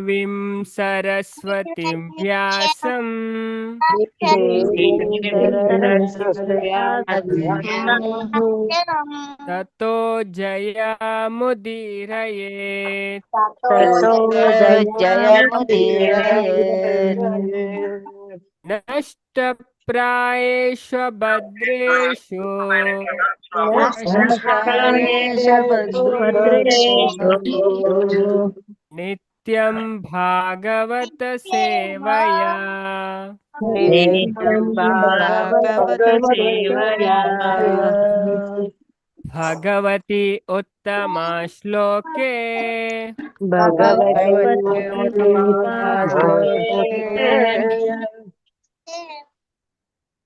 देवीं सरस्वतीं व्यासं ततो जयमुदीरयेत्। नष्टप्रायेषु भद्रेषु नित्यं भागवत सेवया भगवती उत्तमा श्लोके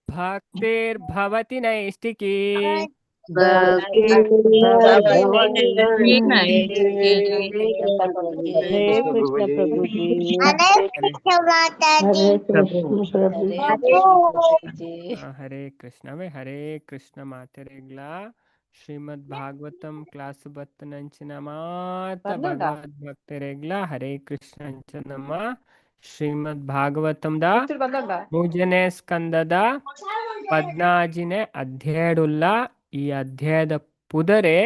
भक्तिर्भवति नैष्टिकी। हरे कृष्ण वे हरे कृष्ण मातेरेग्ला ಶ್ರೀಮದ್ ಭಾಗವತಂ ಕ್ಲಾಸ್ ಬತ್ತನಂಚಿನ ಮಾತ ಭಗವದ್ ಭಕ್ತರೆಗ್ಲ ಹರೇ ಕೃಷ್ಣ ನಮ್ಮ ಶ್ರೀಮದ್ ಭಾಗವತಂ ದ ಮೂಜನೇ ಸ್ಕಂದದ 14ನೇ ಅಧ್ಯಾಯವುಳ್ಳ ಈ ಅಧ್ಯಾಯದ ಪುದರೆ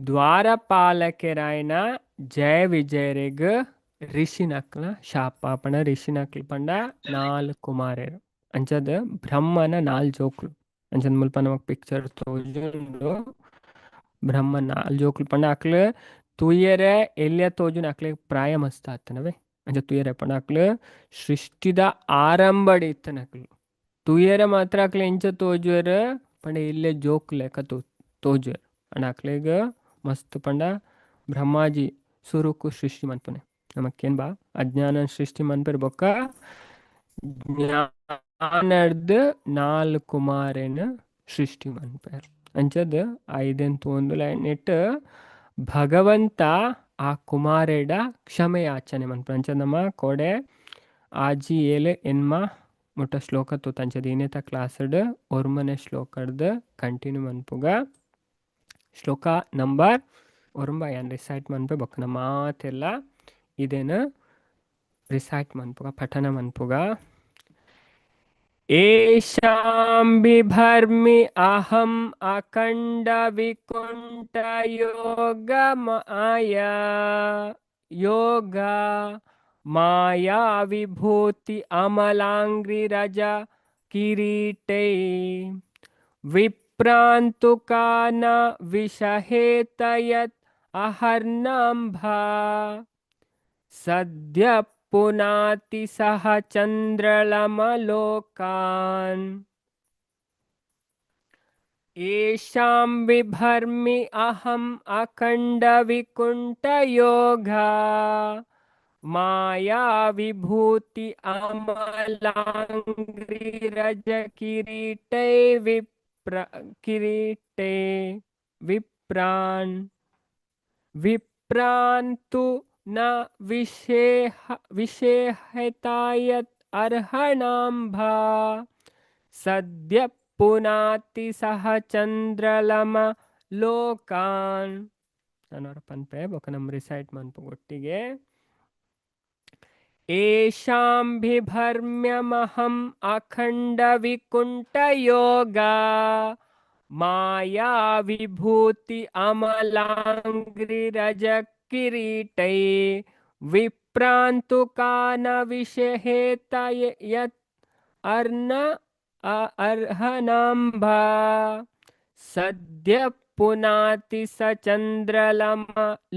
ದ್ವಾರಪಾಲಕರಾಯನ ಜಯ ವಿಜಯರಿಗ ಋಷಿ ನಕ್ಲ ಶಾಪಾಪಣ ಋಷಿ ನಕ್ಲ ಪಂಡ 4 ಕುಮಾರರು ಅಂಚದ ಬ್ರಹ್ಮನ 4 ಜೋಕ್ಲು ಅಂಚದ ಮುಲ್ಪ ನಮಕ್ ಪಿಕ್ಚರ್ ತೋಜುಂಡು ಬ್ರಹ್ಮ 4 ಜೋಕ್ಲು ಪಂಡ ಅಕ್ಲು ತುಯ್ಯರೆ ಎಲ್ಯ ತೋಜುನ ಅಕ್ಲೆ ಪ್ರಾಯ ಮಸ್ತ್ ಆತನವೆ ಅಂಚ ತುಯ್ಯರೆ ಪಂಡ ಅಕ್ಲು ಸೃಷ್ಟಿದ ಆರಂಭಡಿ ಇತ್ತನಕ್ಲು ತುಯ್ಯರೆ ಮಾತ್ರ ಅಕ್ಲೆ ಎಂಚ ತೋಜುವರ ಪಂಡ ಎಲ್ಯ ಜೋಕ್ ಲೆಕ್ಕ ತೋಜುವರ ಅಂಡ ಅಕ್ಲೆಗ ಮಸ್ತ್ ಪಂಡ ಬ್ರಹ್ಮಾಜಿ ಸುರುಕು ಸೃಷ್ಟಿ ಮನ್ಪನೆ ನಮಕ್ಕೇನ್ ಬಾ ಅಜ್ಞಾನ ಸೃಷ್ಟಿ ಮನ್ಪರ್ ಬೊಕ್ಕ ಜ್ಞಾನರ್ದ 4 ಕುಮಾರನ ಸೃಷ್ಟಿ ಮನ್ಪರ್ ಅಂಚದ ಐದೆನ್ ತೋಂದುಲ ನೆಟ್ ಭಗವಂತ ಆ ಕುಮಾರೆಡ ಕ್ಷಮೆ ಯಾಚನೆ ಮನ್ಪರ್ ಅಂಚದ ನಮ್ಮ ಕೊಡೆ ಆಜಿ ಏಲೆ ಎನ್ಮ ಮುಟ್ಟ ಶ್ಲೋಕ ತೋತಂಚದ ಏನೇತ ಕ್ಲಾಸಡ್ ಒರ್ಮನೆ ಶ್ಲೋಕಡ್ದ ಕಂಟಿನ್ಯೂ ಮನ್ಪುಗ ಶ್ಲೋಕ ನಂಬರ್ ಒರಂಬ ಯಾನ್ ರಿಸೈಟ್ ಮನ್ಪೆ ಬೊಕ್ಕ ಮಾತೆಲ್ಲ ಇದೇನು ರಿಸೈಟ್ ಮನ್ಪುಗ ಪಠನ ಮನ್ಪುಗ ಏಷಾಂ ಬಿಭರ್ಮಿ ಅಹಂ ಅಖಂಡ ವಿಕುಂಠ ಯೋಗ ಮಾಯಾ ವಿಭೂತಿ ಅಮಲಾಂಗ್ರಿ ರಜ ಕಿರೀಟೈ ವಿಪ್ರಾಂತುಕಾನ ವಿಷಹೇತಯತ್ ಅಹರ್ನಾಂಭಾ ಸದ್ಯ ಪುನಾತಿ ಸಹ ಚಂದ್ರಲಮಲೋಕಾನ್ ಏಷಾಂ ವಿಭರ್ಮಿ ಅಹಂ ಅಖಂಡ ವಿಕುಂಠ ಯೋಗ ಮಾಯಾ ವಿಭೂತಿ ಅಮಲಾಂಗ್ರಿ ರಜ ಕಿರೀಟೈ ವಿಪ್ರಾಂತು ನ ವಿಷೇಹತಾಯತ್ ಅರ್ಹಣಾಂಭಾ ಸದ್ಯ ಪುನಾತಿ ಸಹ ಚಂದ್ರಲಮ ಲೋಕಾನ್ ನಾನವರ ಪನ್ಪೆ ಬೊಕ ನಮ್ ರಿಸೈಟ್ ಮನ್ಪು ಒಟ್ಟಿಗೆ ಏಷಾಂ ಬಿಭರ್ಮ್ಯಮಹಂ ಅಖಂಡ ವಿಕುಂಠ ಯೋಗ ಮಾಯಾ ವಿಭೂತಿ ಅಮಲಾಂಗ್ರಿ ರಜ ಕಿರೀಟೈ ವಿಪ್ರಾಂತುಕಾನ ವಿಷಹೇತ ಯತ್ ಅರ್ಹನಾಂಭಾ ಸದ್ಯ ಪುನಾತಿ ಸ ಚಂದ್ರಲಮ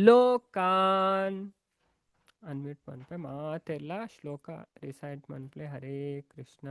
ಲೋಕಾನ್ ಅನ್ಮ್ಯೂಟ್ ಮನ್ಪೆ ಮಾತೆಲ್ಲ ಶ್ಲೋಕ ರಿಸೈಟ್ ಮನ್ಪ್ಲೆ ಹರೇ ಕೃಷ್ಣ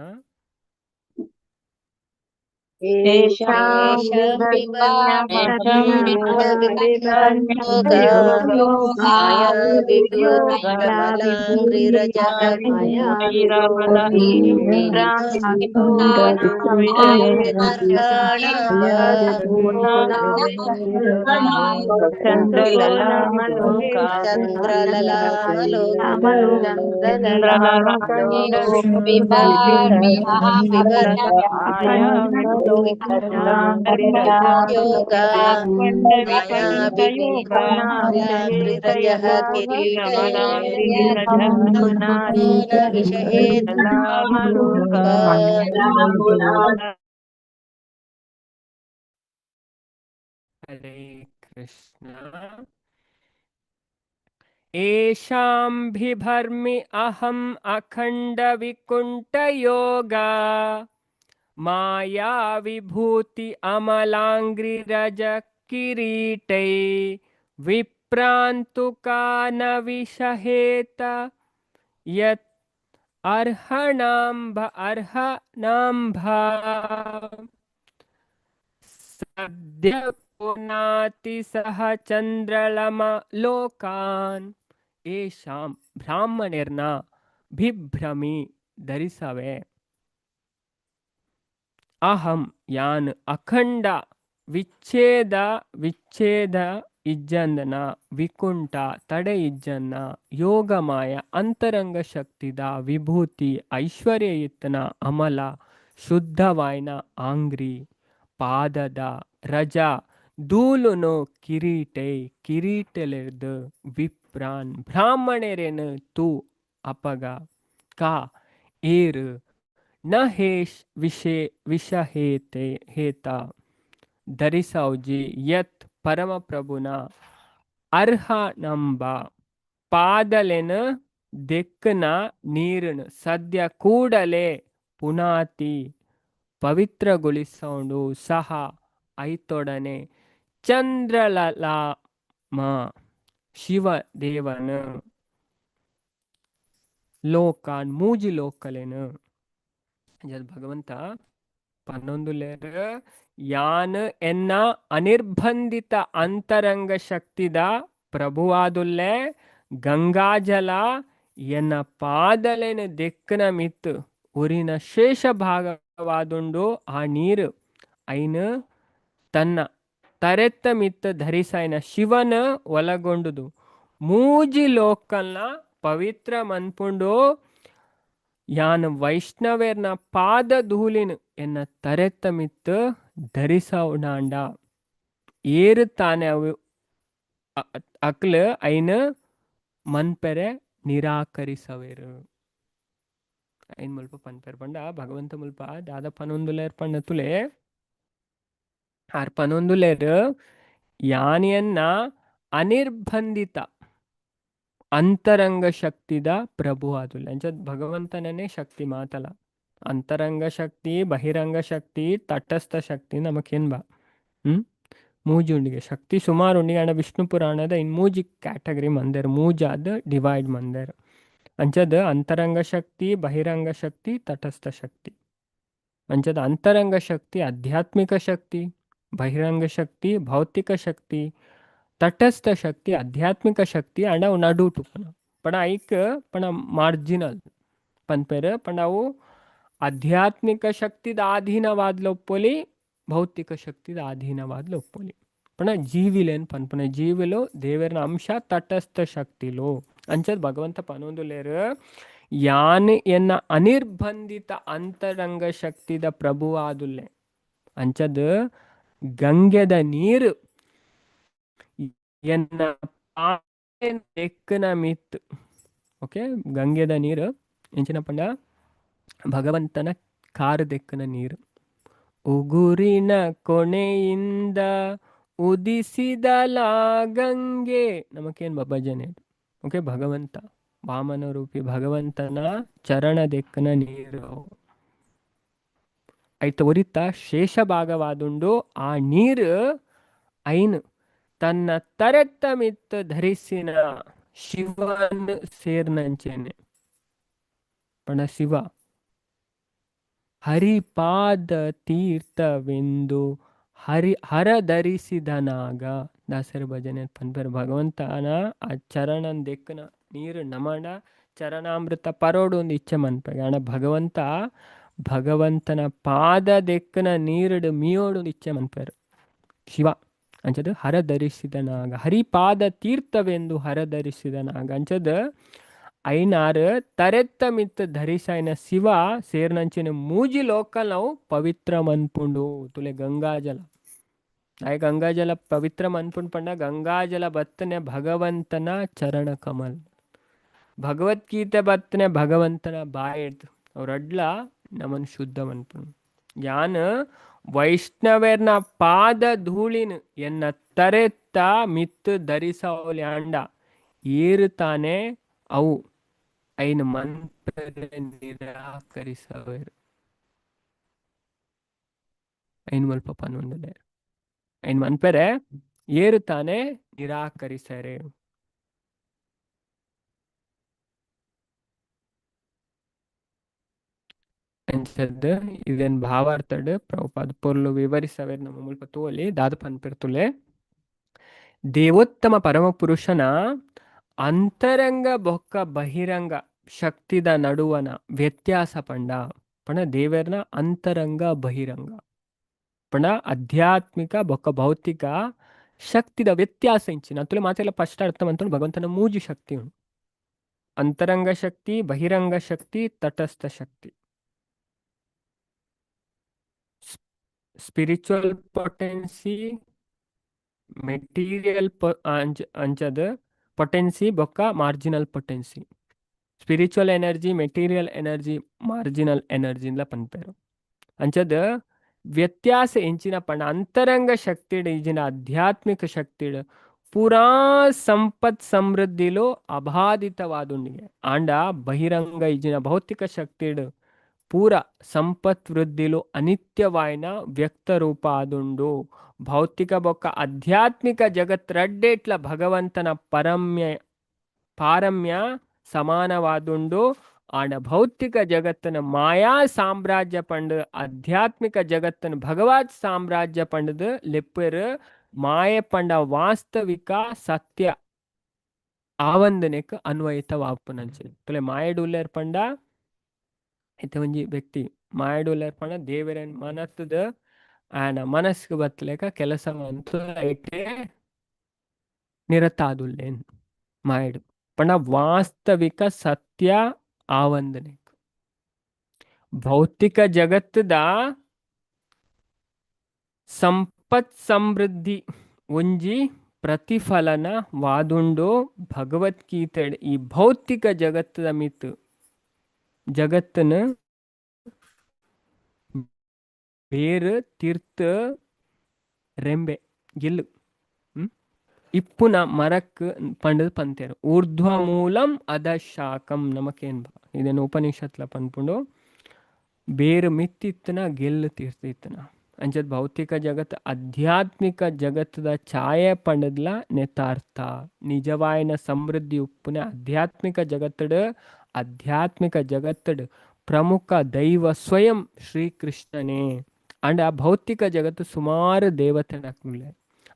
ಯೋಗ ಮಾಯಾವಿನಿ ಕಮಲಾಂಗ್ರಿರಜಃ ಕಿರೀಟೇ ವಿಷಯೇ ಹರೇ ಕೃಷ್ಣ. ಏಷಾಂ ಬಿಭರ್ಮಿ ಅಹಂ ಅಖಂಡ ವಿಕುಂಠ ಯೋಗ ಮಾಯಾ ವಿಭೂತಿ ಅಮಲಾಂಗ್ರಿರಜ ಕಿರೀಟೈ ವಿಪ್ರಾಂತುಕಾನ ವಿಷಹೇತ ಯತ್ ಅರ್ಹಣಾಂಭ ಸದ್ಯ ಪುನಾತಿ ಸಹ ಚಂದ್ರಲಮ ಲೋಕಾನ್. ಏಷಾಂ ಬ್ರಾಹ್ಮಣರ್ನ ಬಿಭ್ರಮಿ ಧರಿಸವೆ. ಅಹಂ ಯಾನ್ ಅಖಂಡ ವಿಚ್ಛೇದ ಇಜ್ಜಂದನ ವಿಕುಂಠ ತಡೆ ಇಜ್ಜನ್ನ ಯೋಗಮಾಯ ಅಂತರಂಗ ಶಕ್ತಿದ ವಿಭೂತಿ ಐಶ್ವರ್ಯಯುತನ ಅಮಲ ಶುದ್ಧವಾಯ್ನ ಆಂಗ್ರಿ ಪಾದದ ರಜ ದೂಲುನು ಕಿರೀಟೈ ಕಿರೀಟಲೆರ್ದು ವಿಪ್ರಾನ್ ಬ್ರಾಹ್ಮಣರೇನು ತು ಅಪಗ ಕಾ ಏರು ನ ಹೇಷ್ ವಿಷಹೇತೆ ಹೇತ ಧರಿಸೌಜಿ ಯತ್ ಪರಮಪ್ರಭುನ ಅರ್ಹ ನಂಬ ಪಾದಲೆನ ದೆಕ್ಕನ ನೀರನು ಸದ್ಯ ಕೂಡಲೇ ಪುನಾತಿ ಪವಿತ್ರಗೊಳಿಸೋಂಡು ಸಹ ಐತೊಡನೆ ಚಂದ್ರಲಲಾಮ ಶಿವದೇವನು ಲೋಕಾನ್ ಮೂಜಿ ಲೋಕಲೆನು. ಭಗವಂತ 11 ಯಾನ್ ಎನ್ನ ಅನಿರ್ಬಂಧಿತ ಅಂತರಂಗ ಶಕ್ತಿದ ಪ್ರಭುವಾದುಲ್ಲೆ ಗಂಗಾಜಲ ಎನ್ನ ಪಾದಲೆನ ದೆಕ್ಕನ ಮಿತ್ ಉರಿನ ಶೇಷ ಭಾಗವಾದುಂಡು ಆ ನೀರು ಐನು ತನ್ನ ತರೆತ್ತ ಮಿತ್ ಧರಿಸೈನ ಶಿವನ ಒಳಗೊಂಡುದು ಮೂಜಿ ಲೋಕಲ್ನ ಪವಿತ್ರ ಮನ್ಪುಂಡು ಯಾನ್ ವೈಷ್ಣವೇರ್ನ ಪಾದ ಧೂಲಿನ ಎನ್ನ ತರೆತ್ತ ಮಿತ್ ಧರಿಸೌಡಾಂಡ ಏರು ತಾನೆ ಅವು ಅಕ್ಲು ಐನು ಮನ್ಪೆರೆ ನಿರಾಕರಿಸವೇರು. ಐನ್ ಮುಲ್ಪ ಪನ್ಪೆರ್ ಪಂಡ ಭಗವಂತ ಮುಲ್ಪ ದಾದ 11 ಪಂಡ ತುಲೆ ಆರ್ 11 ಯಾನಿಯನ್ನ ಅನಿರ್ಬಂಧಿತ ಅಂತರಂಗ ಶಕ್ತಿದ ಪ್ರಭು ಆದುಲ್ಲ ಅಂಚ ಭಗವಂತನೇ ಶಕ್ತಿ ಮಾತಲ್ಲ. ಅಂತರಂಗ ಶಕ್ತಿ ಬಹಿರಂಗ ಶಕ್ತಿ ತಟಸ್ಥ ಶಕ್ತಿ ನಮಕೇನ್ ಬಾ ಮೂಜಿ ಉಂಡಿಗೆ ಶಕ್ತಿ ಸುಮಾರು ಉಂಡಿಗೆ ಅಂಡ ವಿಷ್ಣು ಪುರಾಣದ ಇನ್ ಮೂಜಿ ಕ್ಯಾಟಗರಿ ಮಂದೇರ್ ಮೂಜಾದ ಡಿವೈಡ್ ಮಂದೇರ್ ಅಂಚದ ಅಂತರಂಗ ಶಕ್ತಿ ಬಹಿರಂಗ ಶಕ್ತಿ ತಟಸ್ಥ ಶಕ್ತಿ. ಅಂಚದ ಅಂತರಂಗ ಶಕ್ತಿ ಆಧ್ಯಾತ್ಮಿಕ ಶಕ್ತಿ, ಬಹಿರಂಗ ಶಕ್ತಿ ಭೌತಿಕ ಶಕ್ತಿ, ತಟಸ್ಥ ಶಕ್ತಿ ಆಧ್ಯಾತ್ಮಿಕ ಶಕ್ತಿ ಅಂಡ ಅವು ನಡುಟು ಪಣ ಐಕ್ ಪಣ ಮಾರ್ಜಿನಲ್ ಪನ್ಪೇರು ಪಂಡ ಅವು ಆಧ್ಯಾತ್ಮಿಕ ಶಕ್ತಿದ ಆಧೀನವಾದ್ಲ ಒಪ್ಪೊಲಿ ಭೌತಿಕ ಶಕ್ತಿದ ಆಧೀನವಾದ್ಲ ಒಪ್ಪೊಲಿ ಪಣ ಜೀವಿಲೇನು ಪನ್ಪನ ಜೀವಿಲು ದೇವರನ ಅಂಶ ತಟಸ್ಥ ಶಕ್ತಿಲು. ಅಂಚದ್ ಭಗವಂತ 11 ಯಾನ್ ಎನ್ನ ಅನಿರ್ಬಂಧಿತ ಅಂತರಂಗ ಶಕ್ತಿದ ಪ್ರಭುವಾದುಲ್ಲೆ ಅಂಚದ್ ಗಂಗೆದ ನೀರು ಎನ್ನ ದೆಕ್ಕನ ಮಿತ್. ಓಕೆ, ಗಂಗೆದ ನೀರು ಎಂಚಿನ ಪಂಡ ಭಗವಂತನ ಕಾರು ದೆಕ್ಕನ ನೀರು ಉಗುರಿನ ಕೊನೆಯಿಂದ ಉದಿಸಿದಲ ಗಂಗೆ ನಮಕೇನ್ ಭಜನೆ. ಓಕೆ, ಭಗವಂತ ವಾಮನ ರೂಪಿ ಭಗವಂತನ ಚರಣ ದೆಕ್ಕನ ನೀರು ಐತ ಒರಿತ ಶೇಷ ಭಾಗವಾದುಂಡು ಆ ನೀರು ಐನ್ ತನ್ನ ತರೆತ್ತ ಮಿತ್ ಧರಿಸಿನ ಶಿವನ್ ಸೇರ್ನಂಚೇನೆ ಪಣ ಶಿವ ಹರಿಪಾದ ತೀರ್ಥವೆಂದು ಹರ ಧರಿಸಿದನಾಗ ದಾಸರ ಭಜನೆ ಪನ್ಪರ್ ಭಗವಂತನ ಆ ಚರಣನ್ ದೆಕ್ಕನ ನೀರು ನಮನ ಚರಣಾಮೃತ ಪರೋಡು ಒಂದು ಇಚ್ಛೆ ಮನ್ಪಗೆ ಅಣ್ಣ ಭಗವಂತನ ಪಾದ ದೆಕ್ಕನ ನೀರುಡು ಮೀಯೋಡು ಒಂದು ಇಚ್ಛೆ ಮನ್ಪೇರು ಶಿವ ಅಂಚದು ಹರ ಧರಿಸಿದನಾಗ ಹರಿಪಾದ ತೀರ್ಥವೆಂದು ಹರ ಧರಿಸಿದನಾಗ ಅಂಚದು ಐನಾರು ತರೆತ್ತ ಮಿತ್ ಧರಿಸೈನ ಶಿವ ಸೇರ್ನಂಚಿನ ಮೂಜಿ ಲೋಕಲ್ ನಾವು ಪವಿತ್ರ ಮನ್ಪುಂಡು ತುಲೆ ಗಂಗಾಜಲ ಆಯ್ ಗಂಗಾಜಲ ಪವಿತ್ರ ಮನ್ಪುಂಡ್ ಪಂಡ ಗಂಗಾಜಲ ಬತ್ತನೆ ಭಗವಂತನ ಚರಣ ಕಮಲ್ ಭಗವದ್ಗೀತೆ ಬತ್ತನೆ ಭಗವಂತನ ಬಾಯ್ ಅವ್ರಡ್ಲ ನಮನ್ ಶುದ್ಧ ಮನ್ಪುಂಡು ಯಾನ್ ವೈಷ್ಣವೇರ್ನ ಪಾದ ಧೂಳಿನ ಎನ್ನ ತರೆತ್ತ ಮಿತ್ ಧರಿಸೌಲ್ಯಾಂಡ ಏರುತ್ತಾನೆ ಅವು ಐನ್ ಮನ್ಪರೆ ನಿರಾಕರಿಸವರು ಐನ್ ಮಲ್ಪ ಪನ್ನೊಂದಲೆ ಐನ್ ಮನ್ಪರೆ ಏರುತ್ತಾನೆ ನಿರಾಕರಿಸರೆ ಅಂಚದ್ದು ಇದೇನ್ ಭಾವಾರ್ಥಡ್ ಪ್ರಭುಪಾದ ಪೊರ್ಲು ವಿವರಿಸವೇರ್ ನಮ್ಮ ಮುಲ್ಪ ತೋಲಿ ದಾದ ಪನ್ಪಿರ್ತುಲೆ ದೇವೋತ್ತಮ ಪರಮಪುರುಷನ ಅಂತರಂಗ ಬೊಕ್ಕ ಬಹಿರಂಗ ಶಕ್ತಿದ ನಡುವನ ವ್ಯತ್ಯಾಸ ಪಂಡ ಪಣ ದೇವರ್ನ ಅಂತರಂಗ ಬಹಿರಂಗ ಪಣ ಆಧ್ಯಾತ್ಮಿಕ ಬೊಕ್ಕ ಭೌತಿಕ ಶಕ್ತಿದ ವ್ಯತ್ಯಾಸ ಇಂಚಿನ ಅಂತಲೇ ಮಾತೆಲ್ಲ ಫಸ್ಟ್ ಅರ್ಥ ಮಂತ್ಕೊಂಡು ಭಗವಂತನ ಮೂಜಿ ಶಕ್ತಿ ಉಂಟು ಅಂತರಂಗ ಶಕ್ತಿ ಬಹಿರಂಗ ಶಕ್ತಿ ತಟಸ್ಥ ಶಕ್ತಿ ಸ್ಪಿರಿಚುವಲ್ ಪೊಟೆನ್ಸಿ ಮೆಟೀರಿಯಲ್ ಅಂಚದ ಪೊಟೆನ್ಸಿ ಬೊಕ್ಕ marginal potency spiritual energy material energy marginal ಎನರ್ಜಿನ್ಲ ಪನ್ಪೇರು ಅಂಚದ ವ್ಯತ್ಯಾಸ ಎಂಚಿನ ಪಂಡ ಅಂತರಂಗ ಶಕ್ತಿಡ್ ಈಜಿನ ಆಧ್ಯಾತ್ಮಿಕ ಶಕ್ತಿಡ್ ಪೂರಾ ಸಂಪತ್ ಸಮೃದ್ಧಿಲು ಅಬಾಧಿತವಾದುಂಡಿಗೆ ಆಂಡ ಬಹಿರಂಗ ಈಜಿನ ಭೌತಿಕ ಶಕ್ತಿಡ್ ಪೂರ ಸಂಪತ್ ವೃದ್ಧಿಲು ಅನಿತ್ಯವಾಯಿನ ವ್ಯಕ್ತ ರೂಪ ಆದುಂಡು ಭೌತಿಕ ಬೊಕ್ಕ ಆಧ್ಯಾತ್ಮಿಕ ಜಗತ್ ರಡ್ಡೇಟ್ಲ ಭಗವಂತನ ಪಾರಮ್ಯ ಸಮಾನವಾದುಂಡು ಆಂಡ ಭೌತಿಕ ಜಗತ್ತನ ಮಾಯಾ ಸಾಮ್ರಾಜ್ಯ ಪಂಡು ಆಧ್ಯಾತ್ಮಿಕ ಜಗತ್ತನ ಭಗವತ್ ಸಾಮ್ರಾಜ್ಯ ಪಂಡದು ಲೆಪ್ಪರು ಮಾಯ ಪಂಡ ವಾಸ್ತವಿಕ ಸತ್ಯ ಆವಂದನೆಕ್ ಅನ್ವಯಿತವಾಪುನಂಚೆ ತುಲೆ ಮಾಯಡುಲ್ಲೇರ್ ಪಂಡ ಇತ್ತ ಒಂಜಿ ವ್ಯಕ್ತಿ ಮಾಯಡುಲ್ಲೇರ್ ಪಂಡ ದೇವರನ್ ಮನತ್ತದ ಆನ ಮನಸ್ಸಿಗೆ ಬತ್ತಲೇಕ ಕೆಲಸ ಅಂತೂ ಐಟೆ ನಿರತಾದುಲ್ಲೇನ್ ಮಾಯಡು ಪಂಡ ವಾಸ್ತವಿಕ ಸತ್ಯ ಆವಂದನೆ ಭೌತಿಕ ಜಗತ್ತದ ಸಂಪತ್ ಸಮೃದ್ಧಿ ಒಂಜಿ ಪ್ರತಿಫಲನ ವಾದುಂಡು ಭಗವದ್ಗೀತೆ ಈ ಭೌತಿಕ ಜಗತ್ತದ ಮಿತ್ ಜಗತ್ತನ ಬೇರು ತೀರ್ಥ ರೆಂಬೆ ಗೆಲ್ಲು ಇಪ್ಪುನ ಮರಕ್ ಪಂಡದು ಪಂತೇರು ಊರ್ಧ್ವ ಮೂಲಂ ಅಧ ಶಾಖಂ ನಮಕೇನ್ ಬಾ ಇದೇನು ಉಪನಿಷತ್ಲ ಪನ್ಪುಂಡು ಬೇರು ಮಿತ್ತಿತ್ತನ ಗೆಲ್ಲು ತೀರ್ತಿತ್ತನ ಅಂಚದ್ ಭೌತಿಕ ಜಗತ್ ಆಧ್ಯಾತ್ಮಿಕ ಜಗತ್ತದ ಛಾಯೆ ಪಂಡದ್ಲ ನೆತಾರ್ಥ ನಿಜವಾಯಿನ ಸಮೃದ್ಧಿ ಉಪ್ಪುನ ಆಧ್ಯಾತ್ಮಿಕ ಜಗತ್ತಡ್ ಪ್ರಮುಖ ದೈವ ಸ್ವಯಂ ಶ್ರೀಕೃಷ್ಣನೇ ಅಂಡ್ ಆ ಭೌತಿಕ ಜಗತ್ತು ಸುಮಾರು ದೇವತೆನಕ್ನುಲೆ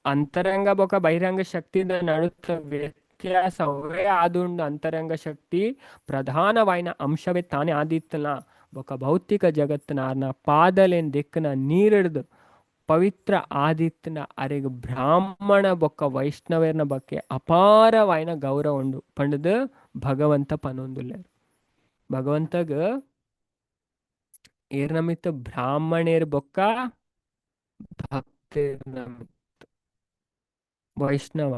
ಅಂತರಂಗ ಬೊಕ ಬಹಿರಂಗ ಶಕ್ತಿದ ನಡುತ್ತ ವ್ಯತ್ಯಾಸವೇ ಆದುಂಡು ಅಂತರಂಗ ಶಕ್ತಿ ಪ್ರಧಾನವಾಯಿನ ಅಂಶವೇ ತಾನೇ ಆದಿತ್ತಲ್ಲ ಬೊಕ ಭೌತಿಕ ಜಗತ್ತಿನ ಆರ್ನ ಪಾದಲೇನ್ ದೆಕ್ಕನ ನೀರಿಡ್ದು ಪವಿತ್ರ ಆದಿತ್ಯನ ಅರೆಗ್ ಬ್ರಾಹ್ಮಣ ಬೊಕ್ಕ ವೈಷ್ಣವೇರ್ನ ಬಗ್ಗೆ ಅಪಾರವಾಯಿನ ಗೌರವ ಉಂಡು ಪಂಡದು ಭಗವಂತ ಪನೊಂದುಲ್ಲೇರು ಭಗವಂತಗ ಏರ್ನ ಮಿತ್ ಬ್ರಾಹ್ಮಣೇರ್ ಬೊಕ್ಕ ಭಕ್ತೇರ್ನ ವೈಷ್ಣವ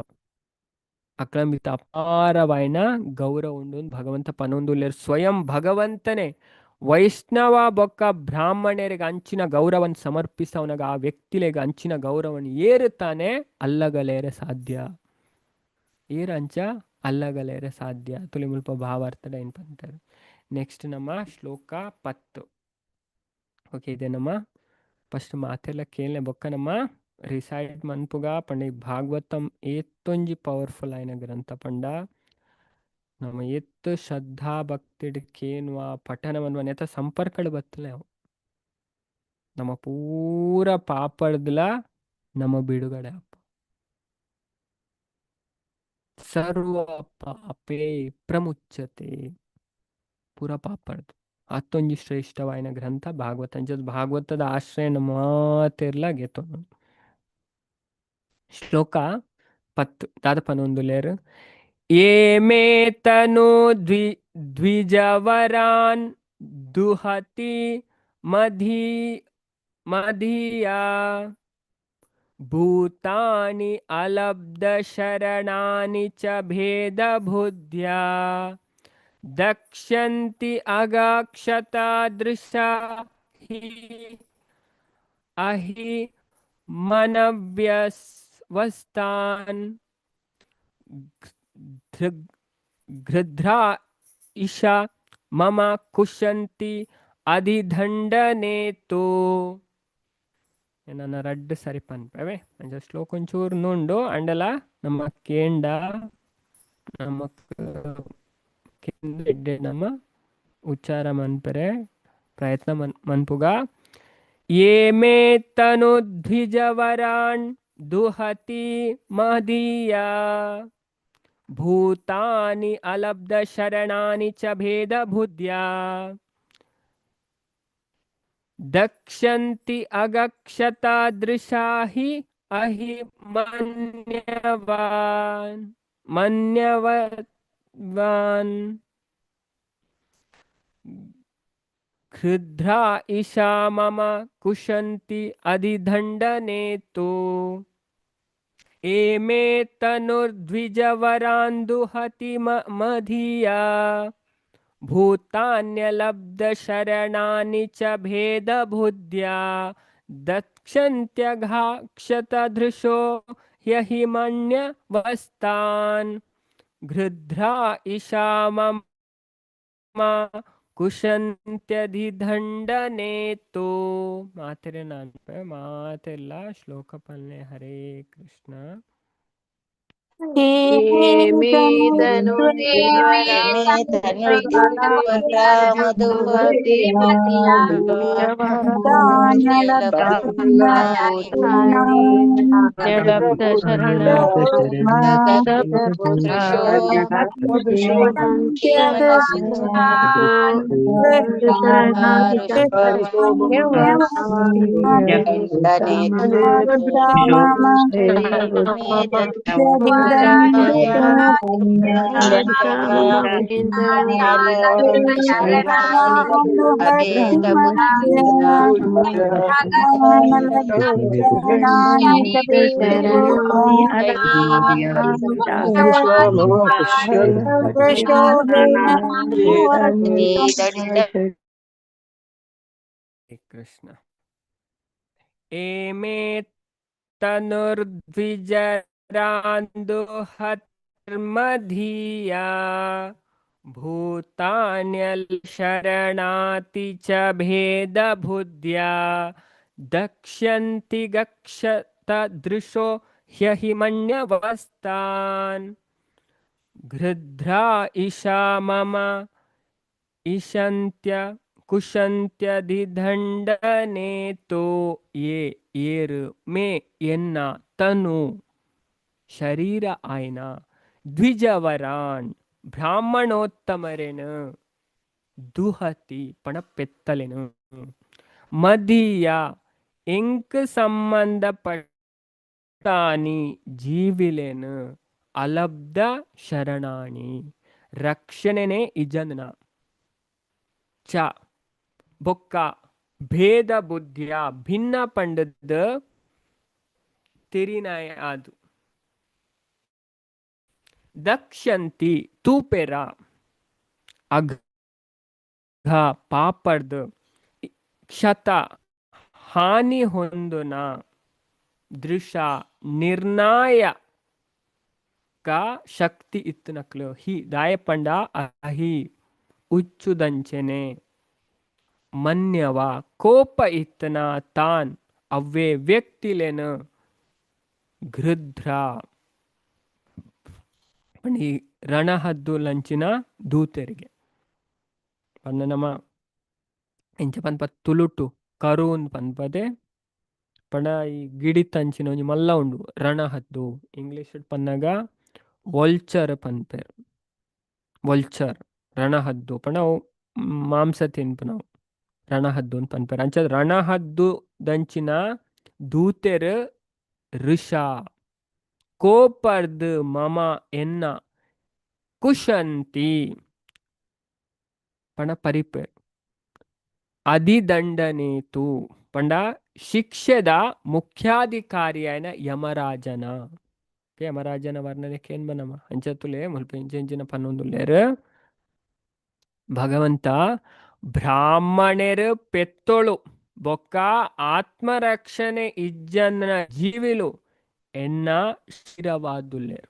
ಅಕ್ಲ ಮಿತ್ ಅಪಾರವಾಯಿನ ಗೌರವ ಉಂಡು ಭಗವಂತ ಪನೊಂದುಲ್ಲೇರು ಸ್ವಯಂ ಭಗವಂತನೇ ವೈಷ್ಣವ ಬೊಕ್ಕ ಬ್ರಾಹ್ಮಣರಿಗೆ ಅಂಚಿನ ಗೌರವನ್ ಸಮರ್ಪಿಸವನಾಗ ಆ ವ್ಯಕ್ತಿಲೆಗೆ ಅಂಚಿನ ಗೌರವನ್ ಏರುತ್ತಾನೆ ಅಲ್ಲಗಲೇರೆ ಸಾಧ್ಯ ಏರಂಚ ಅಲ್ಲಗಲೇರೆ ಸಾಧ್ಯ ತುಳಿ ಮುಲ್ಪ ಭಾವಾರ್ಥದ ಏನ್ ಪಂತಾರೆ ನೆಕ್ಸ್ಟ್ ನಮ್ಮ ಶ್ಲೋಕ 10 ಓಕೆ ಇದೆ ನಮ್ಮ ಫಸ್ಟ್ ಮಾತೆಲ್ಲ ಕೇಳನೆ ಬೊಕ್ಕ ನಮ್ಮ ರಿಸೈಡ್ ಮನ್ಪುಗ ಪಂಡ ಈ ಭಾಗವತಂ ಏತ್ತೊಂಜಿ ಪವರ್ಫುಲ್ ಆಯ್ನ ಗ್ರಂಥ ಪಂಡ ನಮ್ಮ ಎತ್ತು ಶ್ರದ್ಧಾ ಭಕ್ತಿಡ್ ಕೇನ್ವಾ ಪಠನವನ್ವ ನೆತ ಸಂಪರ್ಕಡ್ ಬತ್ತಲೆ ಅವು ನಮ್ಮ ಪೂರ ಪಾಪಡ್ದಲ ನಮ್ಮ ಬಿಡುಗಡೆ ಅಪ್ಪ ಸರ್ವ ಪಾಪೇ ಪ್ರಮುಚ್ಯತೆ ಪೂರ ಪಾಪಡ್ದು ಅತ್ತೊಂಜಿ ಶ್ರೇಷ್ಠವಾಯಿನ ಗ್ರಂಥ ಭಾಗವತ ಅಂಚದ ಭಾಗವತದ ಆಶ್ರಯನ ಮಾತೆರ್ಲ ಗೆತ್ತು ಶ್ಲೋಕ 10 ದಾದ ಪನೊಂದುಲೇರು ये मे तनु द्विजवरान् दुहति मधिया भूतानि अलब्धशरणानि च भेदबुद्ध्या दक्ष्यन्ति अगाक्षतादृशा हि अहि मनव्यवस्तान् गृध्रा ईशा मम कुशन्ति अधिदण्डनेतो ನನ್ನ ರಡ್ಡ್ ಸರಿ ಪನ್ಪವೆ ಅಂಚ ಶ್ಲೋಕ ಒಂಚೂರು ನುಂಡು ಅಂಡಲ ನಮ್ಮ ಕೇಂಡ ನಮಕ್ ನಮ್ಮ ಉಚ್ಚಾರ ಮನ್ಪರೆ ಪ್ರಯತ್ನ ಮನ್ಪುಗ ಯೇ ಮೇ ತನು ದ್ವಿಜವರಾಣ್ ದುಹತಿ ಮದೀಯ ಭೂತಾನಿ ಅಲಬ್ಧ ಶರಣಾನಿ ಚ ಭೇದ ಬುದ್ಧ್ಯಾ दक्षन्ति अगक्षतादृशा हि अहि मन्यवान् क्षुद्रा ईशा मम कुशन्ति अधिदण्डनेतो एमे तनुर्द्विजवरान् दुहति मधिया भूतान्यलब्धशरणानि च भेदबुद्ध्या दक्षन्त्यघाक्षतदृशो ह्यहि मन्यवस्तान् गृध्रा ईशा मम कुशन्त्यधिदण्डनेतो ಮಾತೆರೆ ನಾನ್ಪೆ ಮಾತೆಲ್ಲ ಶ್ಲೋಕ ಪಲ್ಲೆ ಹರೇ ಕೃಷ್ಣ मधुमती कृष्ण एमे तनुर्द्विजरान्दुहतिर्मधिया भूतान्यशरणाति च भेदबुद्ध्या दक्ष्यन्ति गक्षतदृशो ह्यहि मन्यवस्तान् गृध्रा ईशा मम ईशन्त्य ಕುಶಂತ್ಯಧಿದಂಡನೇತೋ ಯೇ ಏರು ಮೇ ಎನ್ನ ತನು ಶರೀರ ಆಯ್ನ ದ್ವಿಜವರಾನ್ ಬ್ರಾಹ್ಮಣೋತ್ತಮರೇನು ದುಹತಿ ಪಣಪೆತ್ತಲೆನು ಮದೀಯ ಎಂಕ್ ಸಂಬಂಧಪಟ್ಟಾನಿ ಜೀವಿಲೆನು ಅಲಬ್ಧ ಶರಣಾಣಿ ರಕ್ಷಣೆನೆ ಇಜಂದನ ಚ ಬೊಕ್ಕ ಭೇದ ಬುದ್ಧಿಯ ಭಿನ್ನ ಪಂಡದ ತಿರಿನಾಯ ಆದು ದಕ್ಷಂತಿ ತೂಪೆರ ಅಘ ಪಾಪಡ್ದ ಕ್ಷತ ಹಾನಿ ಹೊಂದುನ ದೃಶ್ಯ ನಿರ್ಣಾಯ ಶಕ್ತಿ ಇತ್ತನಕ್ಲು ಹಿ ದಾಯಪಂಡ ಅಹಿ ಉಚ್ಚುದಂಚನೆ ಮನ್ಯವ ಕೋಪ ಇತ್ತನ ತಾನ್ ಅವ್ವೇ ವ್ಯಕ್ತಿಲೆನ ಗೃಧ್ರ ಈ ರಣಹದ್ದು ಲಂಚಿನ ದೂತೆರಿಗೆ ಪಂಡ ನಮ ಇಂಚ ಪನ್ಪ ತುಳುಟು ಕರೂನ್ ಪನ್ಪದೆ ಪಂಡ ಈ ಗಿಡಿ ತಂಚಿನ ಒಂಜಿ ಮಲ್ಲ ಉಂಡು ರಣಹದ್ದು ಇಂಗ್ಲಿಷ್ ಪನ್ನಗ ವೊಲ್ಚರ್ ಪನ್ಪೆರ್ ವೊಲ್ಚರ್ ರಣಹದ್ದು ಪಂಡ ಮಾಂಸ ತಿನ್ಪು ರಣಹದ್ದು ಅಂತ ಪನ್ಪೆರ್ ಅಂಚ ರಣಹದ್ದು ದಂಚಿನ ದೂತೆರ್ ಋಷ ಕೋಪರ್ದ್ ಮಮ ಎನ್ನ ಕುಶಂತಿ ಪಂಡ ಪರಿಪೇರು ಅಧಿದಂಡನೇತು ಪಂಡ ಶಿಕ್ಷೆದ ಮುಖ್ಯಾಧಿಕಾರಿಯಾಯನ ಯಮರಾಜನ. ಯಮರಾಜನ ವರ್ಣನೆಗೆ ಏನ್ ಬನಮ ಅಂಚತುಲೆ ಮುಲ್ಪ ಇಂಚಿನ ಪನ್ನೊಂದುಲ್ಲೇರು ಭಗವಂತ ಬ್ರಾಹ್ಮಣರು ಪೆತ್ತೊಳು ಬೊಕ್ಕ ಆತ್ಮರಕ್ಷಣೆ ಇಜ್ಜನ್ನ ಜೀವಿಲು ಎನ್ನ ಶಿರವಾದುಲ್ಲೇರು.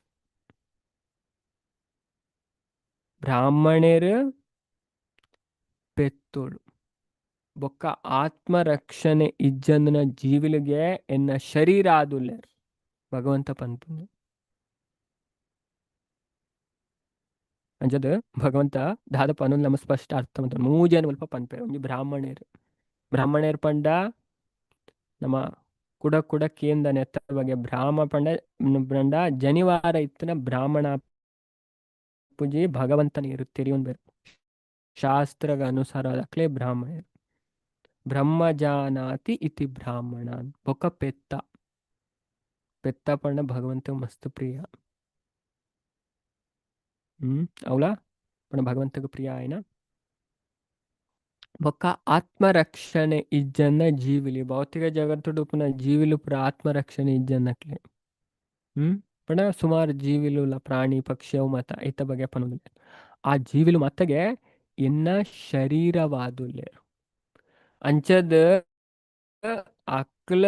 ಬ್ರಾಹ್ಮಣರು ಪೆತ್ತೋಳು ಬೊಕ್ಕ ಆತ್ಮರಕ್ಷಣೆ ಇಜ್ಜಂದನ ಜೀವಿಲಿಗೆ ಎನ್ನ ಶರೀರ ಆದುಲ್ಲೇರು ಭಗವಂತ ಪಂಪುನು ಅಂಜದ ಭಗವಂತ ದಾದ ಪನು ನಮ ಸ್ಪಷ್ಟ ಅರ್ಥ ಅಂತ ಮೂಜನ ಮುಲ್ಪ ಪನ್ಪೆ ಒಂಜಿ ಬ್ರಾಹ್ಮಣೇರು ಪಂಡ ನಮ್ಮ ಕುಡ ಕುಡ ಕೇಂದ್ರ ನೆತ್ತ ಬಗೆ ಬ್ರಾಹ್ಮ ಪಂಡ ಜನಿವಾರ ಇತ್ತನ ಬ್ರಾಹ್ಮಣ ಪೂಜೆ ಭಗವಂತನ ಇರುತ್ತೀರಿ ಒಂದು ಬೇರೆ ಶಾಸ್ತ್ರಗ ಅನುಸಾರ ಅದಕ್ಲೆ ಬ್ರಾಹ್ಮಣರು ಬ್ರಹ್ಮಜಾನಾತಿ ಇತಿ ಬ್ರಾಹ್ಮಣ ಬೊಕ್ಕ ಪೆತ್ತ ಪಂಡ ಭಗವಂತ ಮಸ್ತ್ ಪ್ರಿಯ. ಅವಳ ಪಂಡ ಭಗವಂತಗ ಪ್ರಿಯ ಆಯ್ನ ಬೊಕ್ಕ ಆತ್ಮರಕ್ಷಣೆ ಇಜ್ಜನ್ನ ಜೀವಿಲಿ ಭೌತಿಕ ಜಗತ್ತುಡು ಪುನಃ ಜೀವಿಲು ಪುರ ಆತ್ಮರಕ್ಷಣೆ ಇಜ್ಜನ್ನಕ್ಲೆ ಪಂಡ ಸುಮಾರು ಜೀವಿಲು ಪ್ರಾಣಿ ಪಕ್ಷಿ ಅವು ಮತ ಇತ್ತ ಬಗೆ ಪನ್ನೊಂದುಲ್ಲೆ ಆ ಜೀವಿಲು ಮತ್ತಗೆ ಎನ್ನ ಶರೀರವಾದುಲ್ಲೆ ಅಂಚದ ಅಕ್ಲ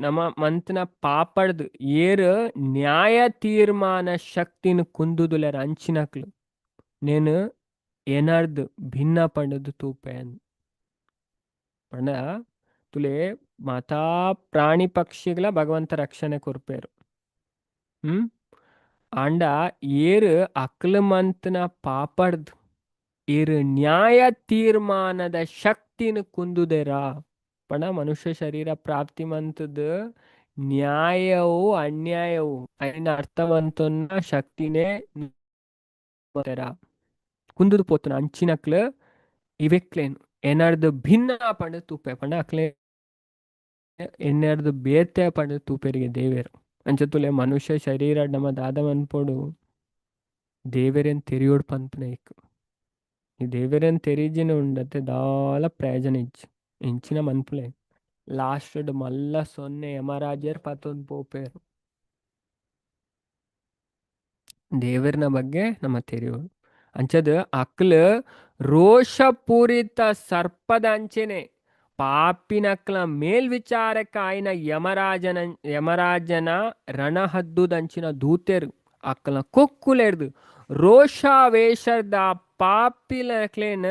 ನಮ್ಮ ಮಂತನ ಪಾಪಡ್ದು ಏರು ನ್ಯಾಯ ತೀರ್ಮಾನ ಶಕ್ತಿನ ಕುಂದುದುಲೆರ ಅಂಚಿನಕ್ಲು నేను ಏನಾರ್ದು ಭಿನ್ನ ಪಂಡದು ತೂಪೆನ್ ಪಂಡ ತುಲೆ ಮಾತಾ ಪ್ರಾಣಿ ಪಕ್ಷಿಗಳ ಭಗವಂತ ರಕ್ಷಣೆ ಕೊರ್ಪೇರು ಅಂಡ ಏರು ಅಕ್ಲ ಮಂತನ ಪಾಪಡ್ದು ಏರು ನ್ಯಾಯ ತೀರ್ಮಾನದ ಶಕ್ತಿನ ಕುಂದುದೆರಾ ಪಂಡ ಮನುಷ್ಯ ಶರೀರ ಪ್ರಾಪ್ತಿ ಮಂತದ ನ್ಯಾಯವು ಅನ್ಯಾಯವು అయిన ಅರ್ಥವಂತನ ಶಕ್ತಿನೇ ಕುಂದುದು ಪೋತನ ಅಂಚಿನಕ್ಲು ಇವೆಕ್ಲೇನು ಏನಾರ್ದು ಭಿನ್ನ ಪಂಡ ತೂಪೆ ಪಂಡ ಅಕ್ಲೆ ಎನ್ನಾರ್ದು ಬೇತೆ ಪಂಡ ತೂಪೆರಿಗೆ ದೇವೇರು ಅಂಚತುಲೆ ಮನುಷ್ಯ ಶರೀರ ನಮ್ಮ ದಾದ ಮನ್ಪೋಡು ದೇವರೇನ್ ತೆರಿಯೋಡು ಪಂಪನೆ ಇಕ್ಕು ಈ ದೇವರೇನ್ ತೆರಿಜಿನ ಉಂಡತೆ ದಾಲ ಪ್ರಯೋಜನ ಇಂಚಿನ ಮನ್ಪುಲೆ ಲಾಸ್ಟ್ ಮಲ್ಲ ಸೊನ್ನೆ ಯಮರಾಜರ್ ಪತ್ತೊಂದು ಪೋಪೇರು ದೇವರನ ಬಗ್ಗೆ ನಮ್ಮ ತೆರಿಯೋಡು ಅಂಚದ ಅಕ್ಲು ರೋಷಪೂರಿತ ಸರ್ಪದ ಅಂಚೆನೆ ಪಾಪಿನಕ್ಲ ಮೇಲ್ವಿಚಾರಕ ಆಯ್ನ ಯಮರಾಜನ ರಣಹದ್ದುದಂಚಿನ ದೂತೆರು ಅಕ್ಲ ಕೊಕ್ಕುಲೆರ್ದು ರೋಷಾವೇಶದ ಪಾಪಿಲಕ್ಲೇನ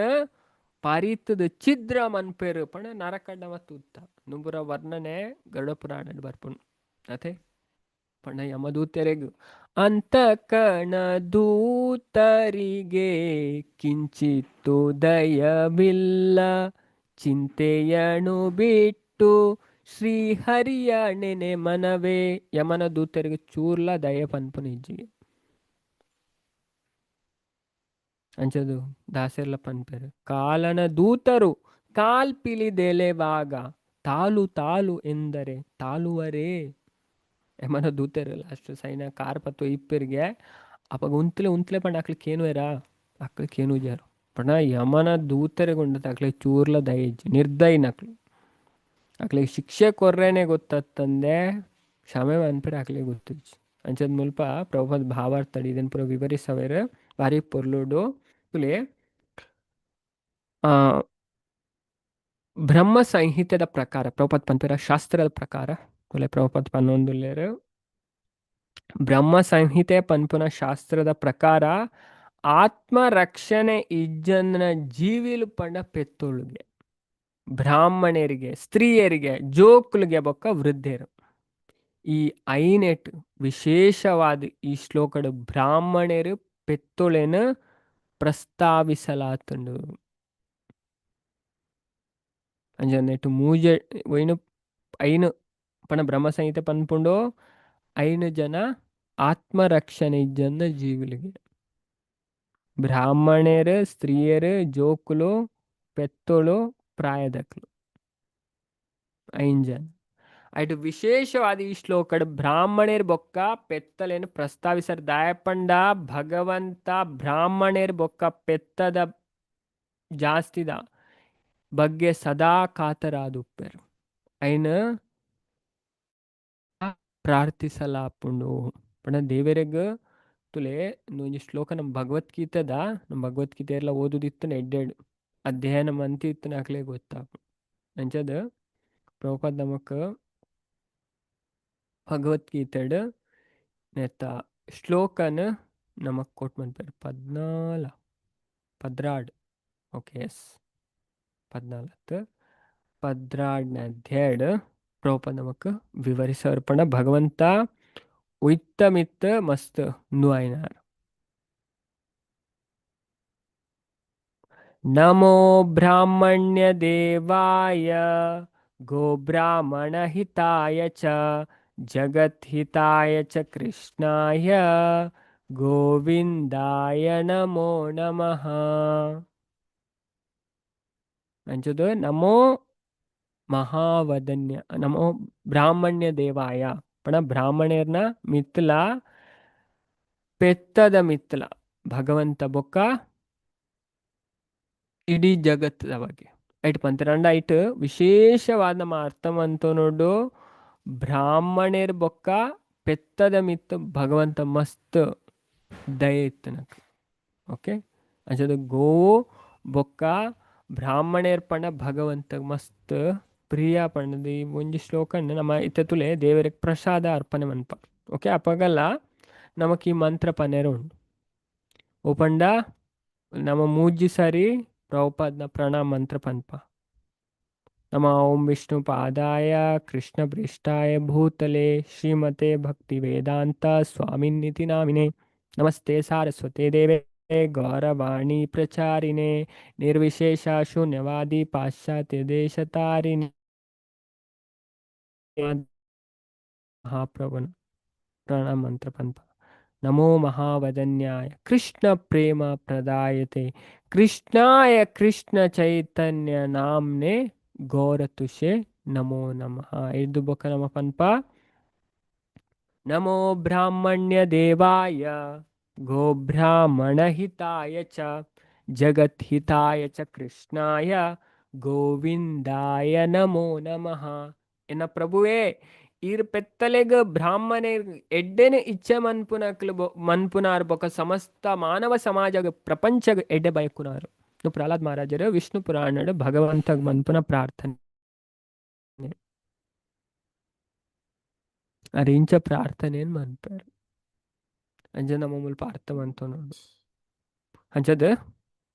ಪರಿತದ ಛಿದ್ರ ಮನ್ಪೇರು ಪಣ ನರಕಂಡ ಮತ್ತು ಉತ್ತ ನುಂಬುರ ವರ್ಣನೆ ಗರುಡ ಪುರಾಣ ಬರ್ಪುಣು ಅತೆ ಪಣ ಯಮದೂತರೆಗು ಅಂತ ಕಣ ದೂತರಿಗೆ ಕಿಂಚಿತ್ತು ದಯವಿಲ್ಲ ಚಿಂತೆಯನು ಬಿಟ್ಟು ಶ್ರೀಹರಿಯ ನೆನೆ ಮನವೇ ಯಮನ ದೂತರಿಗೆ ಚೂರ್ಲ ದಯ ಪನ್ಪುನ ಇಜ್ಜಿಗೆ ಅಂಚದು ದಾಸೆರ್ಲ ಪನ್ಪೇರು ಕಾಲನ ದೂತರು ಕಾಲ್ಪಿಲಿದೆಲೆವಾಗ ತಾಲು ಎಂದರೆ ತಾಲುವರೇ ಯಮನ ದೂತರು ಲಾಸ್ಟ್ ಸೈನ ಕಾರ್ ಪತ್ತು ಇಪ್ಪರಿಗೆ ಅಪ್ಪ ಉಂತ್ಲೆ ಪಂಡ ಅಕ್ಲಿಕ್ಕೇನು ಏರಾ ಅಕ್ಲಿಕ್ಕೇನು ಜಾರು ಪಂಡ ಯಮನ ದೂತರಿಗೊಂಡ ಅಕ್ಲಿ ಚೂರ್ಲ ದಯ ನಿರ್ದಯಿನಕ್ಲು ಅಕ್ಲಿಗೆ ಶಿಕ್ಷೆ ಕೊರ್ರೇನೆ ಗೊತ್ತಂದೆ ಕ್ಷಮೆ ಅನ್ಪೇರೆ ಅಕ್ಲಿಗೆ ಗೊತ್ತಿಜ್ಜಿ ಅಂಚದ ಮುಲ್ಪ ಪ್ರಭುಪದ ಭಾವಾರ್ಥ ಇದನ್ನು ಪುರ ವಿವರಿಸವೇರು ಭಾರಿ ಪೊರ್ಲುಡು ತುಲೆ ಬ್ರಹ್ಮ ಸಂಹಿತೆದ ಪ್ರಕಾರ ಪ್ರಭುಪದ ಪಂಪೇರ ಶಾಸ್ತ್ರದ ಪ್ರಕಾರ ತುಲೆ ಪ್ರಭುಪದ ಪನ್ನೊಂದುಲ್ಲೇರು ಬ್ರಹ್ಮ ಸಂಹಿತೆ ಪನ್ಪುನ ಶಾಸ್ತ್ರದ ಪ್ರಕಾರ ಆತ್ಮರಕ್ಷಣೆ ಇಜ್ಜನ್ನ ಜೀವಿಲು ಪಂಡ ಪೆತ್ತೋಳುಗೆ ಬ್ರಾಹ್ಮಣರಿಗೆ ಸ್ತ್ರೀಯರಿಗೆ ಜೋಕುಲಿಗೆ ಬೊಕ್ಕ ವೃದ್ಧರು ಈ ಐನೆಟ್ ವಿಶೇಷವಾದ ಈ ಶ್ಲೋಕದ ಬ್ರಾಹ್ಮಣರು ಪೆತ್ತೊಳೆನ ಪ್ರಸ್ತಾವಿಸಲಾತುಂಡು ಅಂಜನೆಟ್ಟು ಮೂಜೆ ಒಯ್ನು ಐನು ಪಣ ಬ್ರಹ್ಮ ಸಂಹಿತೆ ಪನ್ಪುಂಡು 5 ಜನ ಆತ್ಮರಕ್ಷಣೆ ಇಜ್ಜನ್ನ ಜೀವಿಲಿಗೆ ಬ್ರಾಹ್ಮಣರು ಸ್ತ್ರೀಯರು ಜೋಕುಲು ಪೆತ್ತೋಳು ಪ್ರಾಯದಕ್ಲು 5 ಜನ ಐಟ್ ವಿಶೇಷವಾದ ಈ ಶ್ಲೋಕಡ್ ಬ್ರಾಹ್ಮಣೇರ್ ಬೊಕ್ಕ ಪೆತ್ತಲೇನು ಪ್ರಸ್ತಾವಿಸರ್ ದಾಯಪಂಡ ಭಗವಂತ ಬ್ರಾಹ್ಮಣೇರ್ ಬೊಕ್ಕ ಪೆತ್ತದ ಜಾಸ್ತಿದ ಬಗ್ಗೆ ಸದಾ ಕಾತರಾದುಪ್ಪೆರು ಐನ್ ಪ್ರಾರ್ಥಿಸಲಾಪುಂಡು ಪಂಡ ದೇವರೆಗ್ ತುಲೆ ಒಂಜಿ ಶ್ಲೋಕ ನಮ್ಮ ಭಗವದ್ಗೀತೆದ ನಮ್ಮ ಭಗವದ್ಗೀತೆ ಎಲ್ಲ ಓದುದಿತ್ತು ಎಡ್ಡೆಡು ಅಧ್ಯಯನ ಮಂತಿ ಇತ್ತು ನಾಕ್ಲೆ ಗೊತ್ತಾಪು ಅಂಚದ ಪ್ರಭುಪಾದ್ ನಮಕ್ ಭಗವದ್ಗೀತೆಡ್ ನೆತ್ತ ಶ್ಲೋಕನ್ ನಮಕ್ ಕೊಟ್ ಮನ್ಪೇರು 14 ಓಕೆ ಎಸ್ 14 ಪದ್ರಾಡ್ನ ಅಧ್ಯಾಯಡ್ ಪ್ರಭುಪಾದ್ ನಮಕ್ ವಿವರಿಸರ್ಪಣ ಭಗವಂತ ಉಯ್ತಮಿತ್ ಮಸ್ತ್ ನುವಾಯ್ನಾರ್ ನಮೋ ಬ್ರಾಹ್ಮಣ್ಯ ದೇವಾಯ ಗೋಬ್ರಾಹ್ಮಣಹಿತಾಯ ಚ ಜಗದ್ಹಿತಾಯ ಚ ಕೃಷ್ಣಾಯ ಗೋವಿಂದಾಯ ನಮೋ ನಮಃ ಅಂಚದು ನಮೋ ಮಹಾವದನ್ಯ ನಮೋ ಬ್ರಾಹ್ಮಣ್ಯ ದೇವಾಯ ಪಣ ಬ್ರಾಹ್ಮಣ್ಯರ್ನ ಮಿತ್ಲ ಪೆತ್ತದ ಮಿತ್ಲ ಭಗವಂತ ಬೊಕ್ಕ ಇಡೀ ಜಗತ್ತದ ಬಗ್ಗೆ ಐಟ್ ಪಂತರಂಡ ಐಟ್ ವಿಶೇಷವಾದ ನಮ್ಮ ಅರ್ಥವಂತ ನೋಡು ಬ್ರಾಹ್ಮಣೇರ್ ಬೊಕ್ಕ ಪೆತ್ತದ ಮಿತ್ ಭಗವಂತ ಮಸ್ತ್ ದಯೆ ಇತ್ತು ನಕ್ ಓಕೆ ಅಂಚದ ಗೋವು ಬೊಕ್ಕ ಬ್ರಾಹ್ಮಣೇರ್ ಪಂಡ ಭಗವಂತ ಮಸ್ತ್ ಪ್ರಿಯ ಪಂಡದು ಈ ಒಂಜಿ ಶ್ಲೋಕನ್ ನಮ್ಮ ಇತ್ತ ತುಲೆ ದೇವರಿಗೆ ಪ್ರಸಾದ ಅರ್ಪಣೆ ಮನ್ಪ ಓಕೆ ಅಪಗಲ್ಲ ನಮಕ್ ಈ ಮಂತ್ರ ಪನೇರ ಉಂಡು ಓ ಪಂಡ ನಮ್ಮ ಮೂಜಿ ಸರಿ ಪ್ರಭುಪಾದ್ನ ಪ್ರಣಾಮ ಮಂತ್ರ ಪನ್ಪ ನಮ ಓಂ ವಿಷ್ಣು ಪಾದಾಯ ಕೃಷ್ಣ ಪೃಷ್ಠಾಯ ಭೂತಲೆ ಶ್ರೀಮತೆ ಭಕ್ತಿ ವೇದಾಂತ ಸ್ವಾಮಿನ್ನಿತಿ ನಾಮಿನೆ ನಮಸ್ತೆ ಸಾರಸ್ವತೆ ದೇವೆ ಗೌರವಾಣಿ ಪ್ರಚಾರಿಣೆ ನಿರ್ವಿಶೇಷ ಶೂನ್ಯವಾದಿ ಪಾಶ್ಚಾತ್ಯ ದೇಶತಾರಿಣಿ ಮಹಾಪ್ರಭುನ ಪ್ರಣಾಮ ಮಂತ್ರ ಪನ್ಪ ನಮೋ ಮಹಾವದನ್ಯಾಯ ಕೃಷ್ಣ ಪ್ರೇಮ ಪ್ರದಾಯತೆ ಕೃಷ್ಣಾಯ ಕೃಷ್ಣ ಚೈತನ್ಯ ನಾಮ್ನೆ ಗೌರತುಷೆ ನಮೋ ನಮಃ ಇದು ಬೊಕ ನಮ ಪನ್ಪ ನಮೋ ಬ್ರಾಹ್ಮಣ್ಯ ದೇವಾಯ ಗೋಬ್ರಾಹ್ಮಣ ಹಿತಾಯ ಚ ಜಗದ್ಹಿತಾಯ ಚ ಕೃಷ್ಣಾಯ ಗೋವಿಂದಾಯ ನಮೋ ನಮಃ ಎನ್ನ ಪ್ರಭುವೇ ಈರ್ ಪೆತ್ತಲೆಗ್ ಬ್ರಾಹ್ಮಣೆ ಎಡ್ಡೆನೆ ಇಚ್ಛೆ ಮನ್ಪುನಕ್ಲು ಮನ್ಪುನಾರ್ ಬೊಕ ಸಮಸ್ತ ಮಾನವ ಸಮಾಜಗ್ ಪ್ರಪಂಚಗ್ ಎಡ್ಡೆ ಬಯಕುನಾರು ಪ್ರಹ್ಲಾದ್ ಮಹಾರಾಜರು ವಿಷ್ಣು ಪುರಾಣಡ್ ಭಗವಂತಗ್ ಮನ್ಪುನ ಪ್ರಾರ್ಥನೆ ಅರಿಂಚ ಪ್ರಾರ್ಥನೆ ಮನ್ಪೇರು ಅಂಜ ನಮ್ಮ ಮುಲ್ಪ ಅರ್ಥ ಮಂತು ನೋಡು ಅಂಚದ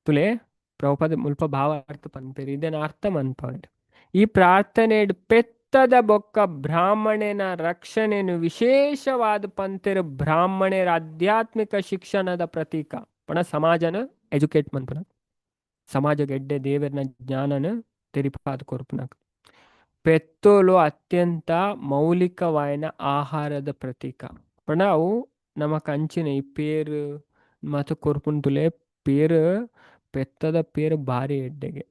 ತುಲೆ ಪ್ರಭುಪಾದ ಮುಲ್ಪ ಭಾವ ಅರ್ಥ ಪನ್ಪೇರು ಇದನ್ನ ಅರ್ಥ ಮನ್ಪೇರು ಈ ಪ್ರಾರ್ಥನೆ ಪೆತ್ತದ ಬೊಕ್ಕ ಬ್ರಾಹ್ಮಣನ ರಕ್ಷಣೆನು ವಿಶೇಷವಾದ ಪಂತೆರು ಬ್ರಾಹ್ಮಣರ ಆಧ್ಯಾತ್ಮಿಕ ಶಿಕ್ಷಣದ ಪ್ರತೀಕ ಪಣ ಸಮಾಜನ ಎಜುಕೇಟ್ ಮನ್ಪುನ ಸಮಾಜ ಗೆಡ್ಡೆ ದೇವರನ ಜ್ಞಾನನ ತೆರಿಪಾದ ಕೊರ್ಪುನಕ್ ಪೆತ್ತೋಲು ಅತ್ಯಂತ ಮೌಲಿಕವಾಯಿನ ಆಹಾರದ ಪ್ರತೀಕ ಪಣ ಅವು ನಮ್ಮ ಕಂಚಿನ ಈ ಪೇರು ಮತ್ತು ಕೊರ್ಪುನ್ ತುಲೆ ಪೇರು ಪೆತ್ತದ ಪೇರು ಭಾರಿ ಎಡ್ಡೆಗೆ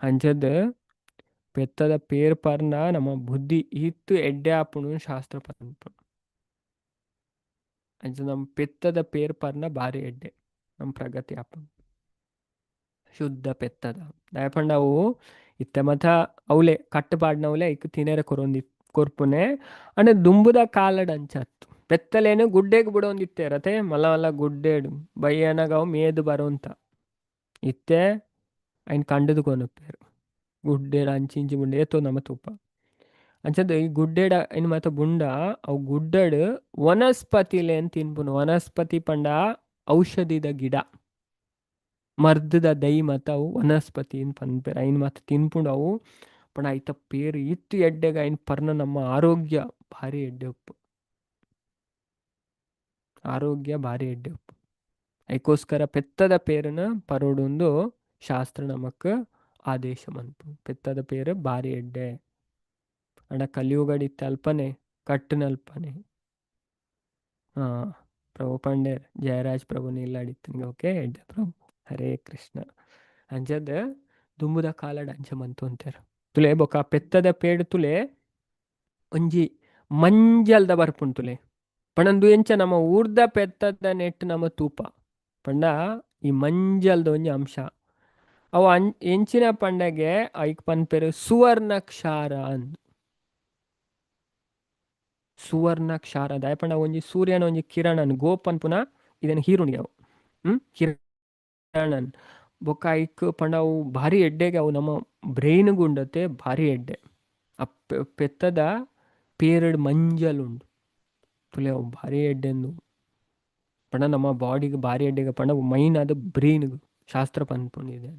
ಅಂಚದ ಪೆತ್ತದ ಪೇರ್ ಪರ್ನ ನಮ್ಮ ಬುದ್ಧಿ ಇತ್ತು ಎಡ್ಡೆ ಆಪುಣು ಶಾಸ್ತ್ರ ಪಂಪ ಅಂಚ ನಮ್ಮ ಪೆತ್ತದ ಪೇರ್ ಪರ್ನ ಭಾರಿ ಎಡ್ಡೆ ನಮ್ಮ ಪ್ರಗತಿ ಆಪುಣು ಶುದ್ಧ ಪೆತ್ತದ ದಯಪಂಡ ಅವು ಇತ್ತ ಮತ ಅವಲೆ ಕಟ್ಟುಪಾಡಿನವಲೆ ಇಕ್ ತಿನೇರ ಕೊರೊಂದಿ ಕೊರ್ಪುನೆ ಅಂದ್ರೆ ದುಂಬುದ ಕಾಲಡ್ ಅಂಚತ್ತು ಪೆತ್ತಲೇನು ಗುಡ್ಡೆಗೆ ಬಿಡೊಂದಿತ್ತೆ ರತೆ ಮಲ್ಲ ಮಲ್ಲ ಗುಡ್ಡೇಡು ಬಯ್ಯನಾಗ ಅವು ಮೇದು ಬರೋಂತ ಇತ್ತೆ ఆయన కండదు కొనుప్పారు గుడ్డేడు అంచించి బుండ ఏతో నమ్మ ತುಪ್ಪ ಅಂಚದ ಈ ಗುಡ್ಡೇಡ ಇನ್ನು ಮತ್ತೆ ಬುಂಡ ಅವು ಗುಡ್ಡಡ್ ವನಸ್ಪತಿಲೆ ಅಂತ ತಿನ್ಪುನು ವನಸ್ಪತಿ ಪಂಡ ಔಷಧಿದ ಗಿಡ ಮರ್ದದ ದೈ ಮತ ಅವು ವನಸ್ಪತಿ ಅಂತ ಪನ್ಪೇರು ಐನ್ ಮತ್ತೆ ತಿನ್ಪುಂಡು ಅವು ಪಂಡ ಐತ ಪೇರು ಇತ್ತು ಎಡ್ಡೆಗ ಐನ್ ಪರ್ನ ನಮ್ಮ ಆರೋಗ್ಯ ಭಾರಿ ಎಡ್ಡೆ ಉಪ್ಪು ಆರೋಗ್ಯ ಭಾರಿ ಎಡ್ಡೆ ಉಪ್ಪು ಐಕೋಸ್ಕರ ಪೆತ್ತದ ಪೇರನ ಪರೋಡೊಂದು ಶಾಸ್ತ್ರ ನಮಕ್ ಆದೇಶ ಮನ್ಪು ಪೆತ್ತದ ಪೇರು ಭಾರಿ ಎಡ್ಡೆ ಅಣ್ಣ ಕಲಿಯುಗಡಿ ತಲ್ಪನೆ ಕಟ್ಟುನಲ್ಪನೆ ಪ್ರಭು ಪಂಡೇರ್ ಜಯರಾಜ್ ಪ್ರಭು ನಿಲ್ಲಾಡಿತ್ತು ಓಕೆ ಎಡ್ಡೆ ಪ್ರಭು ಹರೇ ಕೃಷ್ಣ ಅಂಜದ ದುಂಬುದ ಕಾಲಡ್ ಅಂಚ ಮಂತು ಅಂತಾರ ತುಲೆ ಬೊಕ ಪೆತ್ತದ ಪೇಡ್ ತುಲೆ ಒಂಜಿ ಮಂಜಲ್ದ ಬರ್ಪುಂಡು ತುಲೆ ಪಂಡಂದು ಎಂಚ ನಮ್ಮ ಊರ್ದ ಪೆತ್ತದ ನೆಟ್ ನಮ್ಮ ತೂಪ ಪಂಡ ಈ ಮಂಜಲ್ದ ಒಂಜಿ ಅಂಶ ಅವು ಎಂಚಿನ ಪಂಡಗೆ ಐಕ್ ಪನ್ಪೆರು ಸುವರ್ಣಕ್ಷಾರ ಅಂದ್ ಸುವರ್ಣಕ್ಷಾರ ದಯಪಂಡ ಒಂಜಿ ಸೂರ್ಯನ ಒಂಜಿ ಕಿರಣನ್ ಗೋಪನ್ ಪುನಃ ಇದನ್ನು ಹೀರುಣಿಗೆ ಅವು ಕಿರಣನ್ ಬೊಕ್ಕ ಐಕ್ ಪಂಡ ಅವು ಭಾರಿ ಎಡ್ಡೆಗೆ ಅವು ನಮ್ಮ ಬ್ರೈನ್ಗೆ ಉಂಡತೆ ಭಾರಿ ಎಡ್ಡೆ ಆ ಪೆತ್ತದ ಪೇರಡ್ ಮಂಜಲ್ ಉಂಡು ತುಲೆ ಅವು ಭಾರಿ ಎಡ್ಡೆಂದು ಪಂಡ ನಮ್ಮ ಬಾಡಿಗೆ ಭಾರಿ ಎಡ್ಡೆಗೆ ಪಂಡ ಮೈನ್ ಅದು ಬ್ರೈನ್ಗೆ ಶಾಸ್ತ್ರ ಪನ್ಪುಂಡಿದೆ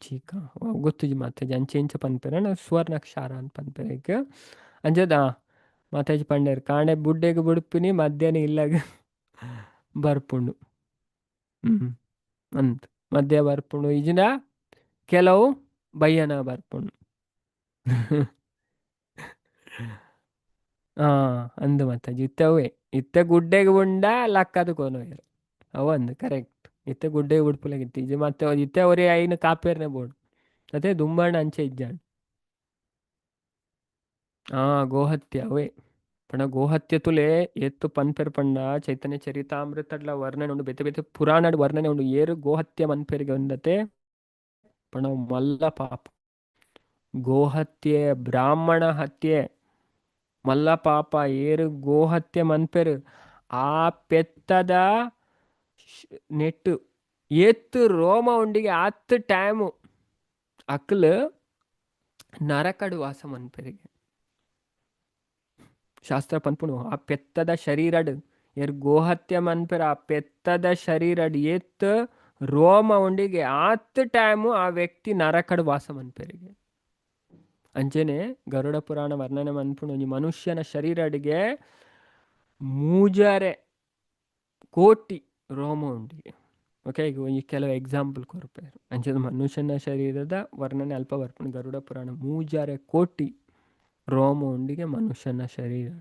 ಚೀಕ ಗೊತ್ತುಜಿ ಮಾತಾಜಿ ಅಂಚೆ ಇಂಚ ಪನ್ಪೆರ ಸುವರ್ಣಕ್ಷಾರ ಅಂತ ಪನ್ಪೆರಕ್ಕೆ ಅಂಜದ ಮಾತಾಜಿ ಪಂಡೇರು ಕಾಣೆ ಬುಡ್ಡೆಗೆ ಬುಡುಪಿನಿ ಮಧ್ಯಾಹ್ನ ಇಲ್ಲಾಗ ಬರ್ಪುಂಡು ಅಂತ ಮಧ್ಯ ಬರ್ಪುಂಡು ಈಜಿನ ಕೆಲವು ಬಯ್ಯನ ಬರ್ಪುಂಡು ಅಂದು ಮಾತಾಜಿ ಇತ್ತವೇ ಇತ್ತ ಗುಡ್ಡೆಗೆ ಉಂಡ ಲಕ್ಕದು ಕೋನೋಯರು ಅವಂದು ಕರೆಕ್ಟ್ ಇತ್ತೆ ಗುಡ್ಡೆ ಉಡ್ಪುಲಾಗಿತ್ತು ಇದು ಮತ್ತೆ ಇತ್ತೆ ಅವರೇ ಐನ ಕಾಪೇರ್ನೆ ಬೋರ್ಡ್ ಅದೇ ದುಂಬಣ್ಣ ಅಂಚೆ ಇಜ್ಜಾಣ ಗೋಹತ್ಯೆ ಅವೇ ಪಂಡ ಗೋಹತ್ಯೆ ತುಲೆ ಎತ್ತು ಪನ್ಪೆರ್ ಪಂಡ ಚೈತನ್ಯ ಚರಿತಾಮೃತಡ್ಲ ವರ್ಣನೆ ಉಂಡು ಬೆತೆ ಬೆತೆ ಪುರಾಣಡ್ ವರ್ಣನೆ ಉಂಡು ಏರು ಗೋಹತ್ಯೆ ಮನ್ಪೆರಿಗೆ ಒಂದತೆ ಪಂಡ ಮಲ್ಲ ಪಾಪ ಗೋಹತ್ಯೆ ಬ್ರಾಹ್ಮಣ ಹತ್ಯೆ ಮಲ್ಲ ಪಾಪ ಏರು ಗೋಹತ್ಯೆ ಮನ್ಪೆರು ಆ ಪೆತ್ತದ ನೆಟ್ಟು ಎತ್ತು ರೋಮ ಉಂಡಿಗೆ ಆತ್ತು ಟೈಮು ಅಕ್ಲು ನರಕಡು ವಾಸ ಮನ್ಪೆರಿಗೆ ಶಾಸ್ತ್ರ ಪನ್ಪುಣು ಆ ಪೆತ್ತದ ಶರೀರಡ್ ಎರ್ ಗೋಹತ್ಯೆ ಮನ್ಪೆರ ಆ ಪೆತ್ತದ ಶರೀರಡ್ ಎತ್ತು ರೋಮ ಉಂಡಿಗೆ ಆತ್ತು ಟೈಮು ಆ ವ್ಯಕ್ತಿ ನರಕಡು ವಾಸ ಮನ್ಪೆರಿಗೆ ಅಂಚೆನೆ ಗರುಡ ಪುರಾಣ ವರ್ಣನೆ ಮನ್ಪುಣು ಈ ಮನುಷ್ಯನ ಶರೀರಡಿಗೆ 3 ಕೋಟಿ ರೋಮ ಉಂಡಿಗೆ ಓಕೆ ಈಗ ಈ ಕೆಲವು ಎಕ್ಸಾಂಪಲ್ ಕೊರ್ಪೇರು ಅಂಚೆದ ಮನುಷ್ಯನ ಶರೀರದ ವರ್ಣನೆ ಅಲ್ಪ ಬರ್ಪುಣು ಗರುಡ ಪುರಾಣ 3 ಕೋಟಿ ರೋಮ ಉಂಡಿಗೆ ಮನುಷ್ಯನ ಶರೀರ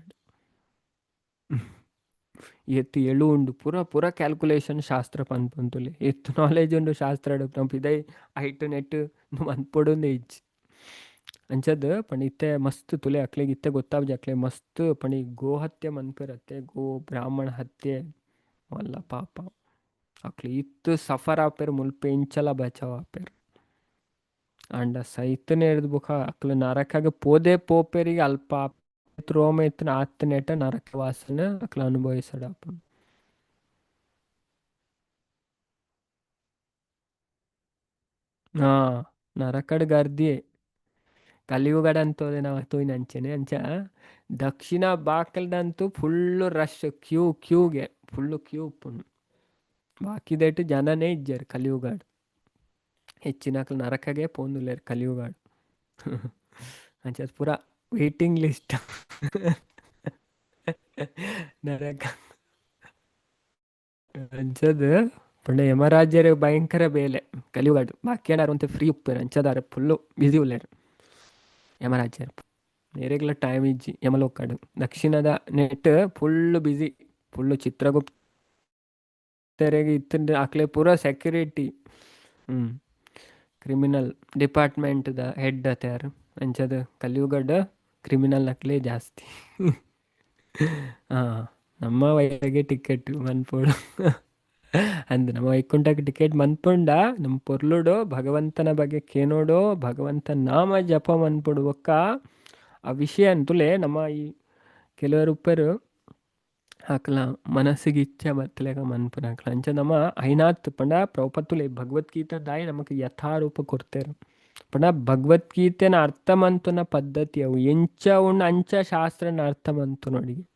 ಎತ್ತು ಎಳು ಉಂಡು ಪೂರ ಕ್ಯಾಲ್ಕುಲೇಷನ್ ಶಾಸ್ತ್ರ ಪನ್ಪಂತುಲೆ ಎತ್ತು ನಾಲೆಜ್ ಉಂಡು ಶಾಸ್ತ್ರ ನಮ್ಗೆ ಇದೇ ಐಟ್ ನೆಟ್ ಮನ್ಪೊಡುಂದೆ ಇಜ್ಜಿ ಅಂಚದ್ ಪಂಡ ಇತ್ತೆ ಮಸ್ತ್ ತುಲೆ ಅಕ್ಲೆಗೆ ಇತ್ತೆ ಗೊತ್ತಾವ್ಜಿ ಅಕ್ಲೆ ಮಸ್ತ್ ಪಂಡ ಗೋಹತ್ಯೆ ಮನ್ಪೆರತ್ತೆ ಗೋ ಬ್ರಾಹ್ಮಣ ಹತ್ಯೆ ವಲ್ಲ ಪಾಪ ಅಕ್ಲೆ ಇತ್ತು ಸಫರ್ ಆಪೇರು ಮುಲ್ಪೆ ಇಂಚಲ ಬಚಾವ್ ಆಪೇರು ಅಂಡ ಸೈತನೆ ಹಿಡಿದು ಬುಖ ಅಕ್ಲೆ ನರಕಾಗ ಪೋದೆ ಪೋಪೇರಿಗೆ ಅಲ್ಪ ರೋಮ ಎತ್ತಿನ ಆತ್ ನೆಟ ನರಕ ವಾಸನ ಅಕ್ಲ ಅನುಭವಿಸಡಪ್ಪ ನರಕಡ್ ಗರ್ದಿಯೇ ಕಲಿಯುಗಡ ಅಂತೋದೆ ನಾವು ತೋಯ್ನ ಅಂಚೆನೆ ಅಂಚ ದಕ್ಷಿಣ ಬಾಕಲ್ದಂತೂ ಫುಲ್ಲು ರಶ್ ಕ್ಯೂಗೆ ಫುಲ್ಲು ಕ್ಯೂ ಉಪ್ಪುಂಡು ಬಾಕಿದಟ್ಟು ಜನನೇ ಇಜ್ಜರು ಕಲಿಯುಗಾಡು ಹೆಚ್ಚಿನಕ್ಲು ನರಕಗೆ ಪೋಂದುಲ್ಲೇರು ಕಲಿಯುಗಾಡು ಅಂಚದ್ ಪೂರ ವೇಟಿಂಗ್ ಲಿಸ್ಟ್ ನರಕ ಅಂಚದ್ ಪಂಡ ಯಮರಾಜ್ಯರ ಭಯಂಕರ ಬೇಲೆ ಕಲಿಯುಗಾಡು ಬಾಕಿ ಏನಾರು ಅಂತ ಫ್ರೀ ಉಪ್ಪೇರು ಅಂಚದಾರ ಫುಲ್ಲು ಬಿಸಿ ಉಲ್ಲೇರು ಯಮರಾಜ್ಯರ ನೇರೆಗ್ಲ ಟೈಮ್ ಇಜ್ಜಿ ಯಮಲೋಕಾಡು ದಕ್ಷಿಣದ ನೆಟ್ ಫುಲ್ಲು ಬಿಸಿ ಫುಲ್ಲು ಚಿತ್ರಗುಪ್ತ ತೆರೆಗೆ ಇತ್ತು ಅಕ್ಲೆ ಪೂರ ಸೆಕ್ಯೂರಿಟಿ ಕ್ರಿಮಿನಲ್ ಡಿಪಾರ್ಟ್ಮೆಂಟ್ದ ಹೆಡ್ ಅತ್ಯಾರು ಅಂಚದ ಕಲಿಯುಗಡ ಕ್ರಿಮಿನಲ್ ಅಕ್ಲೆ ಜಾಸ್ತಿ ನಮ್ಮ ವೈಗೆ ಟಿಕೆಟ್ ಮನ್ಪೋಡು ಅಂದ್ ನಮ್ಮ ವೈಕುಂಠಕ್ಕೆ ಟಿಕೆಟ್ ಮನ್ಪುಂಡ ನಮ್ಮ ಪೊರ್ಲುಡು ಭಗವಂತನ ಬಗ್ಗೆ ಕೇನೋಡು ಭಗವಂತ ನಾಮ ಜಪ ಮನ್ಪುಡು ಒಕ್ಕ ಆ ವಿಷಯ ಅಂತಲೇ ನಮ್ಮ ಈ ಕೆಲವರು ಉಪ್ಪರು ಹಾಕಲ ಮನಸ್ಸಿಗೆ ಇಚ್ಛೆ ಬತ್ತಲೇಗ ಮನ್ಪುನ ಹಾಕಲ ಅಂಚ ನಮ್ಮ ಐನಾತ್ ಪಂಡ ಪ್ರೌಪತ್ತುಲೆ ಭಗವದ್ಗೀತೆ ದಾಯಿ ನಮಗೆ ಯಥಾರೂಪ ಕೊಡ್ತೇರು ಪಂಡ ಭಗವದ್ಗೀತೆನ ಅರ್ಥ ಮಂತುನ ಪದ್ಧತಿ ಅವು ಎಂಚ ಉಂಡು ಅಂಚ ಶಾಸ್ತ್ರನ ಅರ್ಥ ಮಂತು ನೋಡಿ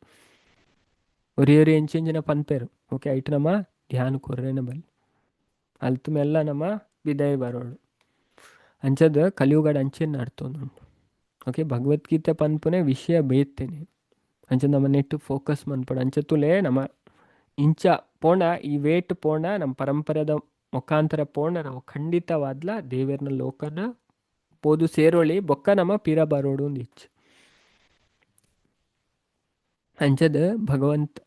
ಒರಿಯೊರಿ ಎಂಚಿನ ಪನ್ಪೇರು ಓಕೆ ಐಟ್ ನಮ್ಮ ಧ್ಯಾನ ಕೊರ್ರೇನ ಬಲ್ಲಿ ಅಲ್ತು ಮೆಲ್ಲ ನಮ್ಮ ಬಿದಾಯ ಬರೋಡು ಅಂಚದ ಕಲಿಯುಗಡ ಅಂಚೆನ ಅರ್ಥೋನುಂಡು ಓಕೆ ಭಗವದ್ಗೀತೆ ಪನ್ಪುನೆ ವಿಷಯ ಬೇತ್ತೇನೆ ಅಂಚ ನಮ್ಮ ನೆಟ್ ಫೋಕಸ್ ಮನ್ಪಡ ಅಂಚತುಲೆ ನಮ್ಮ ಇಂಚ ಪೋಣ ಈ ವೇಟ್ ಪೋಣ ನಮ್ಮ ಪರಂಪರೆದ ಮುಖಾಂತರ ಪೋಣ ನಾವು ಖಂಡಿತವಾದ್ಲ ದೇವೇರ್ನ ಲೋಕನ ಪೋದು ಸೇರೋಳಿ ಬೊಕ್ಕ ನಮ್ಮ ಪಿರ ಬರೋಡು ಒಂದು ಇಚ್ಛೆ ಅಂಚದ ಭಗವಂತ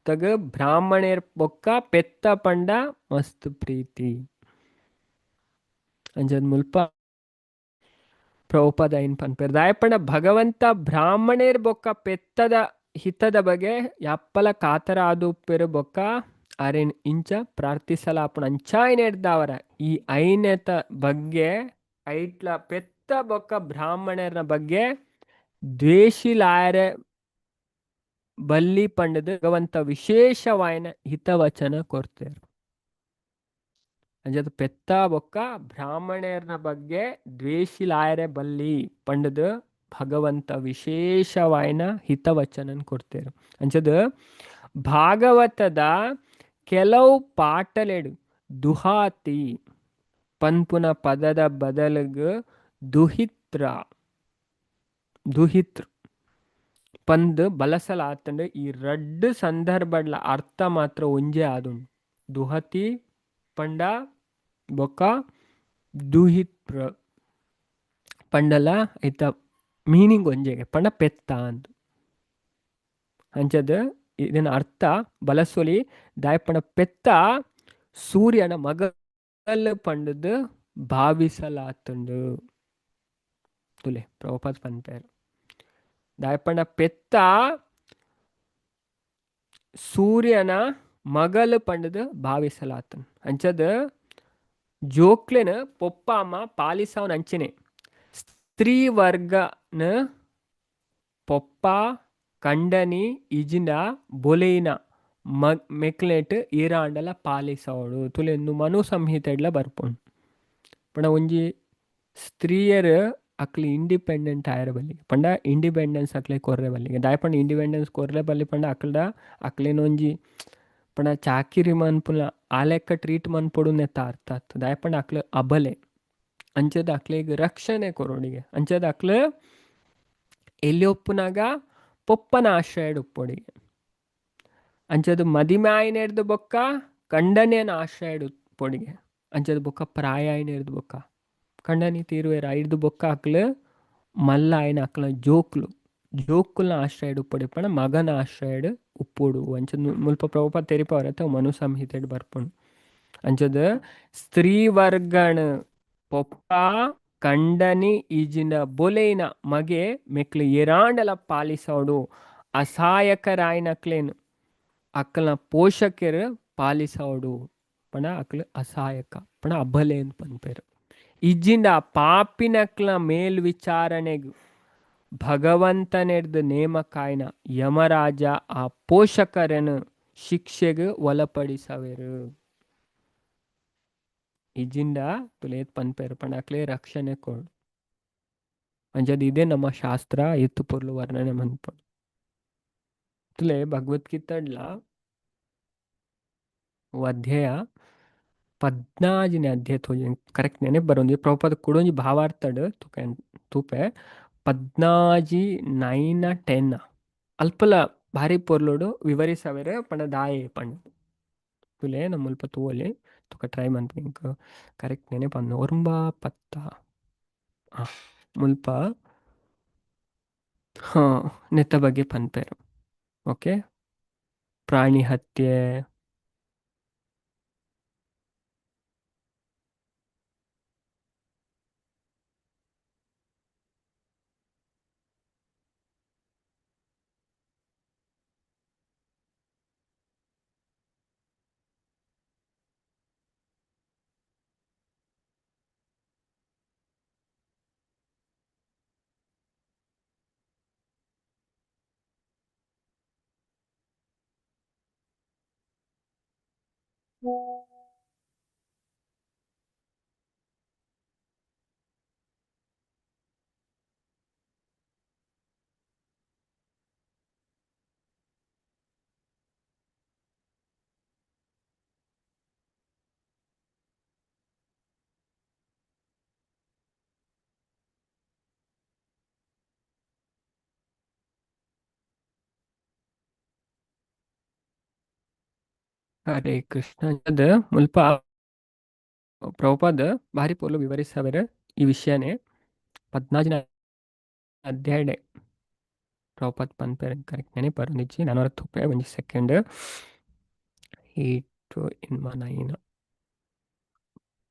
ತಗ ಬ್ರಾಹ್ಮಣೇರ್ ಬೊಕ್ಕ ಪೆತ್ತ ಪಂಡ ಮಸ್ತ್ ಪ್ರೀತಿ ಅಂಜದ್ ಮುಲ್ಪ ಪ್ರಭುಪಾದ ಐನ್ ಪನ್ಪೇರ್ ದಾಯಪಂಡ ಭಗವಂತ ಬ್ರಾಹ್ಮಣೇರ್ ಬೊಕ್ಕ ಪೆತ್ತದ ಹಿತದ ಬಗ್ಗೆ ಯಪ್ಪಲ ಕಾತರ ಆದು ಉಪ್ಪೆರು ಬೊಕ್ಕ ಅರೆನ್ ಇಂಚ ಪ್ರಾರ್ಥಿಸಲಾಪುಣ ಅಂಚಾಯ್ನ ಹಿಡ್ದಾವರ ಈ ಐನೆತ ಬಗ್ಗೆ ಐಟ್ಲ ಪೆತ್ತ ಬೊಕ್ಕ ಬ್ರಾಹ್ಮಣರ ಬಗ್ಗೆ ದ್ವೇಷಿಲಾಯರೆ ಬಲ್ಲಿ ಪಂಡದ ಭಗವಂತ ವಿಶೇಷವಾಯಿನ ಹಿತವಚನ ಕೊಡ್ತೇರು ಅಂಜದ ಪೆತ್ತ ಬೊಕ್ಕ ಬ್ರಾಹ್ಮಣರ ಬಗ್ಗೆ ದ್ವೇಷಿಲಾಯರೆ ಬಲ್ಲಿ ಪಂಡದ ಭಗವಂತ ವಿಶೇಷವಾಯಿನ ಹಿತವಚನನ್ ಕೊಡ್ತೇರು ಅಂಚದ ಭಾಗವತದ ಕೆಲವು ಪಾಟಲೆಡು ದುಹಾತಿ ಪನ್ಪುನ ಪದದ ಬದಲಿಗೆ ದುಹಿತ್ರ ದುಹಿತ್ರ ಪಂದ್ ಬಳಸಲಾತಂಡು ಈ ರಡ್ಡು ಸಂದರ್ಭಡ್ಲ ಅರ್ಥ ಮಾತ್ರ ಒಂಜೇ ಆದುಂಡು ದುಹತಿ ಪಂಡ ಬೊಕ್ಕ ದುಹಿತ್ರ ಪಂಡಲ ಐತ ಮೀನಿಂಗ್ ಒಂಜೆಗೆ ಪಂಡ ಪೆತ್ತ ಅಂದು ಅಂಚದ ಇದನ್ನ ಅರ್ಥ ಬಲಸೊಲಿ ದಾಯಪಂಡ ಪೆತ್ತ ಸೂರ್ಯನ ಮಗಲ್ ಪಂಡದು ಭಾವಿಸಲಾತುಂಡು ತುಲೆ ಪ್ರಭುಪಾದ ಪನ್ಪೇರು ದಾಯಪಂಡ ಪೆತ್ತ ಸೂರ್ಯನ ಮಗಲ್ ಪಂಡದು ಭಾವಿಸಲಾತನ್ ಅಂಚದ ಜೋಕ್ಲೆನ ಪೊಪ್ಪಾಮ ಪಾಲಿಸವನ್ ಅಂಚನೆ ಸ್ತ್ರೀ ವರ್ಗನ ಪೊಪ್ಪ ಕಂಡನಿ ಇಜಿಂಡ ಬೊಲೆಯಿನ ಮೆಕ್ಲೆಟ್ ಈರಾಂಡಲ ಪಾಲಿಸವಡು ತುಲೆಂದು ಮನು ಸಂಹಿತೆಡ್ಲ ಬರ್ಪುಂಡು ಪಂಡ ಒಂಜಿ ಸ್ತ್ರೀಯರು ಅಕ್ಲಿ ಇಂಡಿಪೆಂಡೆಂಟ್ ಆಯರ ಬಲ್ಲಿಗೆ ಪಂಡ ಇಂಡಿಪೆಂಡೆನ್ಸ್ ಅಕ್ಲೆ ಕೊರ್ರೆ ಬಲ್ಲಿಗೆ ದಾಯಪಂಡ ಇಂಡಿಪೆಂಡೆನ್ಸ್ ಕೊರ್ರೆ ಬಲ್ಲಿ ಪಂಡ ಅಕ್ಲೇನೊಂಜಿ ಪಂಡ ಚಾಕಿರಿ ಮನ್ಪುನ ಆ ಲೆಕ್ಕ ಟ್ರೀಟ್ ಮನ್ಪೊಡು ನೆತ್ತ ಅರ್ಥ ಆತು ದಾಯಪಂಡ ಅಕ್ಲೆ ಅಬಲೆ ಅಂಚದ ಅಕ್ಲೆಗ್ ರಕ್ಷಣೆ ಕೊರೋಡಿಗೆ ಅಂಚದ ಅಕ್ಲೆ ಎಲ್ಲಿ ಒಪ್ಪುನಾಗ ಪೊಪ್ಪನ ಆಶ್ರಯಡ್ ಉಪ್ಪೊಡಿಗೆ ಅಂಚದು ಮದಿಮಾಯಿನೆಡ್ದು ಬೊಕ್ಕ ಕಂಡನೇನ ಆಶ್ರಯಡ್ ಉಪ್ಪೊಡಿಗೆ ಅಂಚದ ಬೊಕ್ಕ ಪ್ರಾಯ ಆಯ್ನೆಡ್ದು ಬೊಕ್ಕ ಕಂಡನಿ ತೀರುವೆರ ಐದು ಬೊಕ್ಕ ಅಕ್ಲು ಮಲ್ಲ ಆಯ್ನ ಅಕ್ಲ ಜೋಕ್ಲುನ ಆಶ್ರಯಡ್ ಉಪ್ಪೊಡಿ ಪಣ ಮಗನ ಆಶ್ರಯಡ್ ಉಪ್ಪೊಡು ಅಂಚದ ಮುಲ್ಪ ಪ್ರಭುಪಾದ ತೆರಿಪವರತ್ತ ಮನು ಸಂಹಿತೆಡ್ ಬರ್ಪುಂಡು ಅಂಚದ ಸ್ತ್ರೀ ವರ್ಗಣ ಪೊಪ್ಪ ಕಂಡನಿ ಈಜಿನ ಬೊಲೆಯಿನ ಮಗೆ ಮೆಕ್ಲು ಎರಾಂಡಲ ಪಾಲಿಸೋಡು ಅಸಹಾಯಕರಾಯ್ನಕ್ಲೇನು ಅಕ್ಕಲ್ನ ಪೋಷಕರು ಪಾಲಿಸೋಡು ಪಣ ಅಕ್ಲು ಅಸಹಾಯಕ ಪಣ ಅಬಲೆ ಅಂತ ಪನ್ಪೇರು ಇಜ್ಜಿಂದ ಪಾಪಿನಕ್ಲ ಮೇಲ್ವಿಚಾರಣೆಗೂ ಭಗವಂತನೆಡ್ದು ನೇಮಕಾಯ್ನ ಯಮರಾಜ ಆ ಪೋಷಕರನ್ನು ಶಿಕ್ಷೆಗೆ ಒಳಪಡಿಸವೆರು ಇಜ್ಜಿಂದ ತುಲೇತ್ ಪನ್ಪೇರು ಪಣ ಅಕ್ಲೆ ರಕ್ಷಣೆ ಕೊಡು ಅಂಜದ್ ಇದೇ ನಮ್ಮ ಶಾಸ್ತ್ರ ಎತ್ತು ಪೊರ್ಲು ವರ್ಣನೆ ಮನ್ಪಡು ತುಲೆ ಭಗವದ್ಗೀತಡ್ಲ ಅಧ್ಯಾಯ 14ನೇ ಅಧ್ಯಾಯ ತೋಜಿ ಕರೆಕ್ಟ್ ನೆನಪು ಬರೋಂಜಿ ಪ್ರಭುಪಾದ ಕೊಡೊಂಜಿ ಭಾವಾರ್ಥಡ್ ತೂಪೆ 14:9-10 ಅಲ್ಪಲ ಭಾರಿ ಪೊರ್ಲುಡು ವಿವರಿಸವೆರೆ ಪಂಡ ದಾಯೆ ಪಂಡ ತುಲೆ ನಮ್ಮ ಮುಲ್ಪ ತೂವಲಿ ತುಕ ಟ್ರೈ ಮನ್ಪು ಇಂಕ್ ಕರೆಕ್ಟ್ ನೆನಪು ಅಂದು ಒರ್ಂಬ ಪತ್ತ ಮುಲ್ಪ ನೆತ್ತ ಬಗ್ಗೆ ಪನ್ಪೇರು ಓಕೆ ಪ್ರಾಣಿ ಹತ್ಯೆ ಹರೇ ಕೃಷ್ಣ ಅದು ಮುಲ್ಪ ಪ್ರಭುಪಾದ ಭಾರಿ ಪೊರ್ಲು ವಿವರಿಸವೆರೆ ಈ ವಿಷಯನೇ 14ನೇ ಅಧ್ಯಾಯ ಪ್ರಭುಪಾದ ಪನ್ಪೇರು ಕರೆಕ್ಟ್ ನೆನಪು ಬರೋಂದಿಜ್ಜಿ ನಾನು ತುಪ್ಪೆ ಒಂಜಿ ಸೆಕೆಂಡ್ 8 in 9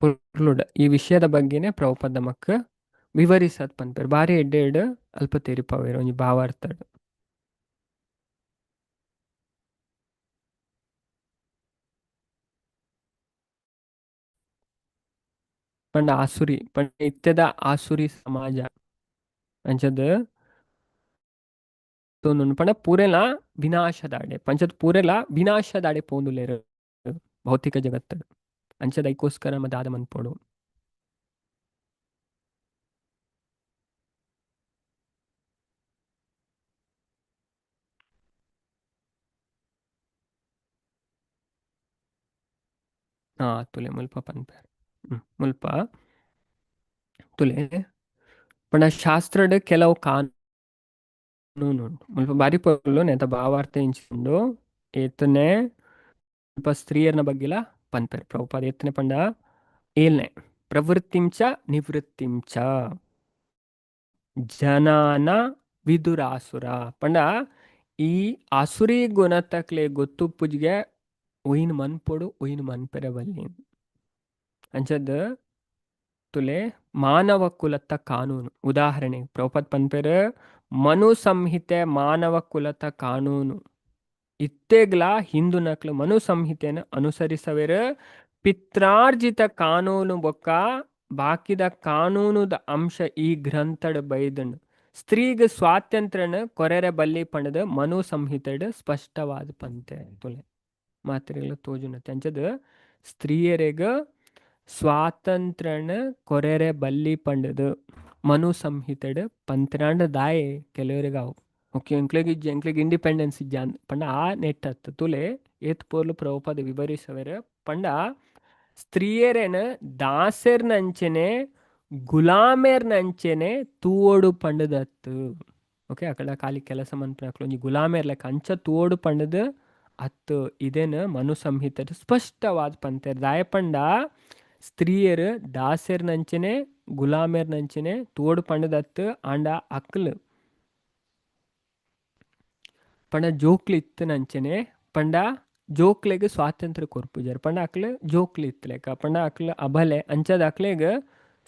ಪುರ್ಲುಡ ಈ ವಿಷಯದ ಬಗ್ಗೆನೇ ಪ್ರಭುಪಾದ ನಮಕ್ ವಿವರಿಸತ್ ಪನ್ಪೇರು ಬಾರಿ ಎಡ್ಡೆ ಅಲ್ಪ ತೆರಿಪವೇರು ಒಂಜಿ ಭಾವಾರ್ಥಡ್. ಪಂಡ ಆಸುರಿ ಪಂಡ ಇತ್ತೆದ ಆಸುರಿ ಸಮಾಜ ಅಂಚದ್ ತೋಂದುಂಡು ಪಂಡ ಪೂರೆಲ ವಿನಾಶದಾಡೆ ಪಂಚದ್ ಪೂರೆಲ ವಿನಾಶದಾಡೆ ಪೋಂದುಲ್ಲೆರ್ ಭೌತಿಕ ಜಗತ್ತಡ್ ಅಂಚದ ಐಕೋಸ್ಕರ ನಮ ದಾದ ಮನ್ಪೊಡು. ತುಲೆ ಮುಲ್ಪ ಪನ್ಪೇರು ಮುಲ್ಪ ತುಲೆ ಪಂಡ ಶಾಸ್ತ್ರಡ್ ಕೆಲವು ಕಾನೂನು ಉಂಟು ಮುಲ್ಪ ಬಾರಿ ಪೊರ್ಲು ನೆತ ಭಾವಾರ್ಥ ಇಂಚಿಂಡು ಏತನೆ ಮುಲ್ಪ ಸ್ತ್ರೀಯರ್ನ ಬಗ್ಗೆಲ ಪನ್ಪೇರು ಪ್ರಭುಪಾದ ಏತನೆ ಪಂಡ ಏಲ್ನೆ ಪ್ರವೃತ್ತಿಂಚ ನಿವೃತ್ತಿಂಚ ಜನಾನ ವಿದುರಾಸುರ ಪಂಡ ಈ ಆಸುರಿ ಗುಣತಕ್ಲೆ ಗೊತ್ತುಪ್ಪುಜಿಗೆ ಒಯ್ನು ಮನ್ಪೊಡು ಒಯ್ನು ಮನ್ಪೆರೆ ಬಲ್ಲಿ ಅಂಚದ್ ತುಲೆ ಮಾನವ ಕುಲತ ಕಾನೂನು ಉದಾಹರಣೆ ಪ್ರಭುಪಾದ್ ಪನ್ಪೇರು ಮನು ಸಂಹಿತೆ ಮಾನವ ಕುಲತ ಕಾನೂನು ಇತ್ತೆಗ್ಲ ಹಿಂದೂ ನಕ್ಲು ಮನು ಸಂಹಿತೆಯನ್ನು ಅನುಸರಿಸವೇರು ಪಿತ್ರಾರ್ಜಿತ ಕಾನೂನು ಬೊಕ್ಕ ಬಾಕಿದ ಕಾನೂನುದ ಅಂಶ ಈ ಗ್ರಂಥಡ್ ಬೈದನು ಸ್ತ್ರೀಗ ಸ್ವಾತಂತ್ರ್ಯನ ಕೊರೆರೆ ಬಲ್ಲಿ ಪಂಡದ ಮನು ಸಂಹಿತೆಡ್ ಸ್ಪಷ್ಟವಾದ ಪಂತೆ ತುಲೆ ಮಾತ್ರೆಗಳು ತೋಜುನತೆ ಅಂಚದ ಸ್ತ್ರೀಯರಿಗ ಸ್ವಾತಂತ್ರ್ಯನ ಕೊರೆರೆ ಬಲ್ಲಿ ಪಂಡದು ಮನು ಸಂಹಿತೆಡ್ ಪಂತ್ರಾಂಡ ದಾಯೆ ಕೆಲವರಿಗಾವು ಓಕೆ ಎಂಕ್ಲೆಗ್ ಇಂಡಿಪೆಂಡೆನ್ಸ್ ಇಜ್ಜ ಪಂಡ ಆ ನೆಟ್ಟತ್ ತುಲೆ ಏತ್ ಪೋರ್ಲು ಪ್ರಭುಪಾದ ವಿವರಿಸವೇರ ಪಂಡ ಸ್ತ್ರೀಯರೇನ ದಾಸೆರ್ನಂಚೆನೆ ಗುಲಾಮೇರ್ನಂಚೆನೆ ತೂವೋಡು ಪಂಡದತ್ತು ಓಕೆ ಅಕಡ ಖಾಲಿ ಕೆಲಸ ಮನ್ಪನಕ್ಲು ಒಂಜಿ ಗುಲಾಮೇರ್ಲಕ ಅಂಚ ತೂವೋಡು ಪಂಡದ ಅತ್ತು ಇದೇನು ಮನು ಸಂಹಿತೆ ಸ್ಪಷ್ಟವಾದ ಪಂತೇರ್ ದಾಯ ಪಂಡ ಸ್ತ್ರೀಯರು ದಾಸೆರ್ನಂಚೆನೆ ಗುಲಾಮೇರ್ನಂಚೆನೆ ತೂವೋಡು ಪಂಡದತ್ತು ಆಂಡ ಅಕ್ಲು ಪಂಡ ಜೋಕ್ಲಿ ಇತ್ತನಂಚೆನೆ ಪಂಡ ಜೋಕ್ಲೆಗ್ ಸ್ವಾತಂತ್ರ್ಯ ಕೊರ್ಪುಜರ್ ಪಂಡ ಅಕ್ಲು ಜೋಕ್ಲಿ ಇತ್ತಲೆಕ ಪಂಡ ಅಕ್ಲು ಅಬಲೆ ಅಂಚದ ಅಕ್ಲೆಗ್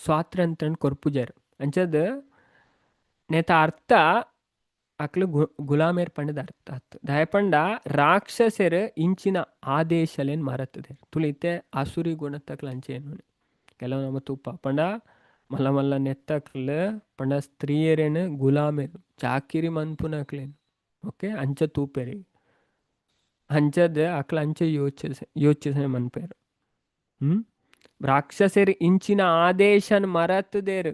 ಸ್ವಾತಂತ್ರ್ಯನ್ ಕೊರ್ಪುಜರ್ ಅಂಚದ ನೇತ ಅರ್ಥ ಅಕ್ಲು ಗುಲಾಮೇರ್ ಪಂಡದ ಅರ್ಥ ಆತು ದಾಯ ಪಂಡ ರಾಕ್ಷಸೆರ್ ಇಂಚಿನ ಆದೇಶಲೇನ್ ಮರತ್ತದೆ ತುಳಿತೆ ಆಸುರಿ ಗುಣತಕ್ಲ ಅಂಚೆ ಏನು ಕೆಲವು ನಮ್ಮ ತುಪ್ಪ ಪಂಡ ಮಲ್ಲ ಮಲ್ಲ ನೆತ್ತಕ್ಲು ಪಂಡ ಸ್ತ್ರೀಯರೇನು ಗುಲಾಮೇರು ಚಾಕಿರಿ ಮನ್ಪುನಕ್ಲೇನು ಓಕೆ ಅಂಚ ತೂಪೆರಿ ಅಂಚದ ಅಕ್ಲ ಅಂಚೆ ಯೋಚಿಸನೆ ಮನ್ಪೇರು ರಾಕ್ಷಸರು ಇಂಚಿನ ಆದೇಶನ್ ಮರತದೇರು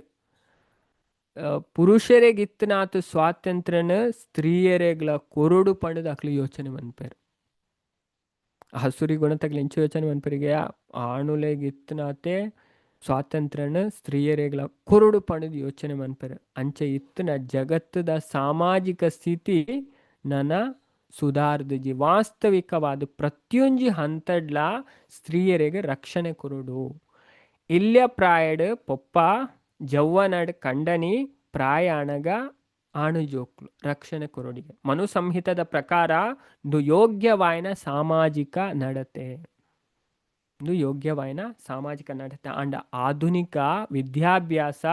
ಪುರುಷರಿಗಿತ್ತನಾತು ಸ್ವಾತಂತ್ರ್ಯನ ಸ್ತ್ರೀಯರೆಗ್ಲ ಕೊರಡು ಪಂಡದ ಅಕ್ಲು ಯೋಚನೆ ಮನ್ಪೇರು ಹಸುರಿ ಗುಣತಗ್ಲ ಇಂಚ ಯೋಚನೆ ಮನ್ಪೇರಿಗೆ ಆಣುಲೆಗಿತ್ತನಾತೆ ಸ್ವಾತಂತ್ರ್ಯನ ಸ್ತ್ರೀಯರೆಗ್ಲ ಕೊರಡು ಪಂಡದ ಯೋಚನೆ ಮನ್ಪೇರು ಅಂಚೆ ಇತ್ತನ ಜಗತ್ತದ ಸಾಮಾಜಿಕ ಸ್ಥಿತಿ ನನ್ನ ಸುಧಾರ್ದಜಿ ವಾಸ್ತವಿಕವಾದ ಪ್ರತಿಯೊಂಜಿ ಹಂತಡ್ಲ ಸ್ತ್ರೀಯರಿಗೆ ರಕ್ಷಣೆ ಕೊರಡು ಇಲ್ಯ ಪ್ರಾಯಡ್ ಪೊಪ್ಪ ಜವ್ವನಡ್ ಕಂಡನಿ ಪ್ರಾಯಾಣಗ ಆಣುಜೋಕ್ಲು ರಕ್ಷಣೆ ಕೊರಡಿಗೆ ಮನು ಸಂಹಿತದ ಪ್ರಕಾರ ಇದು ಯೋಗ್ಯವಾಯಿನ ಸಾಮಾಜಿಕ ನಡತೆ ಇದು ಯೋಗ್ಯವಾಯಿನ ಸಾಮಾಜಿಕ ನಡತೆ ಅಂಡ ಆಧುನಿಕ ವಿದ್ಯಾಭ್ಯಾಸ